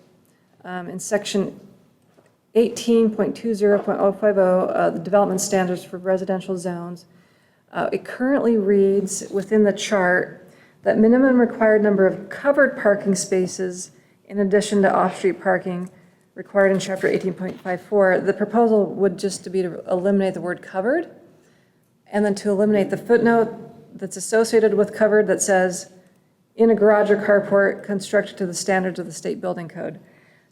in section 18.20.050, the development standards for residential zones. It currently reads within the chart that minimum required number of covered parking spaces in addition to off-street parking required in chapter 18.54. The proposal would just be to eliminate the word covered and then to eliminate the footnote that's associated with covered that says in a garage or carport constructed to the standards of the state building code.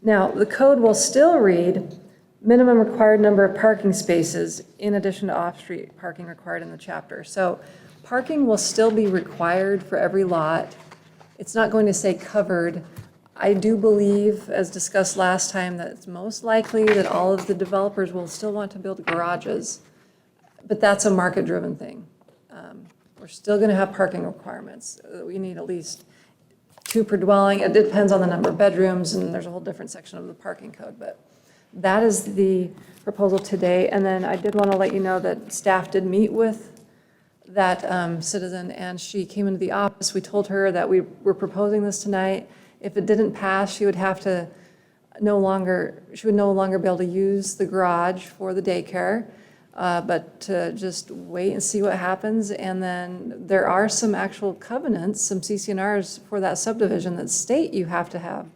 Now, the code will still read minimum required number of parking spaces in addition to off-street parking required in the chapter. So parking will still be required for every lot. It's not going to say covered. I do believe, as discussed last time, that it's most likely that all of the developers will still want to build garages, but that's a market-driven thing. We're still going to have parking requirements. We need at least 2 per dwelling. It depends on the number of bedrooms, and there's a whole different section of the parking code, but that is the proposal today. And then I did want to let you know that staff did meet with that citizen, and she came into the office. We told her that we were proposing this tonight. If it didn't pass, she would have to no longer be able to use the garage for the daycare, but to just wait and see what happens. And then there are some actual covenants, some CC&Rs for that subdivision that state you have to have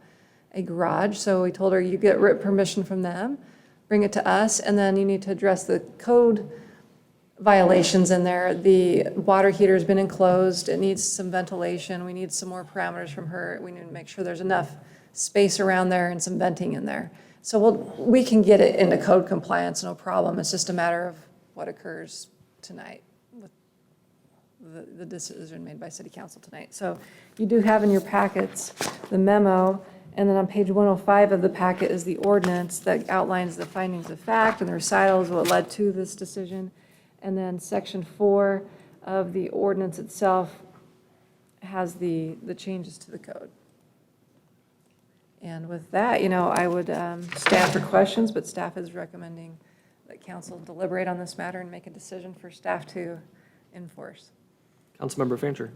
a garage. So we told her you get written permission from them, bring it to us, and then you need to address the code violations in there. The water heater's been enclosed, it needs some ventilation, we need some more parameters from her, we need to make sure there's enough space around there and some venting in there. So we can get it into code compliance, no problem. It's just a matter of what occurs tonight with the decision made by City Council tonight. So you do have in your packets the memo, and then on page 105 of the packet is the ordinance that outlines the findings of fact and the recitals, what led to this decision. And then section 4 of the ordinance itself has the changes to the code. And with that, I would stand for questions, but staff is recommending that council deliberate on this matter and make a decision for staff to enforce. Councilmember Fancher.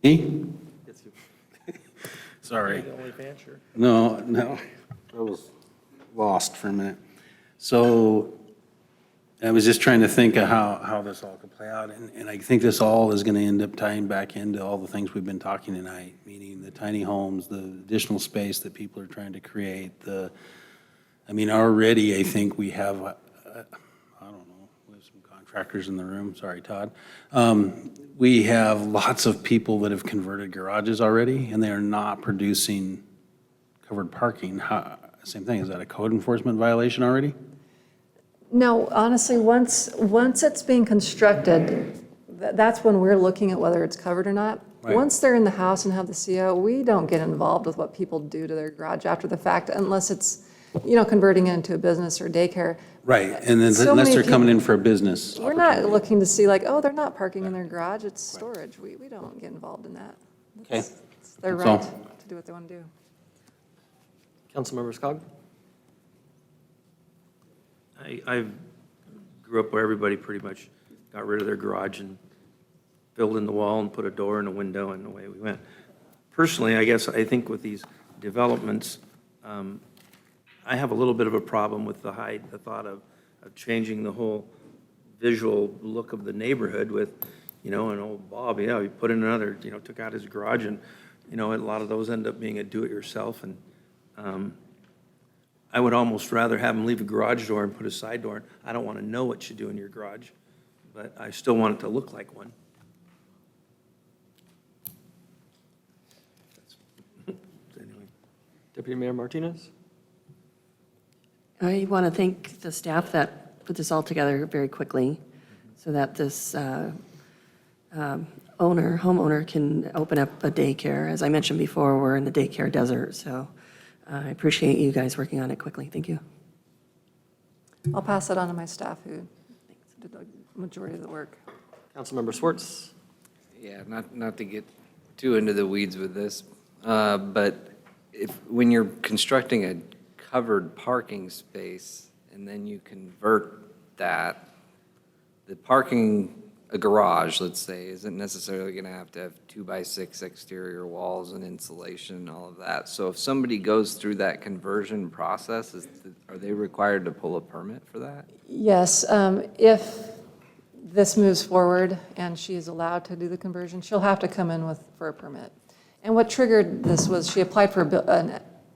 Me? Yes, you. Sorry. The only Fancher. No. was lost for a minute. So I was just trying to think of how this all could play out, and I think this all is going to end up tying back into all the things we've been talking tonight, meaning the tiny homes, the additional space that people are trying to create, already I think we have, I don't know, we have some contractors in the room, sorry, Todd. We have lots of people that have converted garages already, and they are not producing covered parking. Same thing, is that a code enforcement violation already? No, honestly, once it's being constructed, that's when we're looking at whether it's covered or not. Right. Once they're in the house and have the CO, we don't get involved with what people do to their garage after the fact, unless it's, converting it into a business or daycare. Right, and then So unless many they're coming in people- for a business. We're not looking to see like, oh, they're not parking in their garage, it's storage. We don't get involved in that. Okay. It's their That's all. right to do what they want to do. Councilmember Skog? I grew up where everybody pretty much got rid of their garage and filled in the wall and put a door and a window, and away we went. Personally, I think with these developments, I have a little bit of a problem with the thought of changing the whole visual look of the neighborhood with, an old Bob, he put in another, took out his garage, and, a lot of those end up being a do-it-yourself, and I would almost rather have them leave a garage door and put a side door in. I don't want to know what you do in your garage, but I still want it to look like one. Anyway. Deputy Mayor Martinez? I want to thank the staff that put this all together very quickly so that this homeowner can open up a daycare. As I mentioned before, we're in the daycare desert, so I appreciate you guys working on it quickly. Thank you. I'll pass it on to my staff who did the majority of the work. Councilmember Swartz? Yeah, not to get too into the weeds with this, but when you're constructing a covered parking space and then you convert that, the parking, a garage, let's say, isn't necessarily going to have 2x6 exterior walls and insulation and all of that. So if somebody goes through that conversion process, are they required to pull a permit for that? Yes, if this moves forward and she is allowed to do the conversion, she'll have to come in for a permit. And what triggered this was she applied for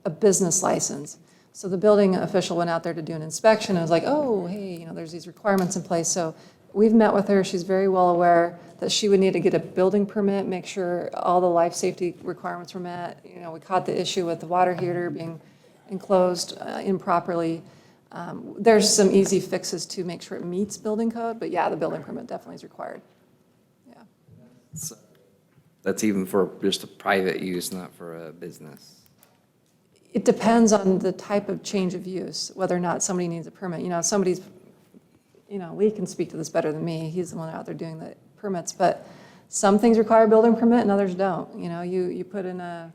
a business license. So the building official went out there to do an inspection and was like, oh, hey, there's these requirements in place. So we've met with her. She's very well aware that she would need to get a building permit, make sure all the life safety requirements were met. We caught the issue with the water heater being enclosed improperly. There's some easy fixes to make sure it meets building code, but yeah, the building permit definitely is required. Yeah. So that's even for just a private use, not for a business. It depends on the type of change of use, whether or not somebody needs a permit. Lee can speak to this better than me. He's the one out there doing the permits, but some things require a building permit and others don't. You put in a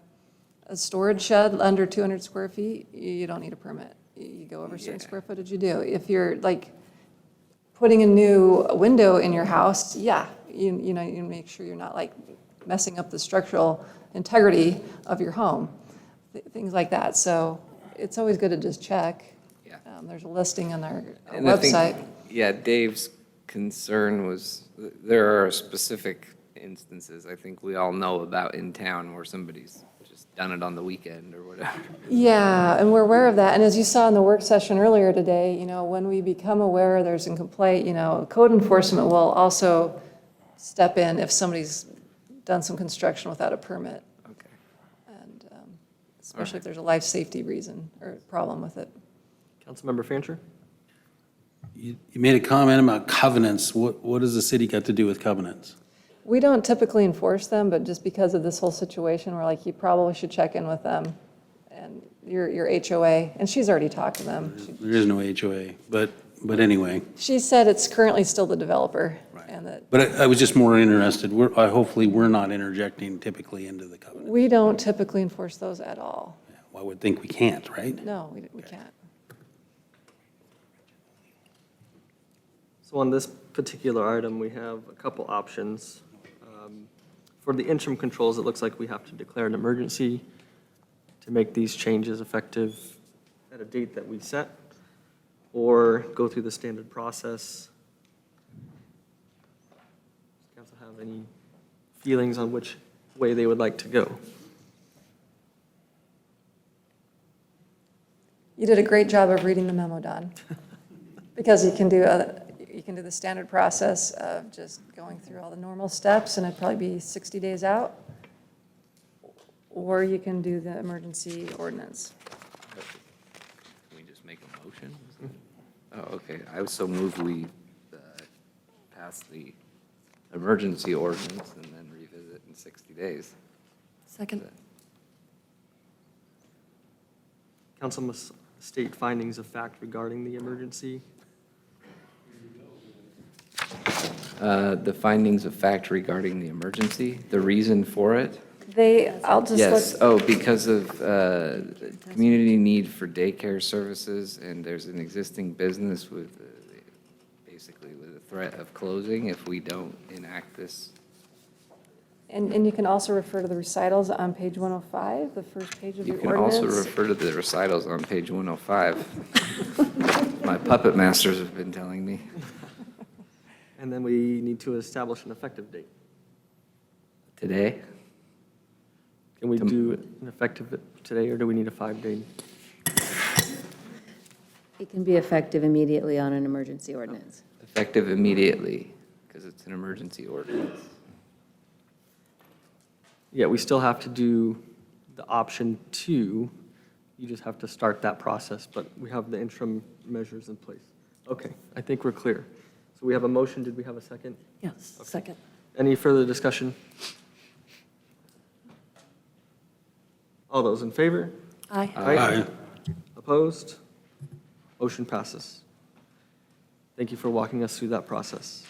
storage shed under 200 square feet, you don't need a permit. You go over a certain square footage, you do. If you're like putting a new window in your house, yeah, you make sure you're not like messing up the structural integrity of your home, things like that. So it's always good to just check. Yeah. There's a listing on our And I think, website. yeah, Dave's concern was, there are specific instances I think we all know about in town where somebody's just done it on the weekend or whatever. Yeah, and we're aware of that. And as you saw in the work session earlier today, when we become aware there's a complaint, code enforcement will also step in if somebody's done some construction without a permit. Okay. And especially if there's a life safety reason or problem with it. Councilmember Fancher? You made a comment about covenants. What does the city got to do with covenants? We don't typically enforce them, but just because of this whole situation, we're like, you probably should check in with them and your HOA. And she's already talked to them. There is no HOA, but anyway. She said it's currently still the developer. And that But I was just more interested. Hopefully, we're not interjecting typically into the covenant. we don't typically enforce those at all. Well, I would think we can't, right? No, we can't. So on this particular item, we have a couple options. For the interim controls, it looks like we have to declare an emergency to make these changes effective at a date that we set, or go through the standard process. Does council have any feelings on which way they would like to go? You did a great job of reading the memo, Don. Because you can do the standard process of just going through all the normal steps, and it'd probably be 60 days out. Or you can do the emergency ordinance. Can we just make a motion? Oh, okay. I was so moved we pass the emergency ordinance and then revisit in 60 days. Second. Council must state findings of fact regarding the emergency. The findings of fact regarding the emergency, the reason for it? I'll just Yes, look. because of community need for daycare services, and there's an existing business with, basically with a threat of closing if we don't enact this. And you can also refer to the recitals on page 105, the first page of the You ordinance. can also refer to the recitals on page 105. My puppet masters have been telling me. And then we need to establish an effective date. Today? Can we do an effective today, or do we need a 5-day? It can be effective immediately on an emergency ordinance. Effective immediately, because it's an emergency ordinance. Yeah, we still have to do the option 2. You just have to start that process, but we have the interim measures in place. Okay, I think we're clear. So we have a motion. Did we have a second? Yes, second. Any further discussion? All those in favor? Aye. Aye. Opposed? Motion passes. Thank you for walking us through that process.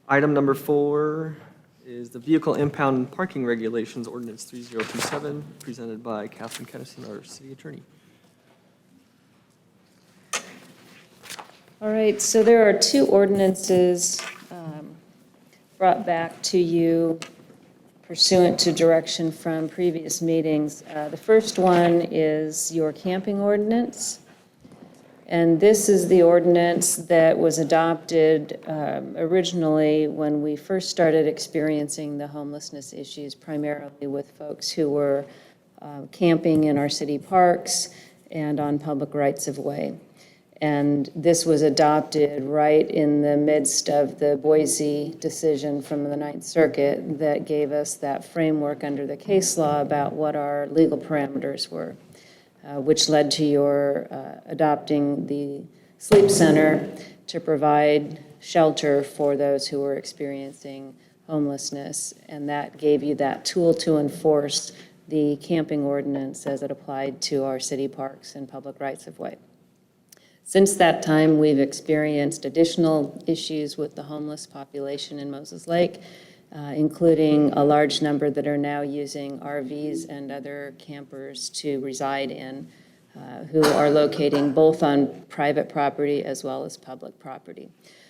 Item number 4 is the Vehicle Impound and Parking Regulations Ordinance 3027, presented by Catherine Kennison, our city attorney. All right, so there are 2 ordinances brought back to you pursuant to direction from previous meetings. The first one is your camping ordinance. And this is the ordinance that was adopted originally when we first started experiencing the homelessness issues, primarily with folks who were camping in our city parks and on public rights-of-way. And this was adopted right in the midst of the Boise decision from the Ninth Circuit that gave us that framework under the case law about what our legal parameters were, which led to your adopting the sleep center to provide shelter for those who were experiencing homelessness. And that gave you that tool to enforce the camping ordinance as it applied to our city parks and public rights-of-way. Since that time, we've experienced additional issues with the homeless population in Moses Lake, including a large number that are now using RVs and other campers to reside in, who are locating both on private property as well as public property.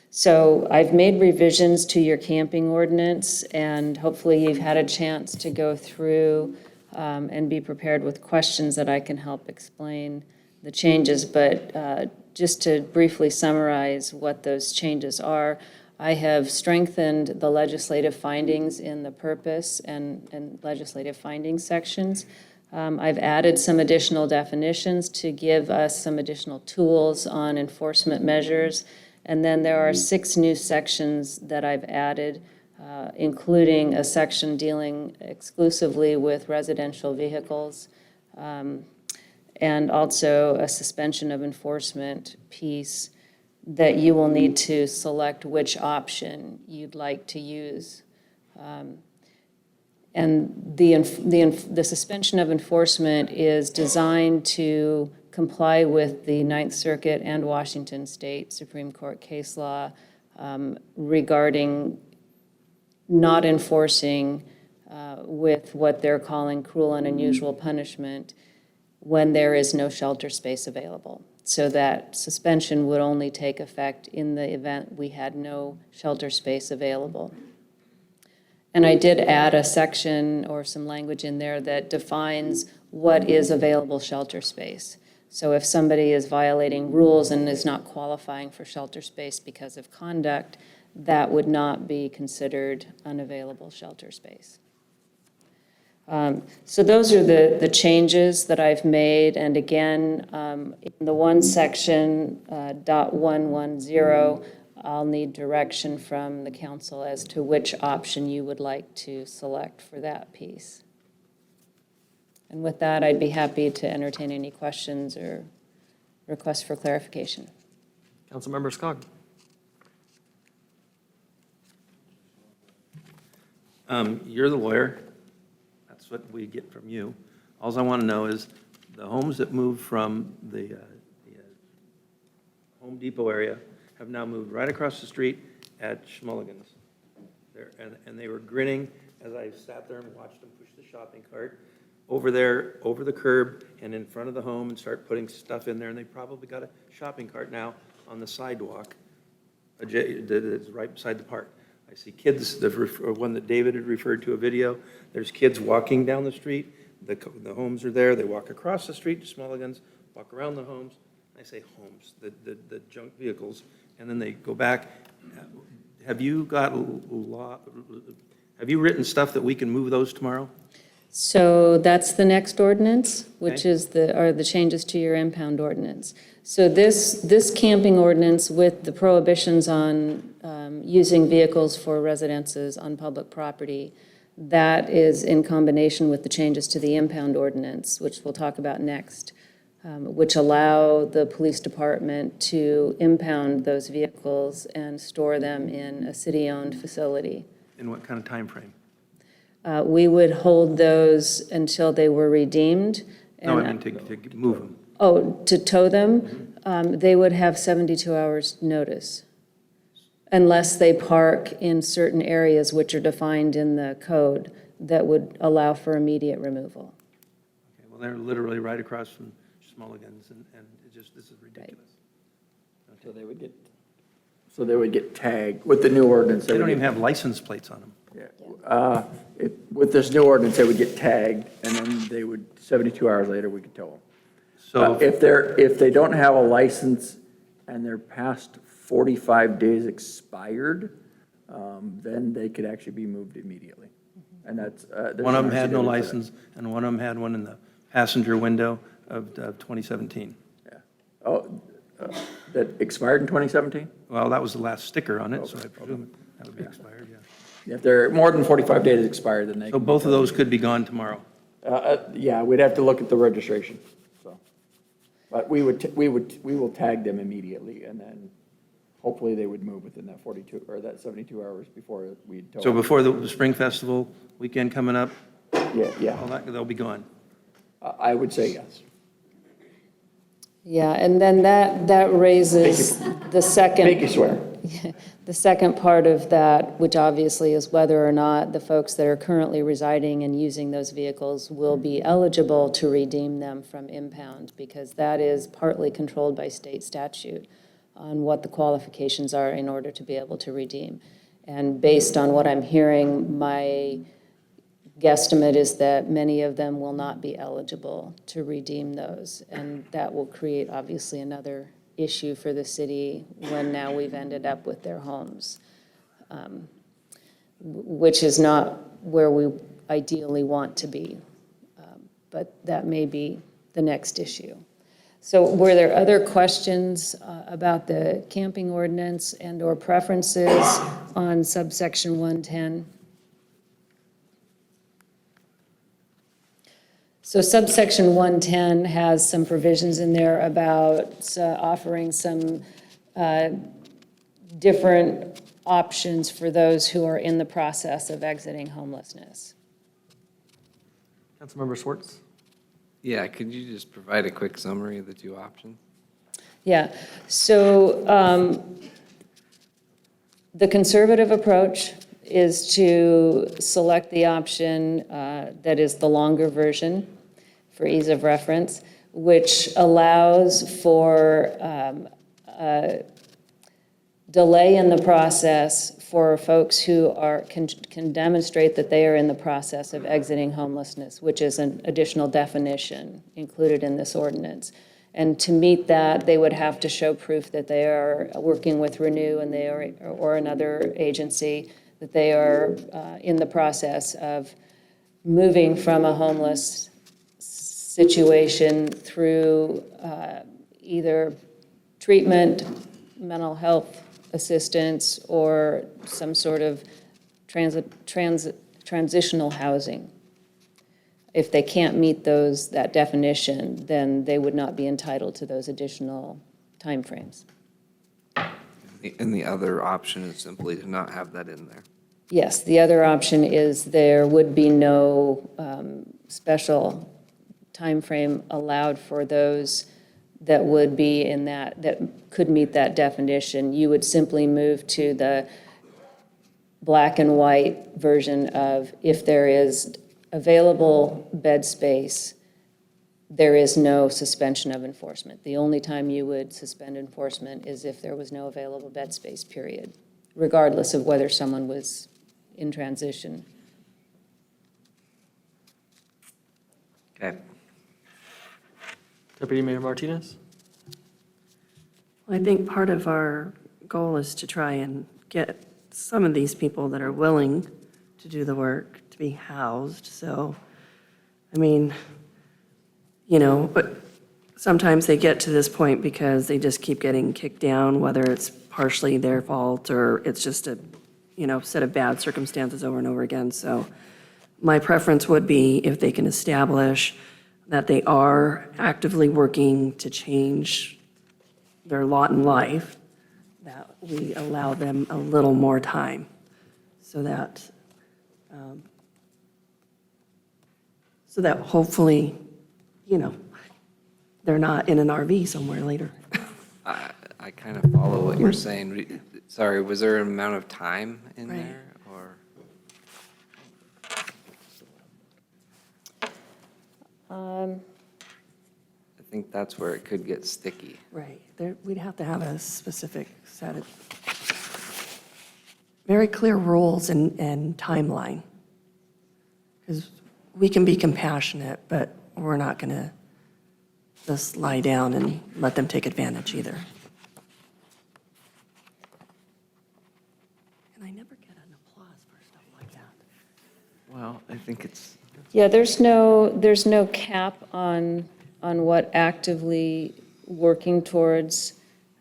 So I've made revisions to your camping ordinance, and hopefully you've had a chance to go through and be prepared with questions that I can help explain the changes. But just to briefly summarize what those changes are, I have strengthened the legislative findings in the purpose and legislative findings sections. I've added some additional definitions to give us some additional tools on enforcement measures. And then there are 6 new sections that I've added, including a section dealing exclusively with residential vehicles, and also a suspension of enforcement piece that you will need to select which option you'd like to use. And the suspension of enforcement is designed to comply with the Ninth Circuit and Washington State Supreme Court case law regarding not enforcing with what they're calling cruel and unusual punishment when there is no shelter space available. So that suspension would only take effect in the event we had no shelter space available. And I did add a section or some language in there that defines what is available shelter space. So if somebody is violating rules and is not qualifying for shelter space because of conduct, that would not be considered unavailable shelter space. So those are the changes that I've made. And again, in the one section, .110, I'll need direction from the council as to which option you would like to select for that piece. And with that, I'd be happy to entertain any questions or requests for clarification. Councilmember Skog. You're the lawyer. That's what we get from you. All I want to know is the homes that moved from the Home Depot area have now moved right across the street at Schmulligan's. And they were grinning as I sat there and watched them push the shopping cart over there, over the curb and in front of the home and start putting stuff in there. And they probably got a shopping cart now on the sidewalk that's right beside the park. I see kids, the one that David had referred to a video, there's kids walking down the street, the homes are there, they walk across the street to Schmulligan's, walk around the homes, I say homes, the junk vehicles, and then they go back. Have you got have you written stuff that we can move those tomorrow? So that's the next ordinance, which Okay. is are the changes to your impound ordinance. So this camping ordinance with the prohibitions on using vehicles for residences on public property, that is in combination with the changes to the impound ordinance, which we'll talk about next, which allow the police department to impound those vehicles and store them in a city-owned facility. In what kind of time frame? We would hold those until they were redeemed. No, I and- mean to move them. Oh, to tow them, they would have 72 hours notice, unless they park in certain areas which are defined in the code that would allow for immediate removal. Okay, well, they're literally right across from Schmulligan's, and this is ridiculous. So they would get tagged with the new ordinance. They would don't even get- have license plates on them. With this new ordinance, they would get tagged, and then they would, 72 hours later, we could tow them. So If they don't have a license and they're past 45 days expired, then they could actually be moved immediately. And that's. one of them had no license, and one of them had one in the passenger window of 2017. That expired in 2017? Well, that was the last sticker on it, so I presume that would be expired, yeah. If they're more than 45 days expired, then they. So both of those could be gone tomorrow. Yeah, we'd have to look at the registration, so. But we will tag them immediately, and then hopefully they would move within that 42, or that 72 hours before we tow. So before the Spring Festival weekend coming up, Yeah, all that, they'll be gone. I would say yes. Yeah, and then that raises the second. Make you swear. The second part of that, which obviously is whether or not the folks that are currently residing and using those vehicles will be eligible to redeem them from impound, because that is partly controlled by state statute on what the qualifications are in order to be able to redeem. And based on what I'm hearing, my guesstimate is that many of them will not be eligible to redeem those. And that will create, obviously, another issue for the city when now we've ended up with their homes, which is not where we ideally want to be. But that may be the next issue. So were there other questions about the camping ordinance and/or preferences on subsection 110? So subsection 110 has some provisions in there about offering some different options for those who are in the process of exiting homelessness. Councilmember Schwartz. Yeah, could you just provide a quick summary of the two options? Yeah, so the conservative approach is to select the option that is the longer version for ease of reference, which allows for a delay in the process for folks who can demonstrate that they are in the process of exiting homelessness, which is an additional definition included in this ordinance. And to meet that, they would have to show proof that they are working with Renew and they are, or another agency, that they are in the process of moving from a homeless situation through either treatment, mental health assistance, or some sort of transitional housing. If they can't meet that definition, then they would not be entitled to those additional timeframes. And the other option is simply to not have that in there. Yes, the other option is there would be no special timeframe allowed for those that would be in that could meet that definition. You would simply move to the black and white version of if there is available bed space, there is no suspension of enforcement. The only time you would suspend enforcement is if there was no available bed space, period, regardless of whether someone was in transition. Okay. Deputy Mayor Martinez? I think part of our goal is to try and get some of these people that are willing to do the work to be housed. So, I mean, you know, but sometimes they get to this point because they just keep getting kicked down, whether it's partially their fault or it's just a, you know, set of bad circumstances over and over again. So my preference would be if they can establish that they are actively working to change their lot in life, that we allow them a little more time so that hopefully, you know, they're not in an RV somewhere later. I kind of follow what you're saying. Sorry, was there an amount of time in Right. there, or? I think that's where it could get sticky. Right. We'd have to have a specific set of very clear rules and timeline. Because we can be compassionate, but we're not going to just lie down and let them take advantage either. And I never get an applause for stuff like that. Well, I think it's. Yeah, there's no cap on what actively working towards,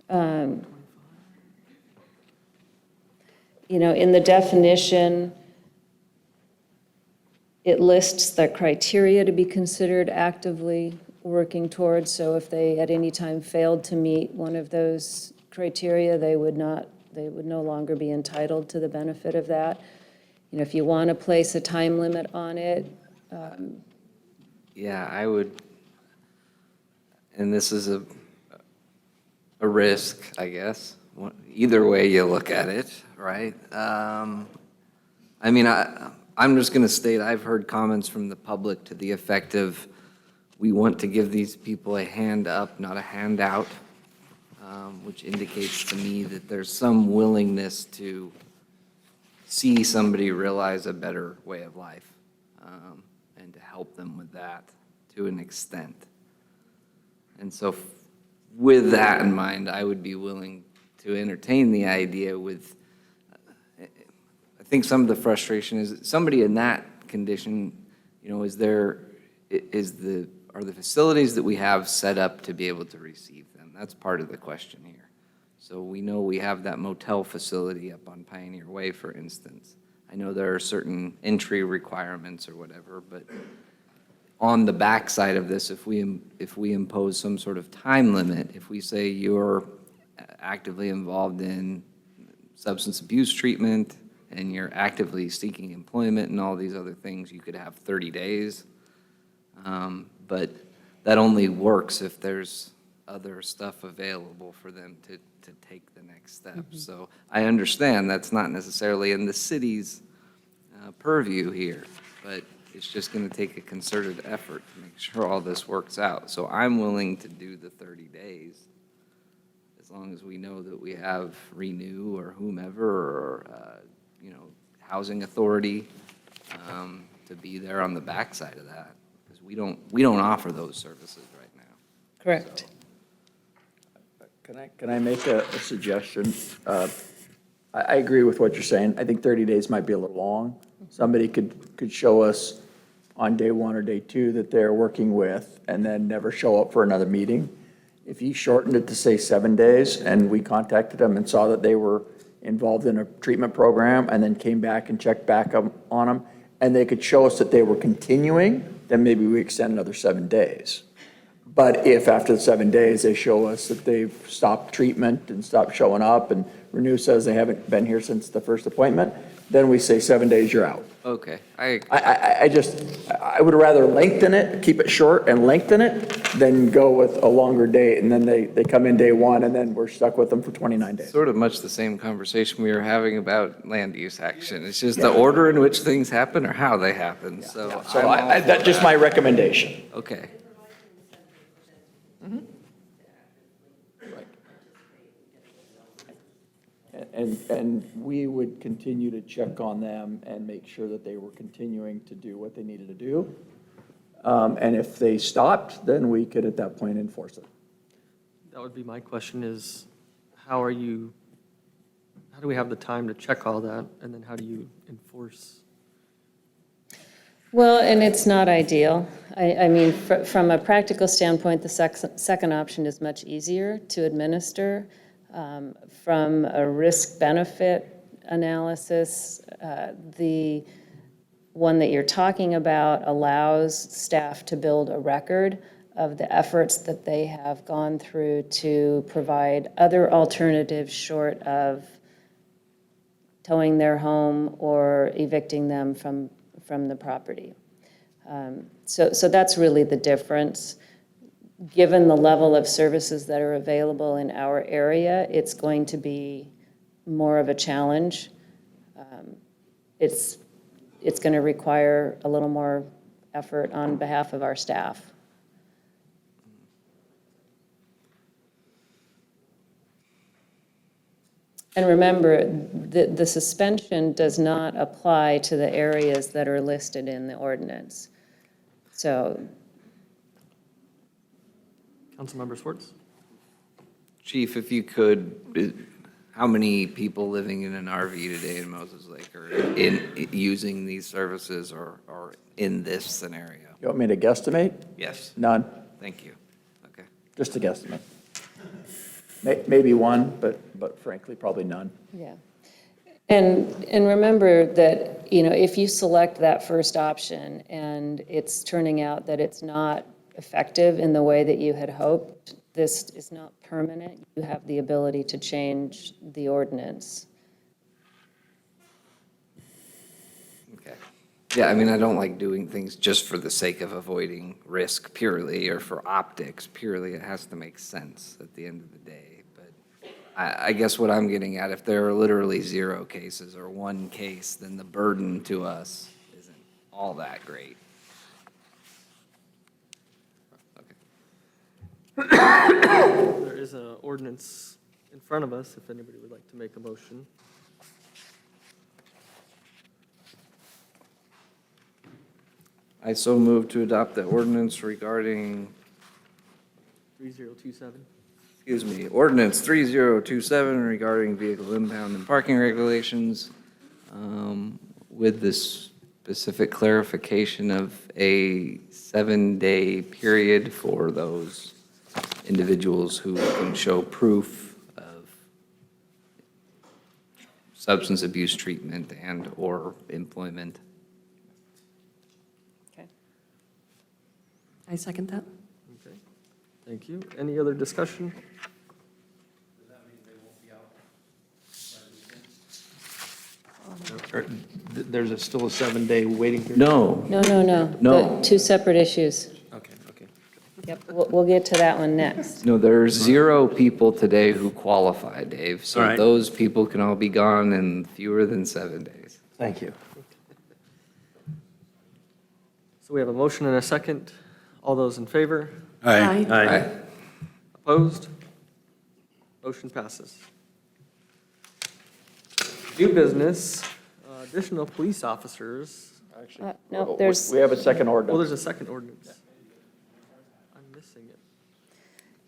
you know, in the definition, it lists the criteria to be considered actively working towards. So if they at any time failed to meet one of those criteria, they would no longer be entitled to the benefit of that. You know, if you want to place a time limit on it, Yeah, I would, and this is a risk, I guess. Either way you look at it, right? I mean, I'm just going to state, I've heard comments from the public to the effect of, we want to give these people a hand up, not a handout, which indicates to me that there's some willingness to see somebody realize a better way of life, and to help them with that to an extent. And so with that in mind, I would be willing to entertain the idea with, I think some of the frustration is somebody in that condition, you know, are the facilities that we have set up to be able to receive them? That's part of the question here. So we know we have that motel facility up on Pioneer Way, for instance. I know there are certain entry requirements or whatever, but on the backside of this, if we impose some sort of time limit, if we say you're actively involved in substance abuse treatment and you're actively seeking employment and all these other things, you could have 30 days. But that only works if there's other stuff available for them to take the next step. So I understand that's not necessarily in the city's purview here, but it's just going to take a concerted effort to make sure all this works out. So I'm willing to do the 30 days as long as we know that we have Renew or whomever or, you know, Housing Authority to be there on the backside of that, because we don't offer those services right now. correct. Can I make a suggestion? I agree with what you're saying. I think 30 days might be a little long. Somebody could show us on day one or day two that they're working with and then never show up for another meeting. If you shortened it to say 7 days and we contacted them and saw that they were involved in a treatment program and then came back and checked back on them, and they could show us that they were continuing, then maybe we extend another 7 days. But if after the 7 days, they show us that they've stopped treatment and stopped showing up, and Renew says they haven't been here since the first appointment, then we say 7 days, you're out. Okay, I would rather lengthen it, keep it short and lengthen it, than go with a longer date, and then they come in day one, and then we're stuck with them for 29 days. sort of much the same conversation we were having about land use action. It's just the order in which things happen or how they happen, so. So I'm all for that's just that. my recommendation. Okay. And we would continue to check on them and make sure that they were continuing to do what they needed to do. And if they stopped, then we could at that point enforce it. That would be my question is, how do we have the time to check all that? And then how do you enforce? Well, and it's not ideal. I mean, from a practical standpoint, the second option is much easier to administer. From a risk-benefit analysis, the one that you're talking about allows staff to build a record of the efforts that they have gone through to provide other alternatives short of towing their home or evicting them from the property. So that's really the difference. Given the level of services that are available in our area, it's going to be more of a challenge. It's going to require a little more effort on behalf of our staff. And remember, the suspension does not apply to the areas that are listed in the ordinance. So. Councilmember Schwartz? Chief, if you could, how many people living in an RV today in Moses Lake are using these services or in this scenario? You want me to guesstimate? Yes. None, Thank you. Okay. just a guesstimate. Maybe one, but frankly, probably none. Yeah. And remember that, if you select that first option and it's turning out that it's not effective in the way that you had hoped, this is not permanent. You have the ability to change the ordinance. Okay. Yeah, I mean, I don't like doing things just for the sake of avoiding risk purely or for optics purely. It has to make sense at the end of the day. But I guess what I'm getting at, if there are literally 0 cases or 1 case, then the burden to us isn't all that great. There is an ordinance in front of us, if anybody would like to make a motion. I so move to adopt the ordinance regarding, 3027. excuse me, ordinance 3027 regarding vehicle impound and parking regulations, with this specific clarification of a 7-day period for those individuals who can show proof of substance abuse treatment and/or employment. I second that. Okay, thank you. Any other discussion? Or there's still a 7-day waiting period? No. No. No. The 2 separate issues. Okay. Yep, we'll get to that one next. No, there's 0 people today who qualify, Dave. All So right. those people can all be gone in fewer than 7 days. Thank you. So we have a motion and a second. All those in favor? Aye. Aye. Opposed? Motion passes. New business, additional police officers. Actually, No, there's. we have a second Oh, ordinance. there's a second ordinance. I'm missing it.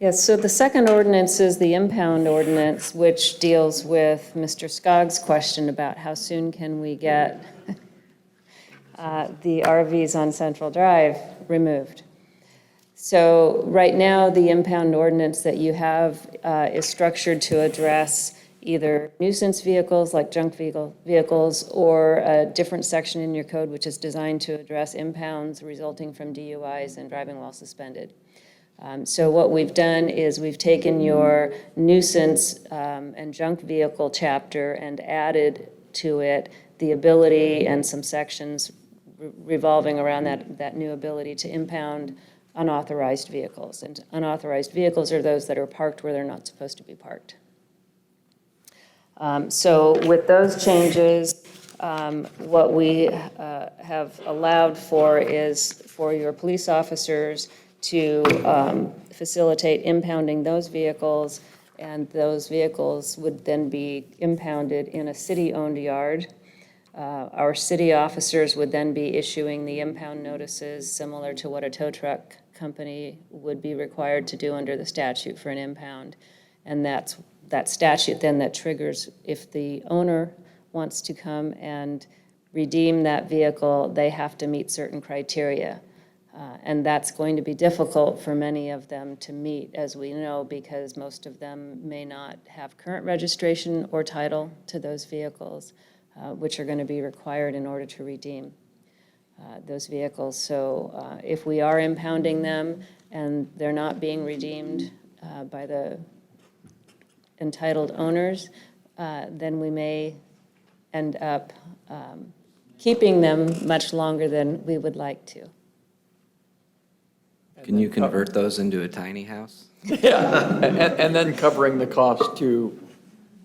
Yes, so the second ordinance is the impound ordinance, which deals with Mr. Skogg's question about how soon can we get the RVs on Central Drive removed. So right now, the impound ordinance that you have is structured to address either nuisance vehicles like junk vehicles or a different section in your code which is designed to address impounds resulting from DUIs and driving while suspended. So what we've done is we've taken your nuisance and junk vehicle chapter and added to it the ability and some sections revolving around that new ability to impound unauthorized vehicles. And unauthorized vehicles are those that are parked where they're not supposed to be parked. So with those changes, what we have allowed for is for your police officers to facilitate impounding those vehicles, and those vehicles would then be impounded in a city-owned yard. Our city officers would then be issuing the impound notices similar to what a tow truck company would be required to do under the statute for an impound. And that's that statute then that triggers if the owner wants to come and redeem that vehicle, they have to meet certain criteria. And that's going to be difficult for many of them to meet, as we know, because most of them may not have current registration or title to those vehicles, which are going to be required in order to redeem those vehicles. So if we are impounding them and they're not being redeemed by the entitled owners, then we may end up keeping them much longer than we would like to. Can you convert those into a tiny house? Yeah, and then covering the cost to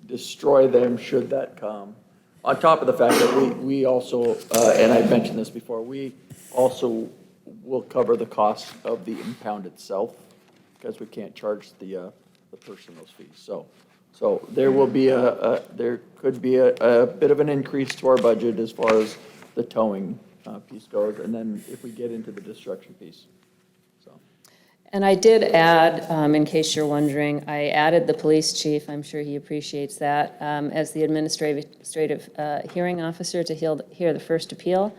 destroy them should that come. On top of the fact that we also, and I mentioned this before, we also will cover the cost of the impound itself because we can't charge the person those fees. So there will be there could be a bit of an increase to our budget as far as the towing piece goes, and then if we get into the destruction piece. And I did add, in case you're wondering, I added the police chief, I'm sure he appreciates that, as the administrative hearing officer to hear the first appeal.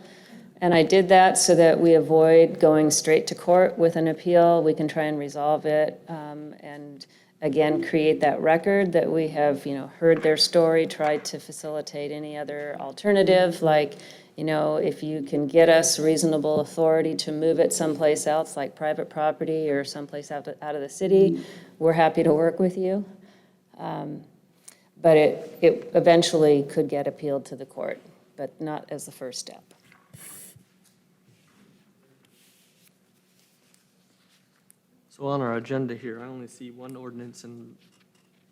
And I did that so that we avoid going straight to court with an appeal. We can try and resolve it and, again, create that record that we have, heard their story, tried to facilitate any other alternative, like, if you can get us reasonable authority to move it someplace else, like private property or someplace out of the city, we're happy to work with you. But it eventually could get appealed to the court, but not as the first step. So on our agenda here, I only see one ordinance and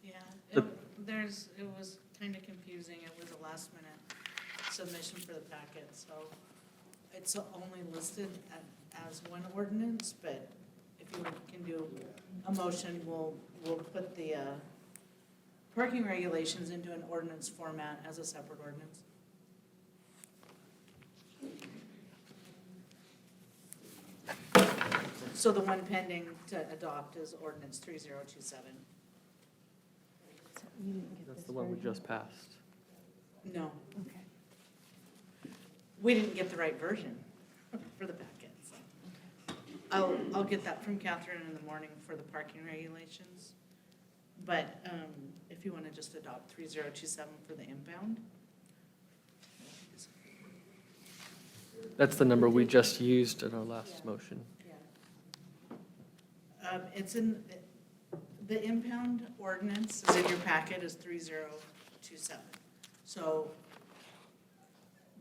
Yeah, The- it was kind of confusing. It was a last minute submission for the packet, so it's only listed as one ordinance, but if you can do a motion, we'll put the parking regulations into an ordinance format as a separate ordinance. So the one pending to adopt is ordinance 3027. that's the one we just passed. No. Okay. We didn't get the right version for the packet, so. I'll get that from Catherine in the morning for the parking regulations. But if you want to just adopt 3027 for the inbound. That's the number we just used in our last motion. It's in, the impound ordinance is in your packet is 3027. So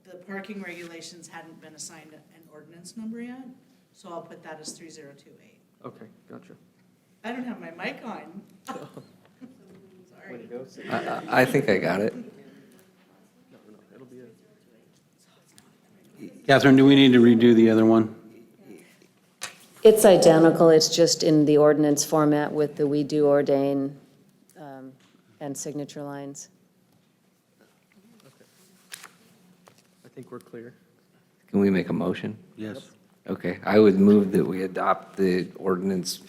the parking regulations hadn't been assigned an ordinance number yet, so I'll put that as 3028. Okay, gotcha. I don't have my mic on. Sorry. I think I got it. Catherine, do we need to redo the other one? It's identical, it's just in the ordinance format with the we do ordain and signature lines. I think we're clear. Can we make a motion? Yes. Okay, I would move that we adopt the ordinance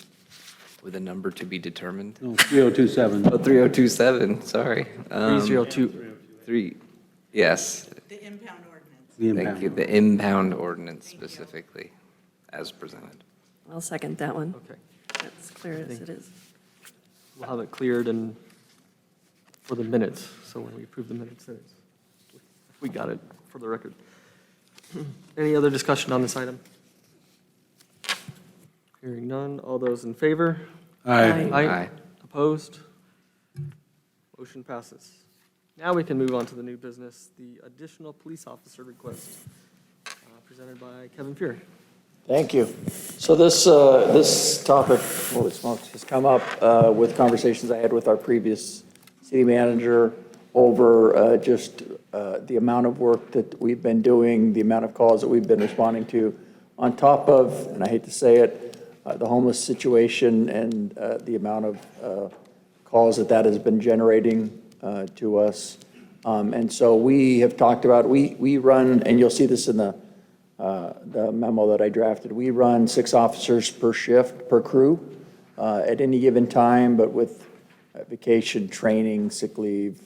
with a number to be determined? No, 3027. Oh, 3027, sorry. 3023. Yes. The impound ordinance. The Thank impound. you. The impound ordinance specifically, as presented. I'll second that one. Okay. That's clear as it is. We'll have it cleared and for the minutes, so when we approve the minutes, then it's, we got it for the record. Any other discussion on this item? Hearing none, all those in favor? Aye. Aye. Opposed? Motion passes. Now we can move on to the new business, the additional police officer request, presented by Kevin Fuhr. Thank you. So this topic, holy smokes, has come up with conversations I had with our previous city manager over just the amount of work that we've been doing, the amount of calls that we've been responding to, on top of, and I hate to say it, the homeless situation and the amount of calls that has been generating to us. And so we have talked about, we run, and you'll see this in the memo that I drafted, we run 6 officers per shift, per crew, at any given time, but with vacation, training, sick leave,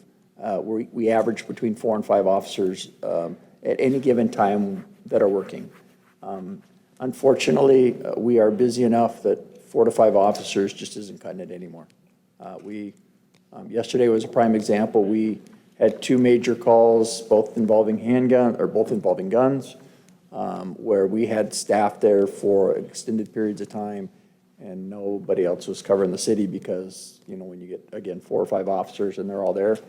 we average between 4 and 5 officers at any given time that are working. Unfortunately, we are busy enough that 4 to 5 officers just isn't cutting it anymore. Yesterday was a prime example. We had 2 major calls, both involving guns, where we had staff there for extended periods of time, and nobody else was covering the city because, when you get, again, 4 or 5 officers and they're all there,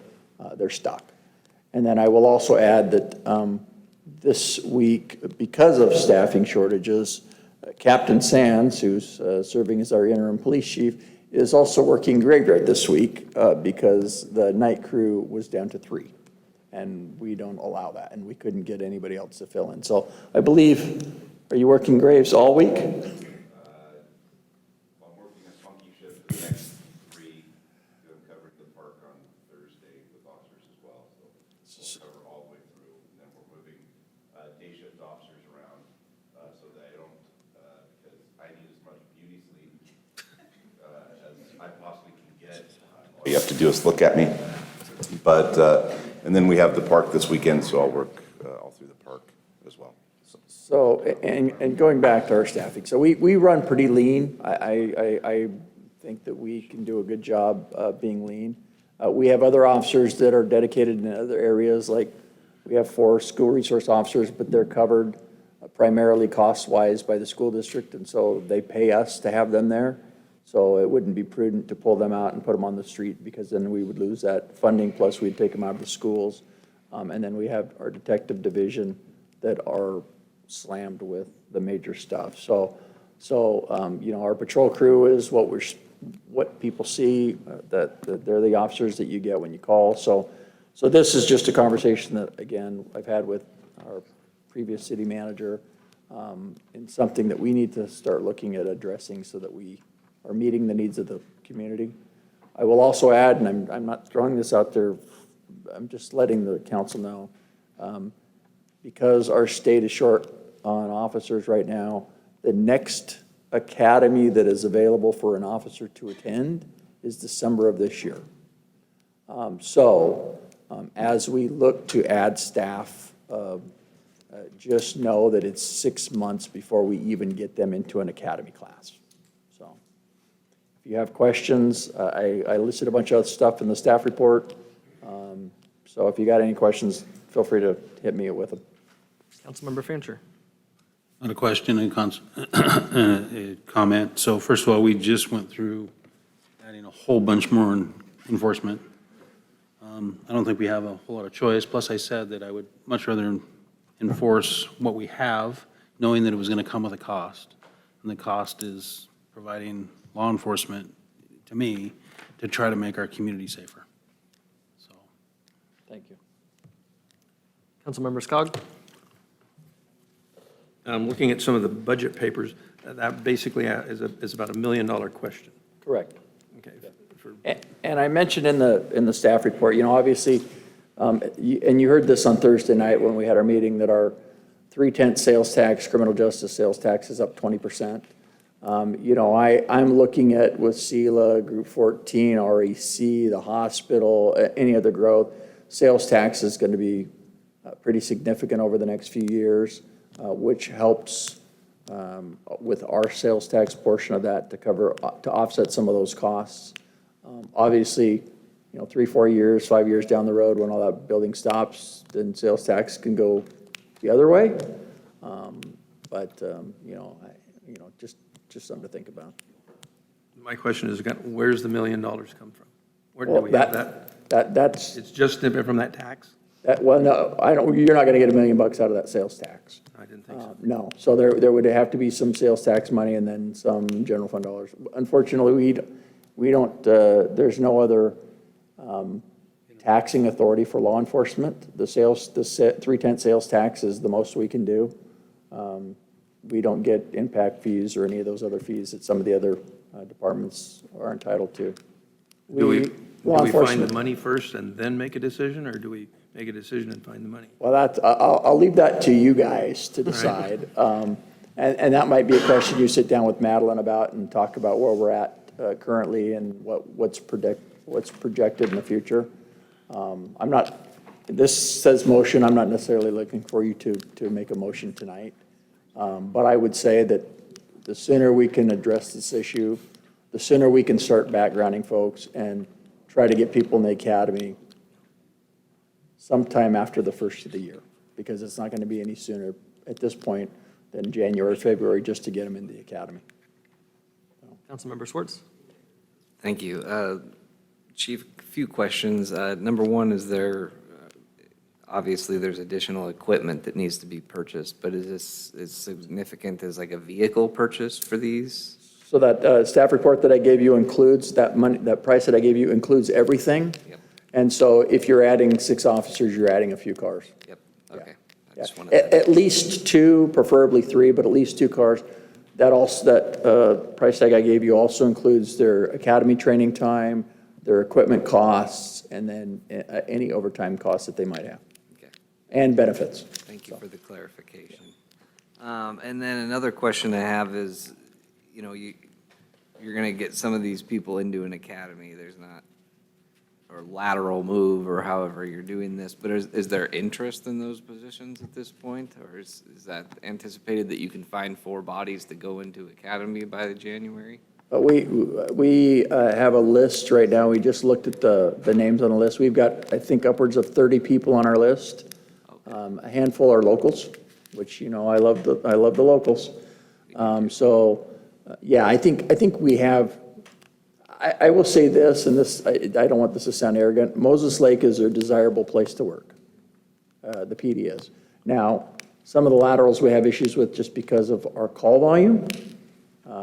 they're stuck. And then I will also add that this week, because of staffing shortages, Captain Sands, who's serving as our interim police chief, is also working graveyard this week because the night crew was down to 3. And we don't allow that, and we couldn't get anybody else to fill in. So I believe, are you working graves all week? I'm working a funky shift for the next 3. I'm covering the park on Thursday with officers as well. So we'll cover all the way through. And then we're moving day shift officers around so that I don't, because I need as much beauty sleep as I possibly can get. All you have to do is look at me. But, and then we have the park this weekend, so I'll work all through the park as well. So, and going back to our staffing, so we run pretty lean. I think that we can do a good job being lean. We have other officers that are dedicated in other areas, like we have 4 school resource officers, but they're covered primarily cost-wise by the school district, and so they pay us to have them there. So it wouldn't be prudent to pull them out and put them on the street, because then we would lose that funding, plus we'd take them out of the schools. And then we have our detective division that are slammed with the major stuff. So our patrol crew is what people see, that they're the officers that you get when you call. So this is just a conversation that, again, I've had with our previous city manager, and something that we need to start looking at addressing so that we are meeting the needs of the community. I will also add, and I'm not throwing this out there, I'm just letting the council know, because our state is short on officers right now, the next academy that is available for an officer to attend is December of this year. As we look to add staff, just know that it's 6 months before we even get them into an academy class. If you have questions, I listed a bunch of stuff in the staff report. So if you got any questions, feel free to hit me with them. Councilmember Fancher. Not a question, a comment. So first of all, we just went through adding a whole bunch more enforcement. I don't think we have a whole lot of choice. Plus, I said that I would much rather enforce what we have, knowing that it was going to come with a cost. And the cost is providing law enforcement, to me, to try to make our community safer. So, thank you. Councilmember Skog. Looking at some of the budget papers, that basically is about $1 million question. Correct. Okay. And I mentioned in the staff report, obviously, and you heard this on Thursday night when we had our meeting, that our 3/10 sales tax, criminal justice sales tax is up 20%. You know, I'm looking at with SELA, Group 14, REC, the hospital, any other growth. Sales tax is going to be pretty significant over the next few years, which helps with our sales tax portion of that to offset some of those costs. Obviously, you know, 3, 4 years, 5 years down the road, when all that building stops, then sales tax can go the other way. You know, just something to think about. My question is, where's the $1 million come from? Where do Well, we have that? That's, It's just from that tax? well, no, you're not gonna get $1 million out of that sales tax. I didn't think so. No, so there would have to be some sales tax money and then some general fund dollars. Unfortunately, we don't, there's no other taxing authority for law enforcement. The 3/10 sales tax is the most we can do. We don't get impact fees or any of those other fees that some of the other departments are entitled to. Do we Law find enforcement. the money first and then make a decision, or do we make a decision and find the money? Well, I'll leave that to you guys to decide. And that might be a question you sit down with Madeline about and talk about where we're at currently and what's projected in the future. This says motion, I'm not necessarily looking for you to make a motion tonight. But I would say that the sooner we can address this issue, the sooner we can start backgrounding folks and try to get people in the academy sometime after the first of the year, because it's not going to be any sooner at this point than January, February, just to get them in the academy. Councilmember Schwartz? Thank you. Chief, a few questions. Number one, is there, obviously, there's additional equipment that needs to be purchased, but is this as significant as like a vehicle purchase for these? So that staff report that I gave you includes that money, that price that I gave you includes everything. Yep. And so if you're adding 6 officers, you're adding a few cars. Yep, okay. I Yeah. just wanted to- At least 2, preferably 3, but at least 2 cars. That price tag I gave you also includes their academy training time, their equipment costs, and then any overtime costs that they might have. Okay. And benefits. Thank you for the clarification. And then another question I have is, you know, you're going to get some of these people into an academy. There's not, or lateral move, or however you're doing this, but is there interest in those positions at this point? Or is that anticipated that you can find 4 bodies to go into academy by January? We have a list right now. We just looked at the names on the list. We've got, I think, upwards of 30 people on our list. A handful are locals, which, you know, I love the locals. Yeah, I think we have, I will say this, and this, I don't want this to sound arrogant, Moses Lake is a desirable place to work. The PD is. Now, some of the laterals we have issues with just because of our call volume.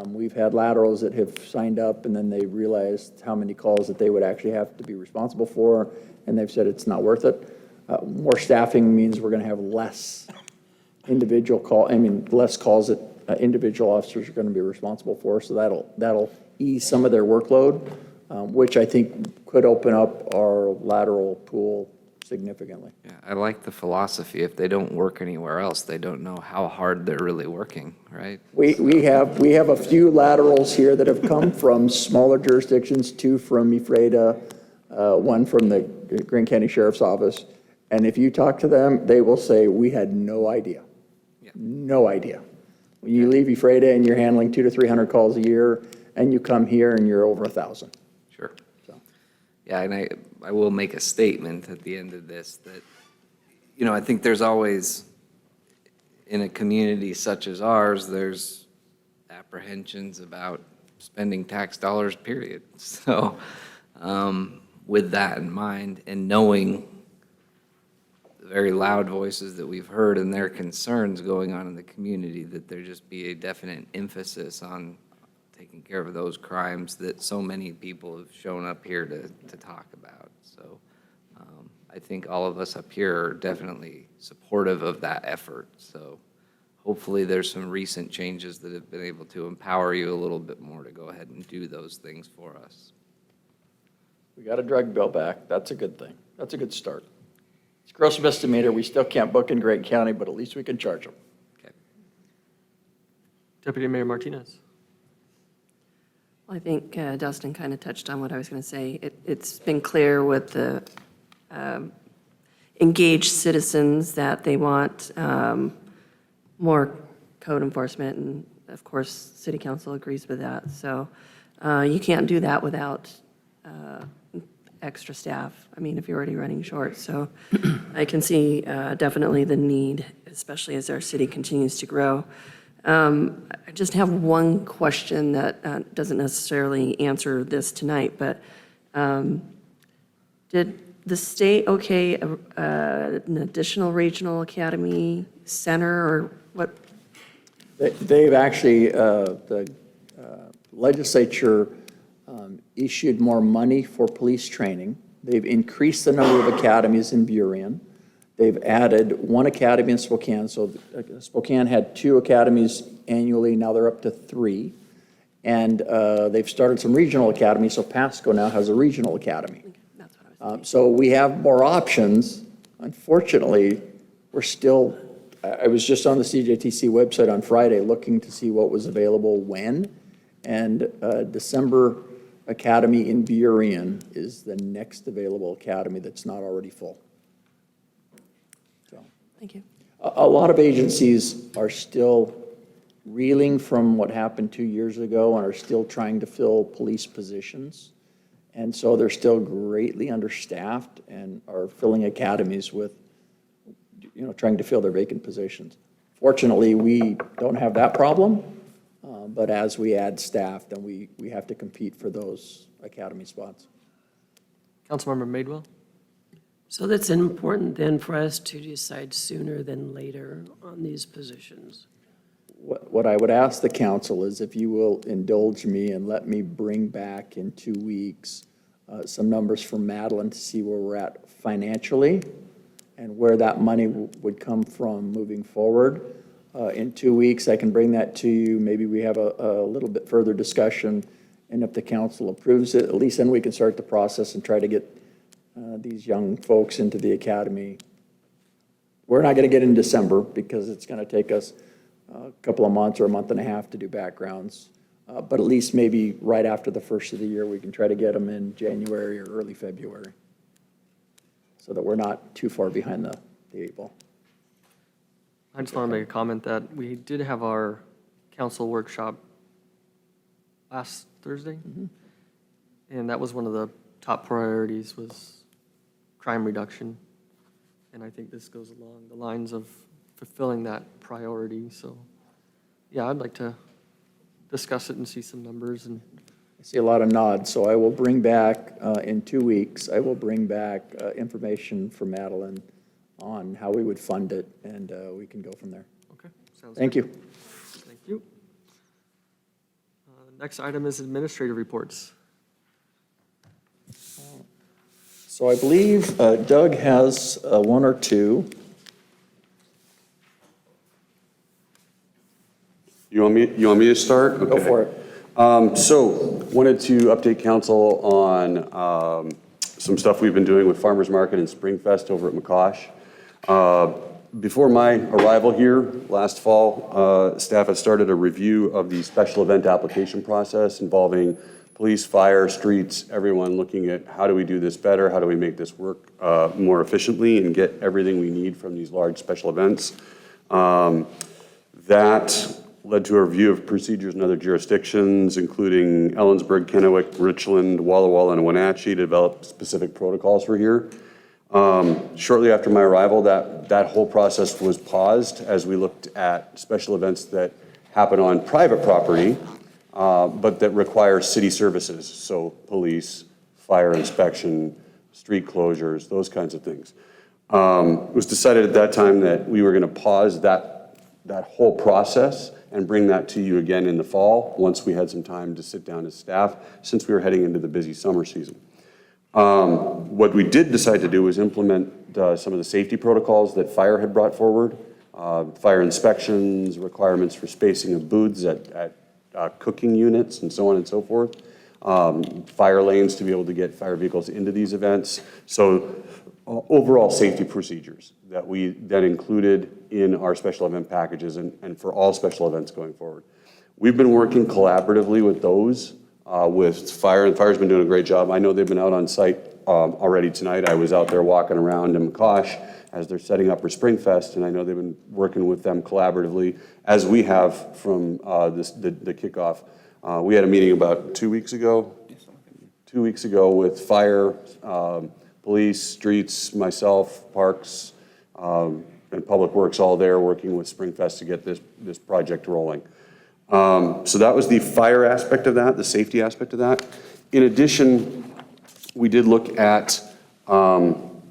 We've had laterals that have signed up and then they realized how many calls that they would actually have to be responsible for, and they've said it's not worth it. More staffing means we're going to have less less calls that individual officers are going to be responsible for, so that'll ease some of their workload, which I think could open up our lateral pool significantly. Yeah, I like the philosophy. If they don't work anywhere else, they don't know how hard they're really working, right? We have a few laterals here that have come from smaller jurisdictions, 2 from Ephrata, 1 from the Greene County Sheriff's Office. And if you talk to them, they will say, we had no idea. Yeah. No idea. When you leave Ephrata and you're handling 200 to 300 calls a year, and you come here and you're over 1,000. Sure. Yeah, and I will make a statement at the end of this that, you know, I think there's always, in a community such as ours, there's apprehensions about spending tax dollars, period. So with that in mind, and knowing the very loud voices that we've heard and their concerns going on in the community, that there just be a definite emphasis on taking care of those crimes that so many people have shown up here to talk about. So I think all of us up here are definitely supportive of that effort. So hopefully there's some recent changes that have been able to empower you a little bit more to go ahead and do those things for us. We got a drug bill back. That's a good thing. That's a good start. It's gross misdemeanor. We still can't book in Greene County, but at least we can charge them. Deputy Mayor Martinez? I think Dustin kind of touched on what I was going to say. It's been clear with the engaged citizens that they want more code enforcement, and of course, City Council agrees with that. So you can't do that without extra staff. I mean, if you're already running short. So I can see definitely the need, especially as our city continues to grow. I just have one question that doesn't necessarily answer this tonight, but did the state okay an additional regional academy center, or what? They've actually, the legislature issued more money for police training. They've increased the number of academies in Burien. They've added one academy in Spokane. So Spokane had 2 academies annually, now they're up to 3. And they've started some regional academies, so Pasco now has a regional academy. So we have more options. Unfortunately, we're still, I was just on the CJTC website on Friday looking to see what was available when, and December Academy in Burien is the next available academy that's not already full. So, thank you. A lot of agencies are still reeling from what happened 2 years ago and are still trying to fill police positions. And so they're still greatly understaffed and are filling academies with, trying to fill their vacant positions. Fortunately, we don't have that problem, but as we add staff, then we have to compete for those academy spots. Councilmember Madewell? So that's important then for us to decide sooner than later on these positions. What I would ask the council is if you will indulge me and let me bring back in 2 weeks some numbers from Madeline to see where we're at financially and where that money would come from moving forward. In 2 weeks, I can bring that to you. Maybe we have a little bit further discussion, and if the council approves it, at least then we can start the process and try to get these young folks into the academy. We're not going to get in December because it's going to take us a couple of months or a month and a half to do backgrounds. But at least maybe right after the first of the year, we can try to get them in January or early February so that we're not too far behind the 8 ball. I just want to make a comment that we did have our council workshop last Thursday. And that was one of the top priorities was crime reduction. And I think this goes along the lines of fulfilling that priority. So, yeah, I'd like to discuss it and see some numbers. And I see a lot of nods, so I will bring back, in 2 weeks, I will bring back information from Madeline on how we would fund it, and we can go from there. Okay, sounds Thank good. you. Thank you. Next item is administrative reports. So I believe Doug has 1 or 2. You want me to start? Okay. Go for it. So, wanted to update council on some stuff we've been doing with Farmers Market and Springfest over at McCosh. Before my arrival here last fall, staff had started a review of the special event application process involving police, fire, streets, everyone looking at how do we do this better, how do we make this work more efficiently and get everything we need from these large special events. That led to a review of procedures in other jurisdictions, including Ellensburg, Kennewick, Richland, Walla Walla, and Wenatchee, to develop specific protocols for here. Shortly after my arrival, that whole process was paused as we looked at special events that happen on private property, but that require city services, so police, fire inspection, street closures, those kinds of things. It was decided at that time that we were going to pause that whole process and bring that to you again in the fall, once we had some time to sit down as staff, since we were heading into the busy summer season. What we did decide to do was implement some of the safety protocols that fire had brought forward, fire inspections, requirements for spacing of booths at cooking units, and so on and so forth, fire lanes to be able to get fire vehicles into these events. So overall safety procedures that we then included in our special event packages and for all special events going forward. We've been working collaboratively with those with fire, and fire's been doing a great job. I know they've been out on site already tonight. I was out there walking around in McCosh as they're setting up for Springfest, and I know they've been working with them collaboratively, as we have from the kickoff. We had a meeting about 2 weeks ago, with fire, police, streets, myself, parks, and Public Works all there working with Springfest to get this project rolling. So that was the fire aspect of that, the safety aspect of that. In addition, we did look at, and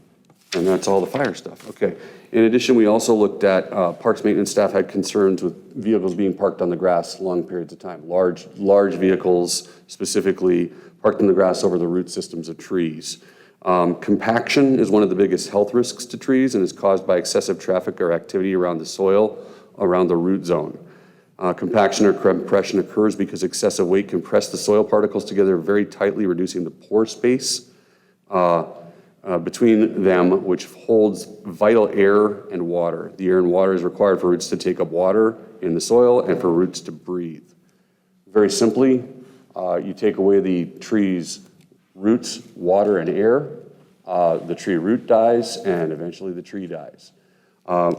that's all the fire stuff, okay. In addition, we also looked at, parks maintenance staff had concerns with vehicles being parked on the grass long periods of time. Large vehicles specifically parked in the grass over the root systems of trees. Compaction is one of the biggest health risks to trees and is caused by excessive traffic or activity around the soil, around the root zone. Compaction or compression occurs because excessive weight compress the soil particles together very tightly, reducing the pore space between them, which holds vital air and water. The air and water is required for roots to take up water in the soil and for roots to breathe. Very simply, you take away the tree's roots, water, and air, the tree root dies, and eventually the tree dies.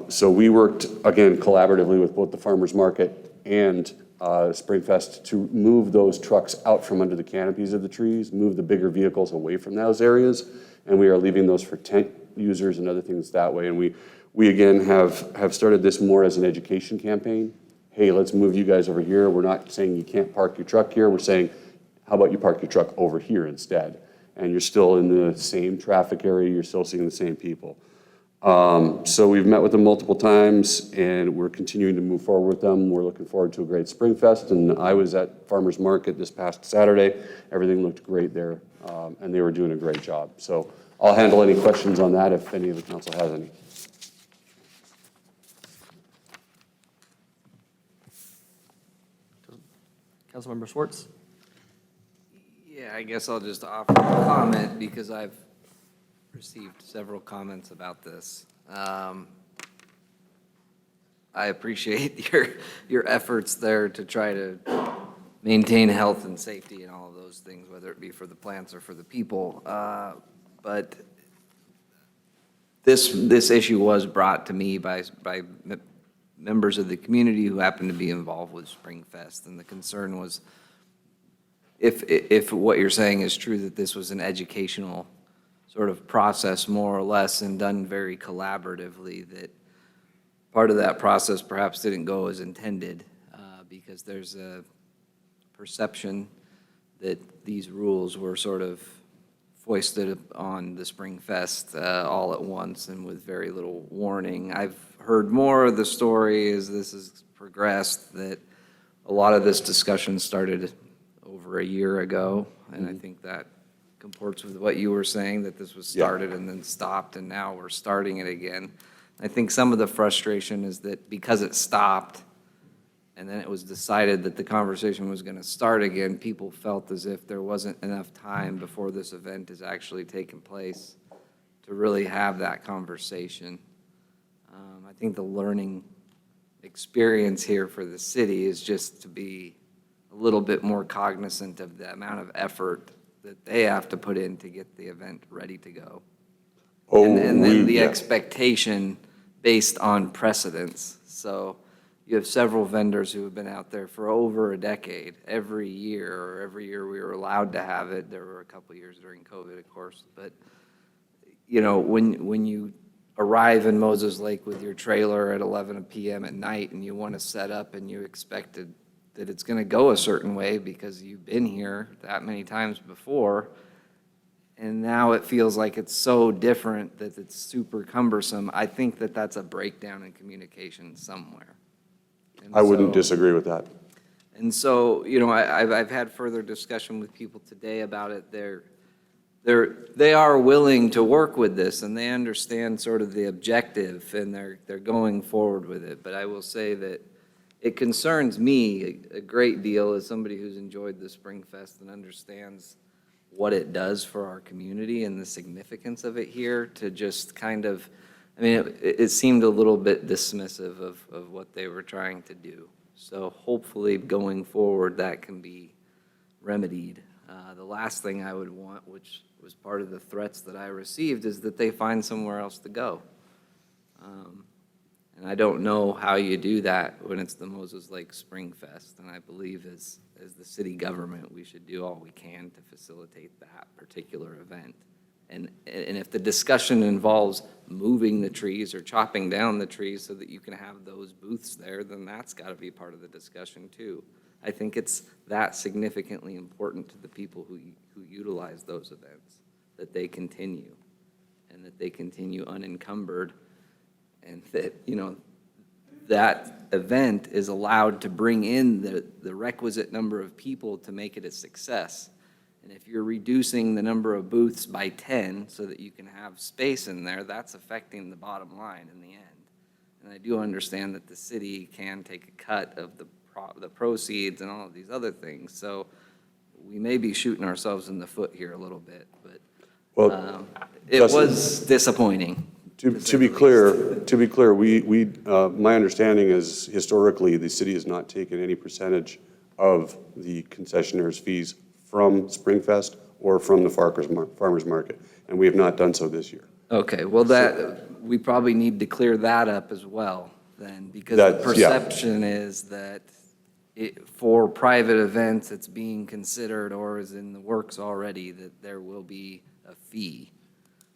So we worked, again, collaboratively with both the farmers market and Springfest to move those trucks out from under the canopies of the trees, move the bigger vehicles away from those areas, and we are leaving those for tent users and other things that way. And we again have started this more as an education campaign. Hey, let's move you guys over here. We're not saying you can't park your truck here. We're saying, how about you park your truck over here instead? And you're still in the same traffic area. You're still seeing the same people. So we've met with them multiple times, and we're continuing to move forward with them. We're looking forward to a great Springfest, and I was at Farmers Market this past Saturday. Everything looked great there, and they were doing a great job. So I'll handle any questions on that if any of the council has any. Councilmember Schwartz? Yeah, I guess I'll just offer a comment because I've received several comments about this. I appreciate your efforts there to try to maintain health and safety and all of those things, whether it be for the plants or for the people. But this issue was brought to me by members of the community who happened to be involved with Springfest, and the concern was if what you're saying is true, that this was an educational sort of process more or less and done very collaboratively, that part of that process perhaps didn't go as intended because there's a perception that these rules were sort of foisted on the Springfest all at once and with very little warning. I've heard more of the story as this has progressed that a lot of this discussion started over a year ago, and I think that comports with what you were saying, that this was started and then stopped, and now we're starting it again. I think some of the frustration is that because it stopped and then it was decided that the conversation was going to start again, people felt as if there wasn't enough time before this event is actually taking place to really have that conversation. I think the learning experience here for the city is just to be a little bit more cognizant of the amount of effort that they have to put in to get the event ready to go. And then the expectation based on precedence. So you have several vendors who have been out there for over a decade, every year we were allowed to have it. There were a couple of years during COVID, of course, but you know, when you arrive in Moses Lake with your trailer at 11 p.m. at night and you want to set up and you expected that it's going to go a certain way because you've been here that many times before, and now it feels like it's so different that it's super cumbersome. I think that that's a breakdown in communication somewhere. And I wouldn't disagree with that. And so, you know, I've had further discussion with people today about it. They are willing to work with this, and they understand sort of the objective, and they're going forward with it. But I will say that it concerns me a great deal as somebody who's enjoyed the Springfest and understands what it does for our community and the significance of it here, to just kind of, I mean, it seemed a little bit dismissive of what they were trying to do. So hopefully going forward that can be remedied. The last thing I would want, which was part of the threats that I received, is that they find somewhere else to go. And I don't know how you do that when it's the Moses Lake Spring Fest, and I believe as the city government, we should do all we can to facilitate that particular event. And if the discussion involves moving the trees or chopping down the trees so that you can have those booths there, then that's got to be part of the discussion too. I think it's that significantly important to the people who utilize those events, that they continue, and that they continue unencumbered, and that, you know, that event is allowed to bring in the requisite number of people to make it a success. And if you're reducing the number of booths by 10 so that you can have space in there, that's affecting the bottom line in the end. And I do understand that the city can take a cut of the proceeds and all of these other things. So we may be shooting ourselves in the foot here a little bit, but it was disappointing. To be clear, my understanding is historically, the city has not taken any percentage of the concessionaire's fees from Springfest or from the farmers market, and we have not done so this year. Okay, well, we probably need to clear that up as well then, because the perception is that for private events, it's being considered or is in the works already that there will be a fee.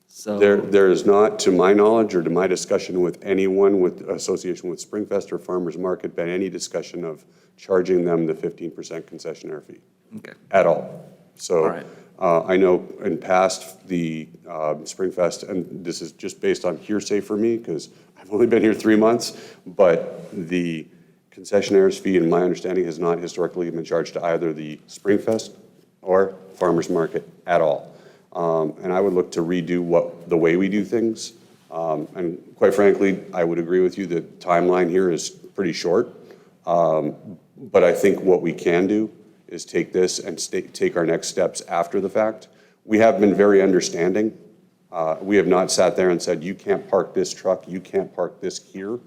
So There is not, to my knowledge or to my discussion with anyone with association with Springfest or Farmers Market, been any discussion of charging them the 15% concessionaire fee. Okay. At all. So right. I know in past the Springfest, and this is just based on hearsay for me because I've only been here 3 months, but the concessionaire's fee, in my understanding, has not historically been charged to either the Springfest or Farmers Market at all. And I would look to redo the way we do things. And quite frankly, I would agree with you that timeline here is pretty short. But I think what we can do is take this and take our next steps after the fact. We have been very understanding. We have not sat there and said, you can't park this truck, you can't park this here.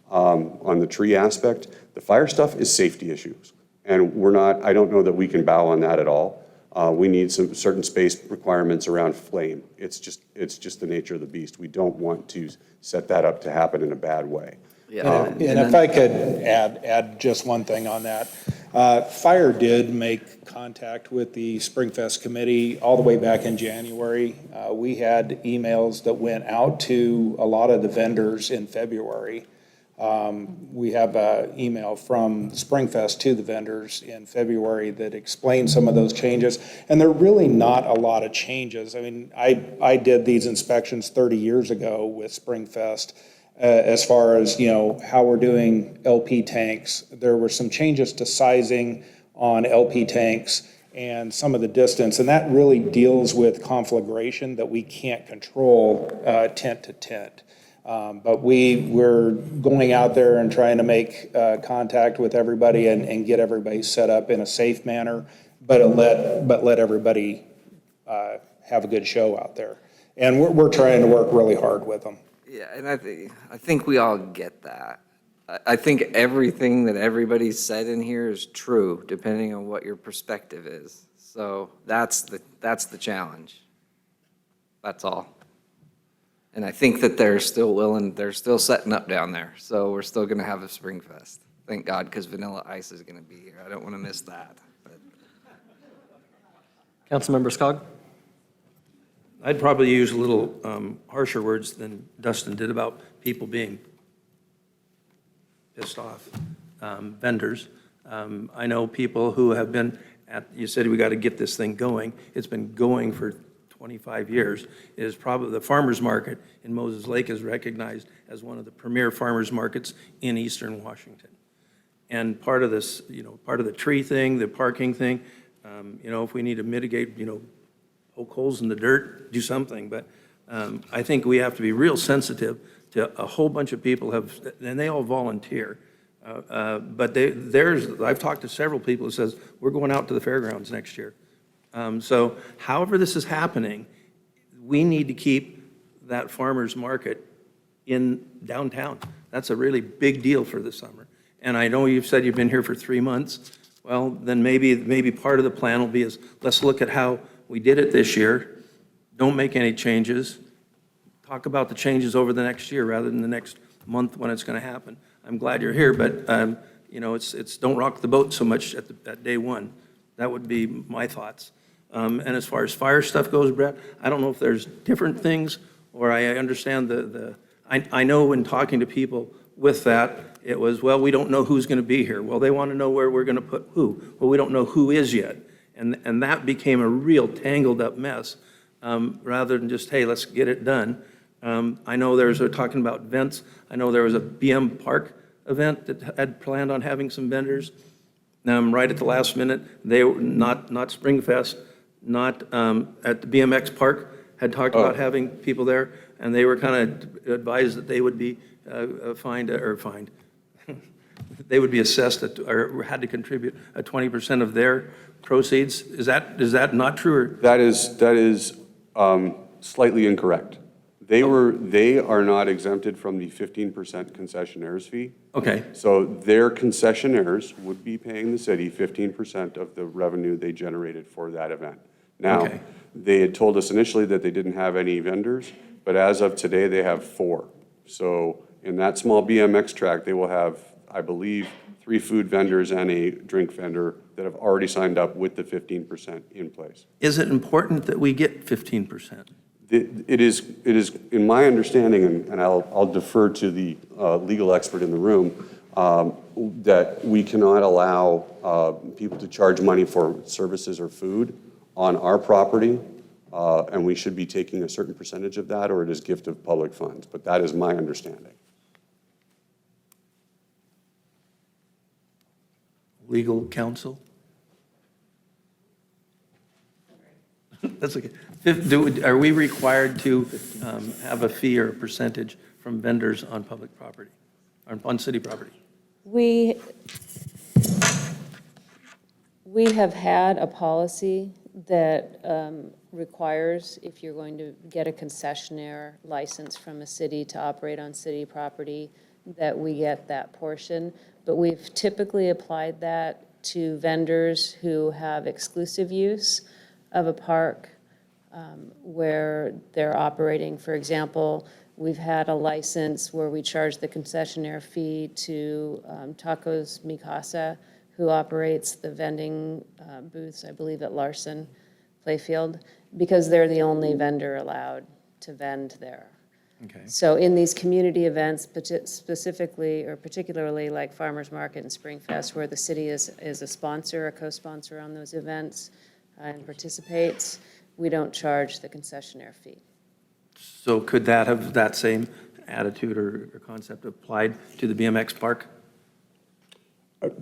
On the tree aspect, the fire stuff is safety issues. And I don't know that we can bow on that at all. We need some certain space requirements around flame. It's just the nature of the beast. We don't want to set that up to happen in a bad way. Yeah. And if I could add just one thing on that. Fire did make contact with the Springfest committee all the way back in January. We had emails that went out to a lot of the vendors in February. We have an email from Springfest to the vendors in February that explained some of those changes. And they're really not a lot of changes. I mean, I did these inspections 30 years ago with Springfest. As far as, you know, how we're doing LP tanks, there were some changes to sizing on LP tanks and some of the distance, and that really deals with conflagration that we can't control tent to tent. But we're going out there and trying to make contact with everybody and get everybody set up in a safe manner, but let everybody have a good show out there. And we're trying to work really hard with them. Yeah, and I think we all get that. I think everything that everybody said in here is true, depending on what your perspective is. So that's the challenge. That's all. And I think that they're still setting up down there. So we're still going to have a Springfest. Thank God, because Vanilla Ice is going to be here. I don't want to miss that. But. Councilmember Skog? I'd probably use a little harsher words than Dustin did about people being pissed off, vendors. I know people who have been you said we got to get this thing going. It's been going for 25 years. It is probably the farmers market in Moses Lake is recognized as one of the premier farmers markets in Eastern Washington. And part of this, part of the tree thing, the parking thing, if we need to mitigate, poke holes in the dirt, do something. But I think we have to be real sensitive to a whole bunch of people and they all volunteer. But I've talked to several people who says, we're going out to the fairgrounds next year. So however this is happening, we need to keep that farmer's market in downtown. That's a really big deal for the summer. And I know you've said you've been here for 3 months. Well, then maybe part of the plan will be is, let's look at how we did it this year. Don't make any changes. Talk about the changes over the next year rather than the next month when it's going to happen. I'm glad you're here, but, it's don't rock the boat so much at day one. That would be my thoughts. And as far as fire stuff goes, Brett, I don't know if there's different things, or I understand I know when talking to people with that, it was, well, we don't know who's going to be here. Well, they want to know where we're going to put who. Well, we don't know who is yet. And that became a real tangled up mess, rather than just, hey, let's get it done. I know talking about events. I know there was a BM Park event that had planned on having some vendors. Right at the last minute, they were not Springfest, not at the BMX Park, had talked about having people there, and they were kind of advised that they would be fined. They would be assessed or had to contribute 20% of their proceeds. Is that not true? Or? That is slightly incorrect. They are not exempted from the 15% concessionaires fee. Okay. So their concessionaires would be paying the city 15% of the revenue they generated for that event. Now, Okay. they had told us initially that they didn't have any vendors, but as of today, they have 4. So in that small BMX track, they will have, I believe, 3 food vendors and a drink vendor that have already signed up with the 15% in place. Is it important that we get 15%? It is, in my understanding, and I'll defer to the legal expert in the room, that we cannot allow people to charge money for services or food on our property, and we should be taking a certain percentage of that, or it is gift of public funds. But that is my understanding. Legal counsel? That's okay. Are we required to have a fee or a percentage from vendors on public property, or on city property? We have had a policy that requires, if you're going to get a concessionaire license from a city to operate on city property, that we get that portion. But we've typically applied that to vendors who have exclusive use of a park where they're operating. For example, we've had a license where we charge the concessionaire fee to Tacos Mikasa, who operates the vending booths, I believe, at Larson Playfield, because they're the only vendor allowed to vend there. Okay. So in these community events, specifically or particularly like Farmers Market and Springfest, where the city is a sponsor, a co-sponsor on those events and participates, we don't charge the concessionaire fee. So could that have that same attitude or concept applied to the BMX park?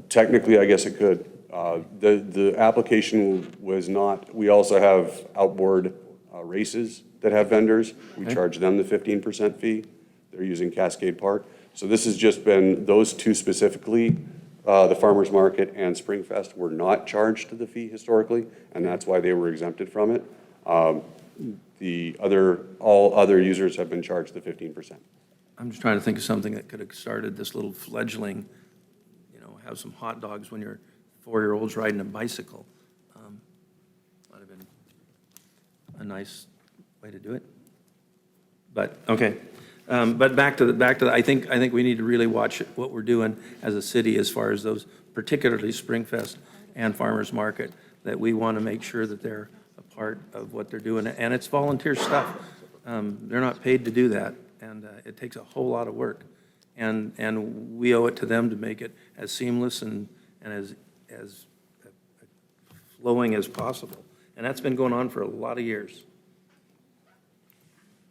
Technically, I guess it could. The application was not, we also have outboard races that have vendors. We charge them the 15% fee. They're using Cascade Park. So this has just been, those two specifically, the Farmers Market and Springfest were not charged the fee historically, and that's why they were exempted from it. All other users have been charged the 15%. I'm just trying to think of something that could have started this little fledgling, have some hot dogs when you're 4-year-olds riding a bicycle. Might have been a nice way to do it. But, okay. But back to the, I think we need to really watch what we're doing as a city as far as those, particularly Springfest and Farmers Market, that we want to make sure that they're a part of what they're doing. And it's volunteer stuff. They're not paid to do that, and it takes a whole lot of work. And we owe it to them to make it as seamless and as flowing as possible. And that's been going on for a lot of years.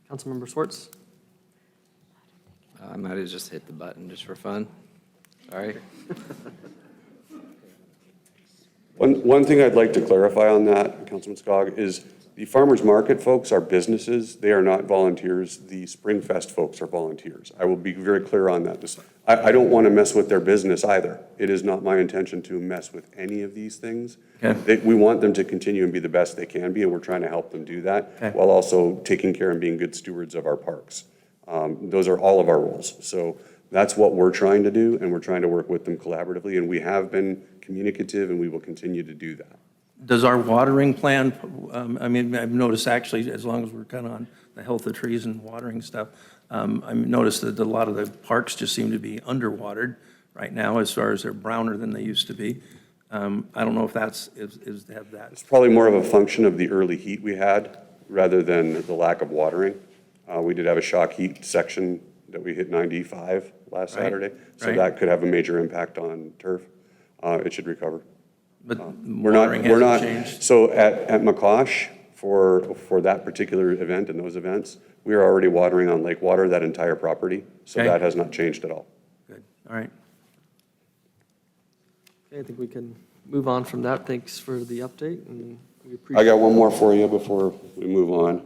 Councilmember Schwartz? I might have just hit the button just for fun. Sorry. One thing I'd like to clarify on that, Councilman Skog, is the farmers market folks are businesses. They are not volunteers. The Springfest folks are volunteers. I will be very clear on that. I don't want to mess with their business either. It is not my intention to mess with any of these things. Okay. We want them to continue and be the best they can be, and we're trying to help them do that while also taking care and being good stewards of our parks. Those are all of our roles. So that's what we're trying to do, and we're trying to work with them collaboratively, and we have been communicative, and we will continue to do that. Does our watering plan, I mean, I've noticed actually, as long as we're kind of on the health of trees and watering stuff, I've noticed that a lot of the parks just seem to be underwatered right now, as far as they're browner than they used to be. I don't know if that's, is to have that. It's probably more of a function of the early heat we had rather than the lack of watering. We did have a shock heat section that we hit 95 last Right, Saturday, so right. that could have a major impact on turf. It should recover. But We're not, watering we're hasn't not, changed. so at McCosh, for that particular event and those events, we are already watering on lake water, that entire property, so Okay. that has not changed at all. Good, all right. Okay, I think we can move on from that. Thanks for the update, and we I appreciate. got one more for you before we move on.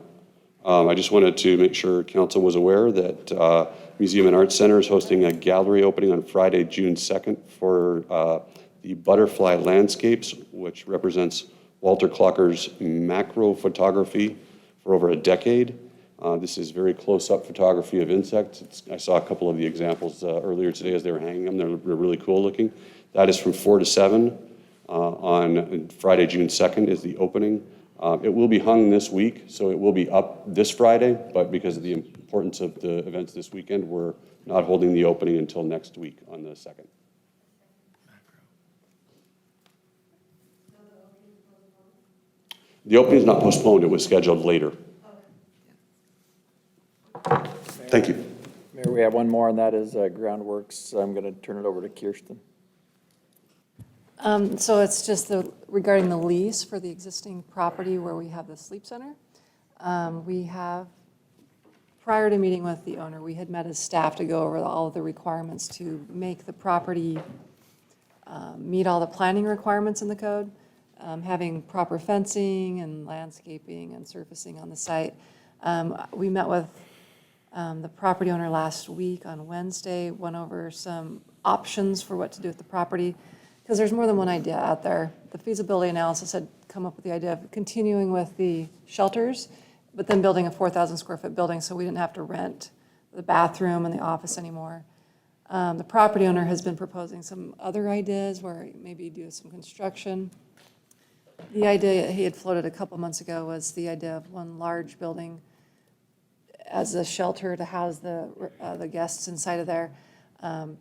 I just wanted to make sure council was aware that Museum and Arts Center is hosting a gallery opening on Friday, June 2nd for the Butterfly Landscapes, which represents Walter Clocker's macro photography for over a decade. This is very close-up photography of insects. I saw a couple of the examples earlier today as they were hanging them. They're really cool looking. That is from 4 to 7 on Friday, June 2nd is the opening. It will be hung this week, so it will be up this Friday, but because of the importance of the events this weekend, we're not holding the opening until next week on the 2nd. The opening is not postponed, it was scheduled later. Thank you. Mayor, we have one more, and that is groundworks. I'm going to turn it over to Kirsten. So it's just regarding the lease for the existing property where we have the sleep center. We have, prior to meeting with the owner, we had met as staff to go over all of the requirements to make the property meet all the planning requirements in the code, having proper fencing and landscaping and surfacing on the site. We met with the property owner last week on Wednesday, went over some options for what to do with the property, because there's more than one idea out there. The feasibility analysis had come up with the idea of continuing with the shelters, but then building a 4,000 square foot building so we didn't have to rent the bathroom and the office anymore. The property owner has been proposing some other ideas where maybe do some construction. The idea he had floated a couple months ago was the idea of one large building as a shelter to house the guests inside of there.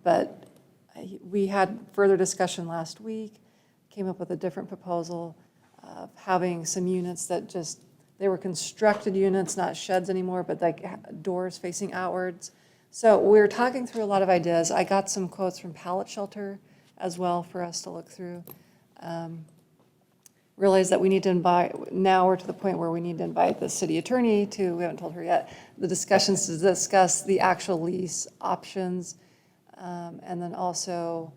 But we had further discussion last week, came up with a different proposal of having some units that just, they were constructed units, not sheds anymore, but like doors facing outwards. So we were talking through a lot of ideas. I got some quotes from Pallet Shelter as well for us to look through. Realize that we need to invite, now we're to the point where we need to invite the city attorney to, we haven't told her yet, the discussions to discuss the actual lease options. And then also,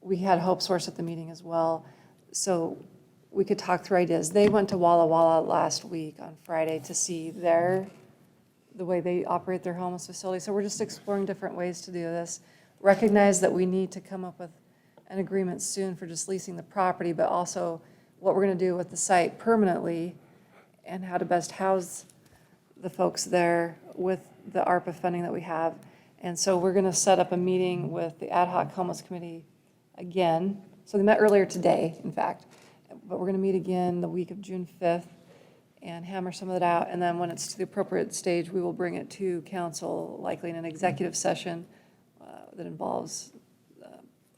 we had Hope Source at the meeting as well. So we could talk through ideas. They went to Walla Walla last week on Friday to see the way they operate their homeless facility. So we're just exploring different ways to do this. Recognize that we need to come up with an agreement soon for just leasing the property, but also what we're going to do with the site permanently and how to best house the folks there with the ARPA funding that we have. And so we're going to set up a meeting with the Ad Hoc Homeless Committee again. So they met earlier today, in fact, but we're going to meet again the week of June 5th and hammer some of that out. And then when it's to the appropriate stage, we will bring it to council, likely in an executive session that involves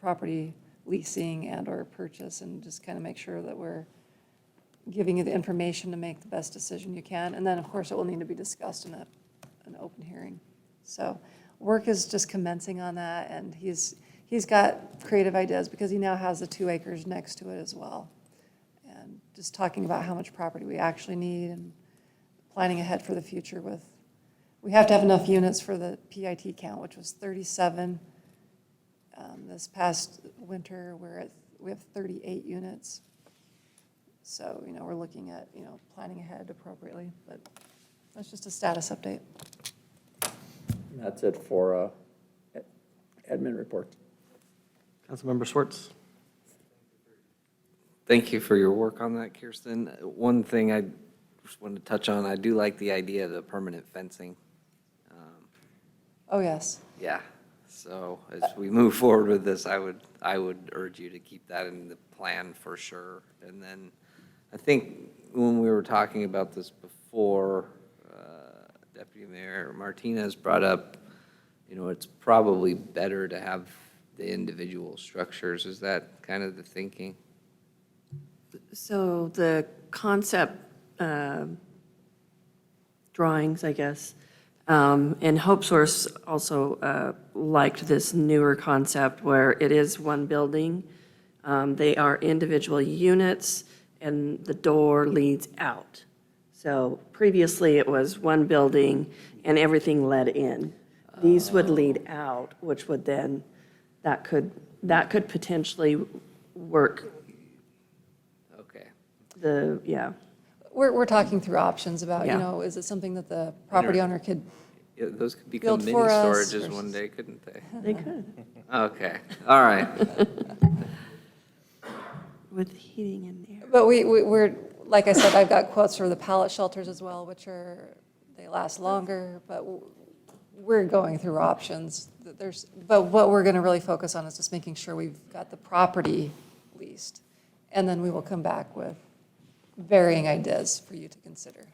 property leasing and or purchase, and just kind of make sure that we're giving you the information to make the best decision you can. And then, of course, it will need to be discussed in an open hearing. So work is just commencing on that, and he's got creative ideas because he now has the 2 acres next to it as well. And just talking about how much property we actually need and planning ahead for the future with, we have to have enough units for the PIT count, which was 37. This past winter, we have 38 units. So, we're looking at, planning ahead appropriately, but that's just a status update. And that's it for admin reports. Councilmember Schwartz. Thank you for your work on that, Kirsten. One thing I just wanted to touch on, I do like the idea of the permanent fencing. Oh, yes. Yeah, so as we move forward with this, I would urge you to keep that in the plan for sure. And then, I think when we were talking about this before, Deputy Mayor Martinez brought up, it's probably better to have the individual structures. Is that kind of the thinking? So the concept drawings, I guess, and Hope Source also liked this newer concept where it is one building. They are individual units, and the door leads out. So previously, it was one building, and everything led in. These would lead out, which would then, that could potentially work. Okay. Yeah. We're talking through options about, Yeah. is it something that the property owner could Yeah, those could become build mini for us storages versus- one day, couldn't they? They could. Okay, all right. With heating in there. But we're, like I said, I've got quotes for the pallet shelters as well, which they last longer, but we're going through options. But what we're going to really focus on is just making sure we've got the property leased. And then we will come back with varying ideas for you to consider.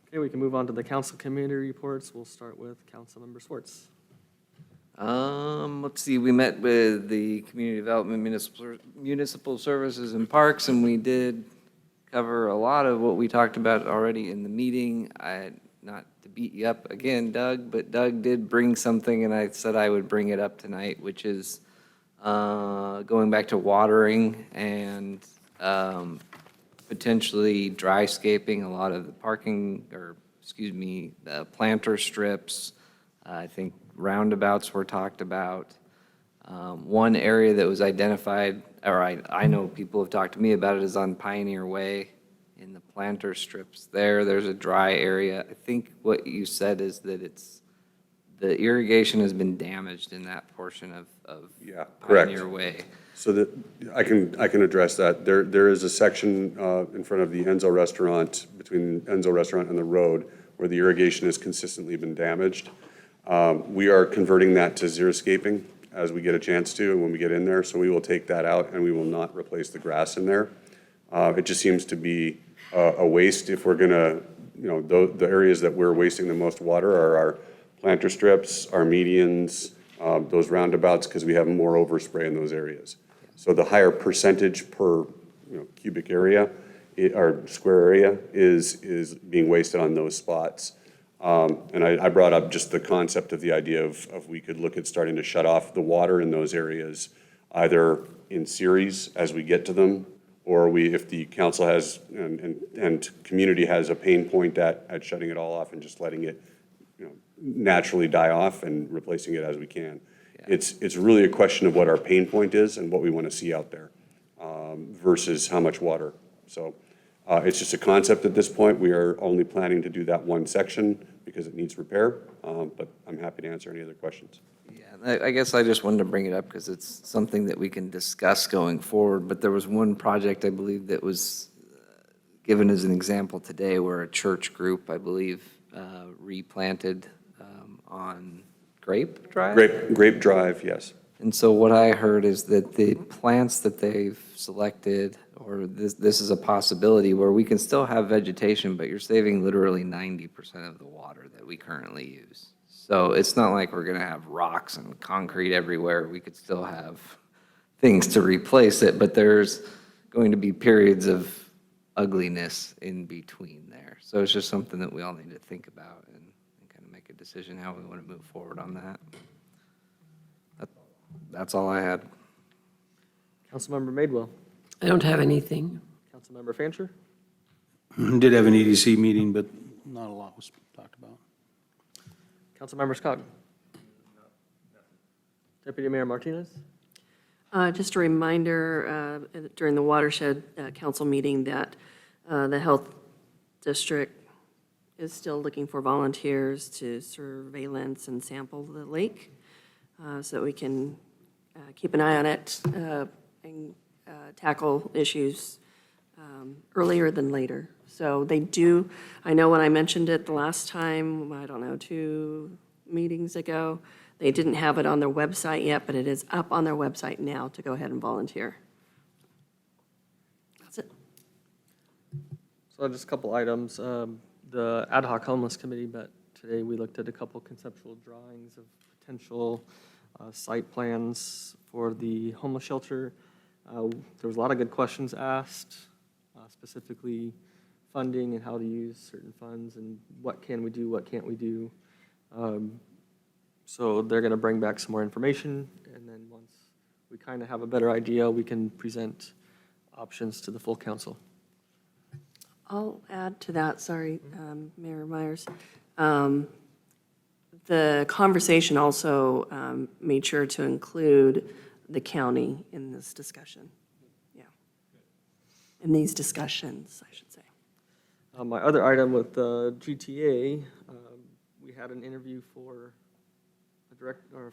Okay, we can move on to the council committee reports. We'll start with Councilmember Swartz. Let's see, we met with the Community Development Municipal Services and Parks, and we did cover a lot of what we talked about already in the meeting. Not to beat you up again, Doug, but Doug did bring something, and I said I would bring it up tonight, which is going back to watering and potentially dry scaping a lot of the parking, the planter strips. I think roundabouts were talked about. One area that was identified, or I know people have talked to me about it, is on Pioneer Way in the planter strips there. There's a dry area. I think what you said is that the irrigation has been damaged in that portion of Yeah, correct. Pioneer Way. So I can address that. There is a section in front of the Enzo Restaurant, between Enzo Restaurant and the road, where the irrigation has consistently been damaged. We are converting that to xeriscaping as we get a chance to, and when we get in there, so we will take that out and we will not replace the grass in there. It just seems to be a waste if we're gonna, the areas that we're wasting the most water are our planter strips, our medians, those roundabouts, because we have more overspray in those areas. So the higher percentage per cubic area, or square area, is being wasted on those spots. And I brought up just the concept of the idea of we could look at starting to shut off the water in those areas, either in series as we get to them, or if the council has, and community has a pain point at shutting it all off and just letting it, naturally die off and replacing it as we can. It's really a question of what our pain point is and what we want to see out there, versus how much water. So it's just a concept at this point. We are only planning to do that one section because it needs repair, but I'm happy to answer any other questions. Yeah, I guess I just wanted to bring it up because it's something that we can discuss going forward, but there was one project, I believe, that was given as an example today where a church group, I believe, replanted on Grape Drive? Grape Drive, yes. And so what I heard is that the plants that they've selected, or this is a possibility where we can still have vegetation, but you're saving literally 90% of the water that we currently use. So it's not like we're gonna have rocks and concrete everywhere. We could still have things to replace it, but there's going to be periods of ugliness in between there. So it's just something that we all need to think about and kind of make a decision how we want to move forward on that. That's all I had. Councilmember Madewell. I don't have anything. Councilmember Fancher. Did have an EDC meeting, but not a lot was talked about. Councilmember Scott. Deputy Mayor Martinez. Just a reminder during the watershed council meeting that the health district is still looking for volunteers to surveillance and sample the lake so that we can keep an eye on it and tackle issues earlier than later. So they do, I know when I mentioned it the last time, I don't know, 2 meetings ago, they didn't have it on their website yet, but it is up on their website now to go ahead and volunteer. That's it. So just a couple items. The ad hoc homeless committee met today. We looked at a couple conceptual drawings of potential site plans for the homeless shelter. There was a lot of good questions asked, specifically funding and how to use certain funds and what can we do, what can't we do. So they're going to bring back some more information, and then once we kind of have a better idea, we can present options to the full council. I'll add to that, sorry, Mayor Myers. The conversation also made sure to include the county in this discussion. Yeah. In these discussions, I should say. My other item with the GTA, we had an interview for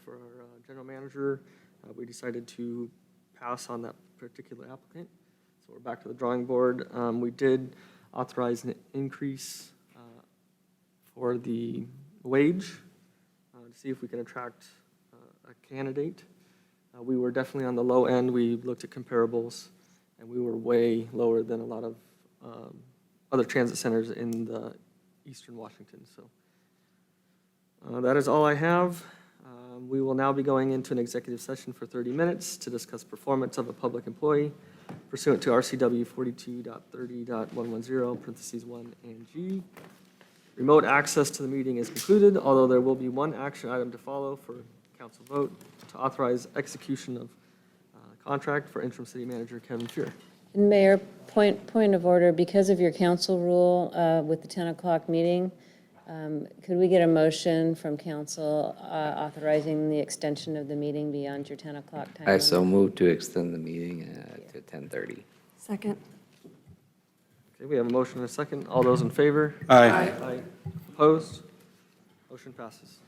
for our general manager. We decided to pass on that particular applicant. So we're back to the drawing board. We did authorize an increase for the wage to see if we can attract a candidate. We were definitely on the low end. We looked at comparables, and we were way lower than a lot of other transit centers in the eastern Washington. So that is all I have. We will now be going into an executive session for 30 minutes to discuss performance of a public employee pursuant to RCW 42.30.110, parentheses 1 and G. Remote access to the meeting is concluded, although there will be one action item to follow for council vote to authorize execution of contract for interim city manager Kevin Fuhr. And Mayor, point of order, because of your council rule with the 10 o'clock meeting, could we get a motion from council authorizing the extension of the meeting beyond your 10 o'clock time? I so move to extend the meeting to 10:30. Second. Okay, we have a motion and a second. All those in favor? Aye. Aye. Opposed? Motion passes.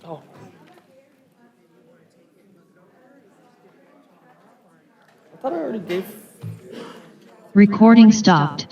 Oh. I thought I already gave. Recording stopped.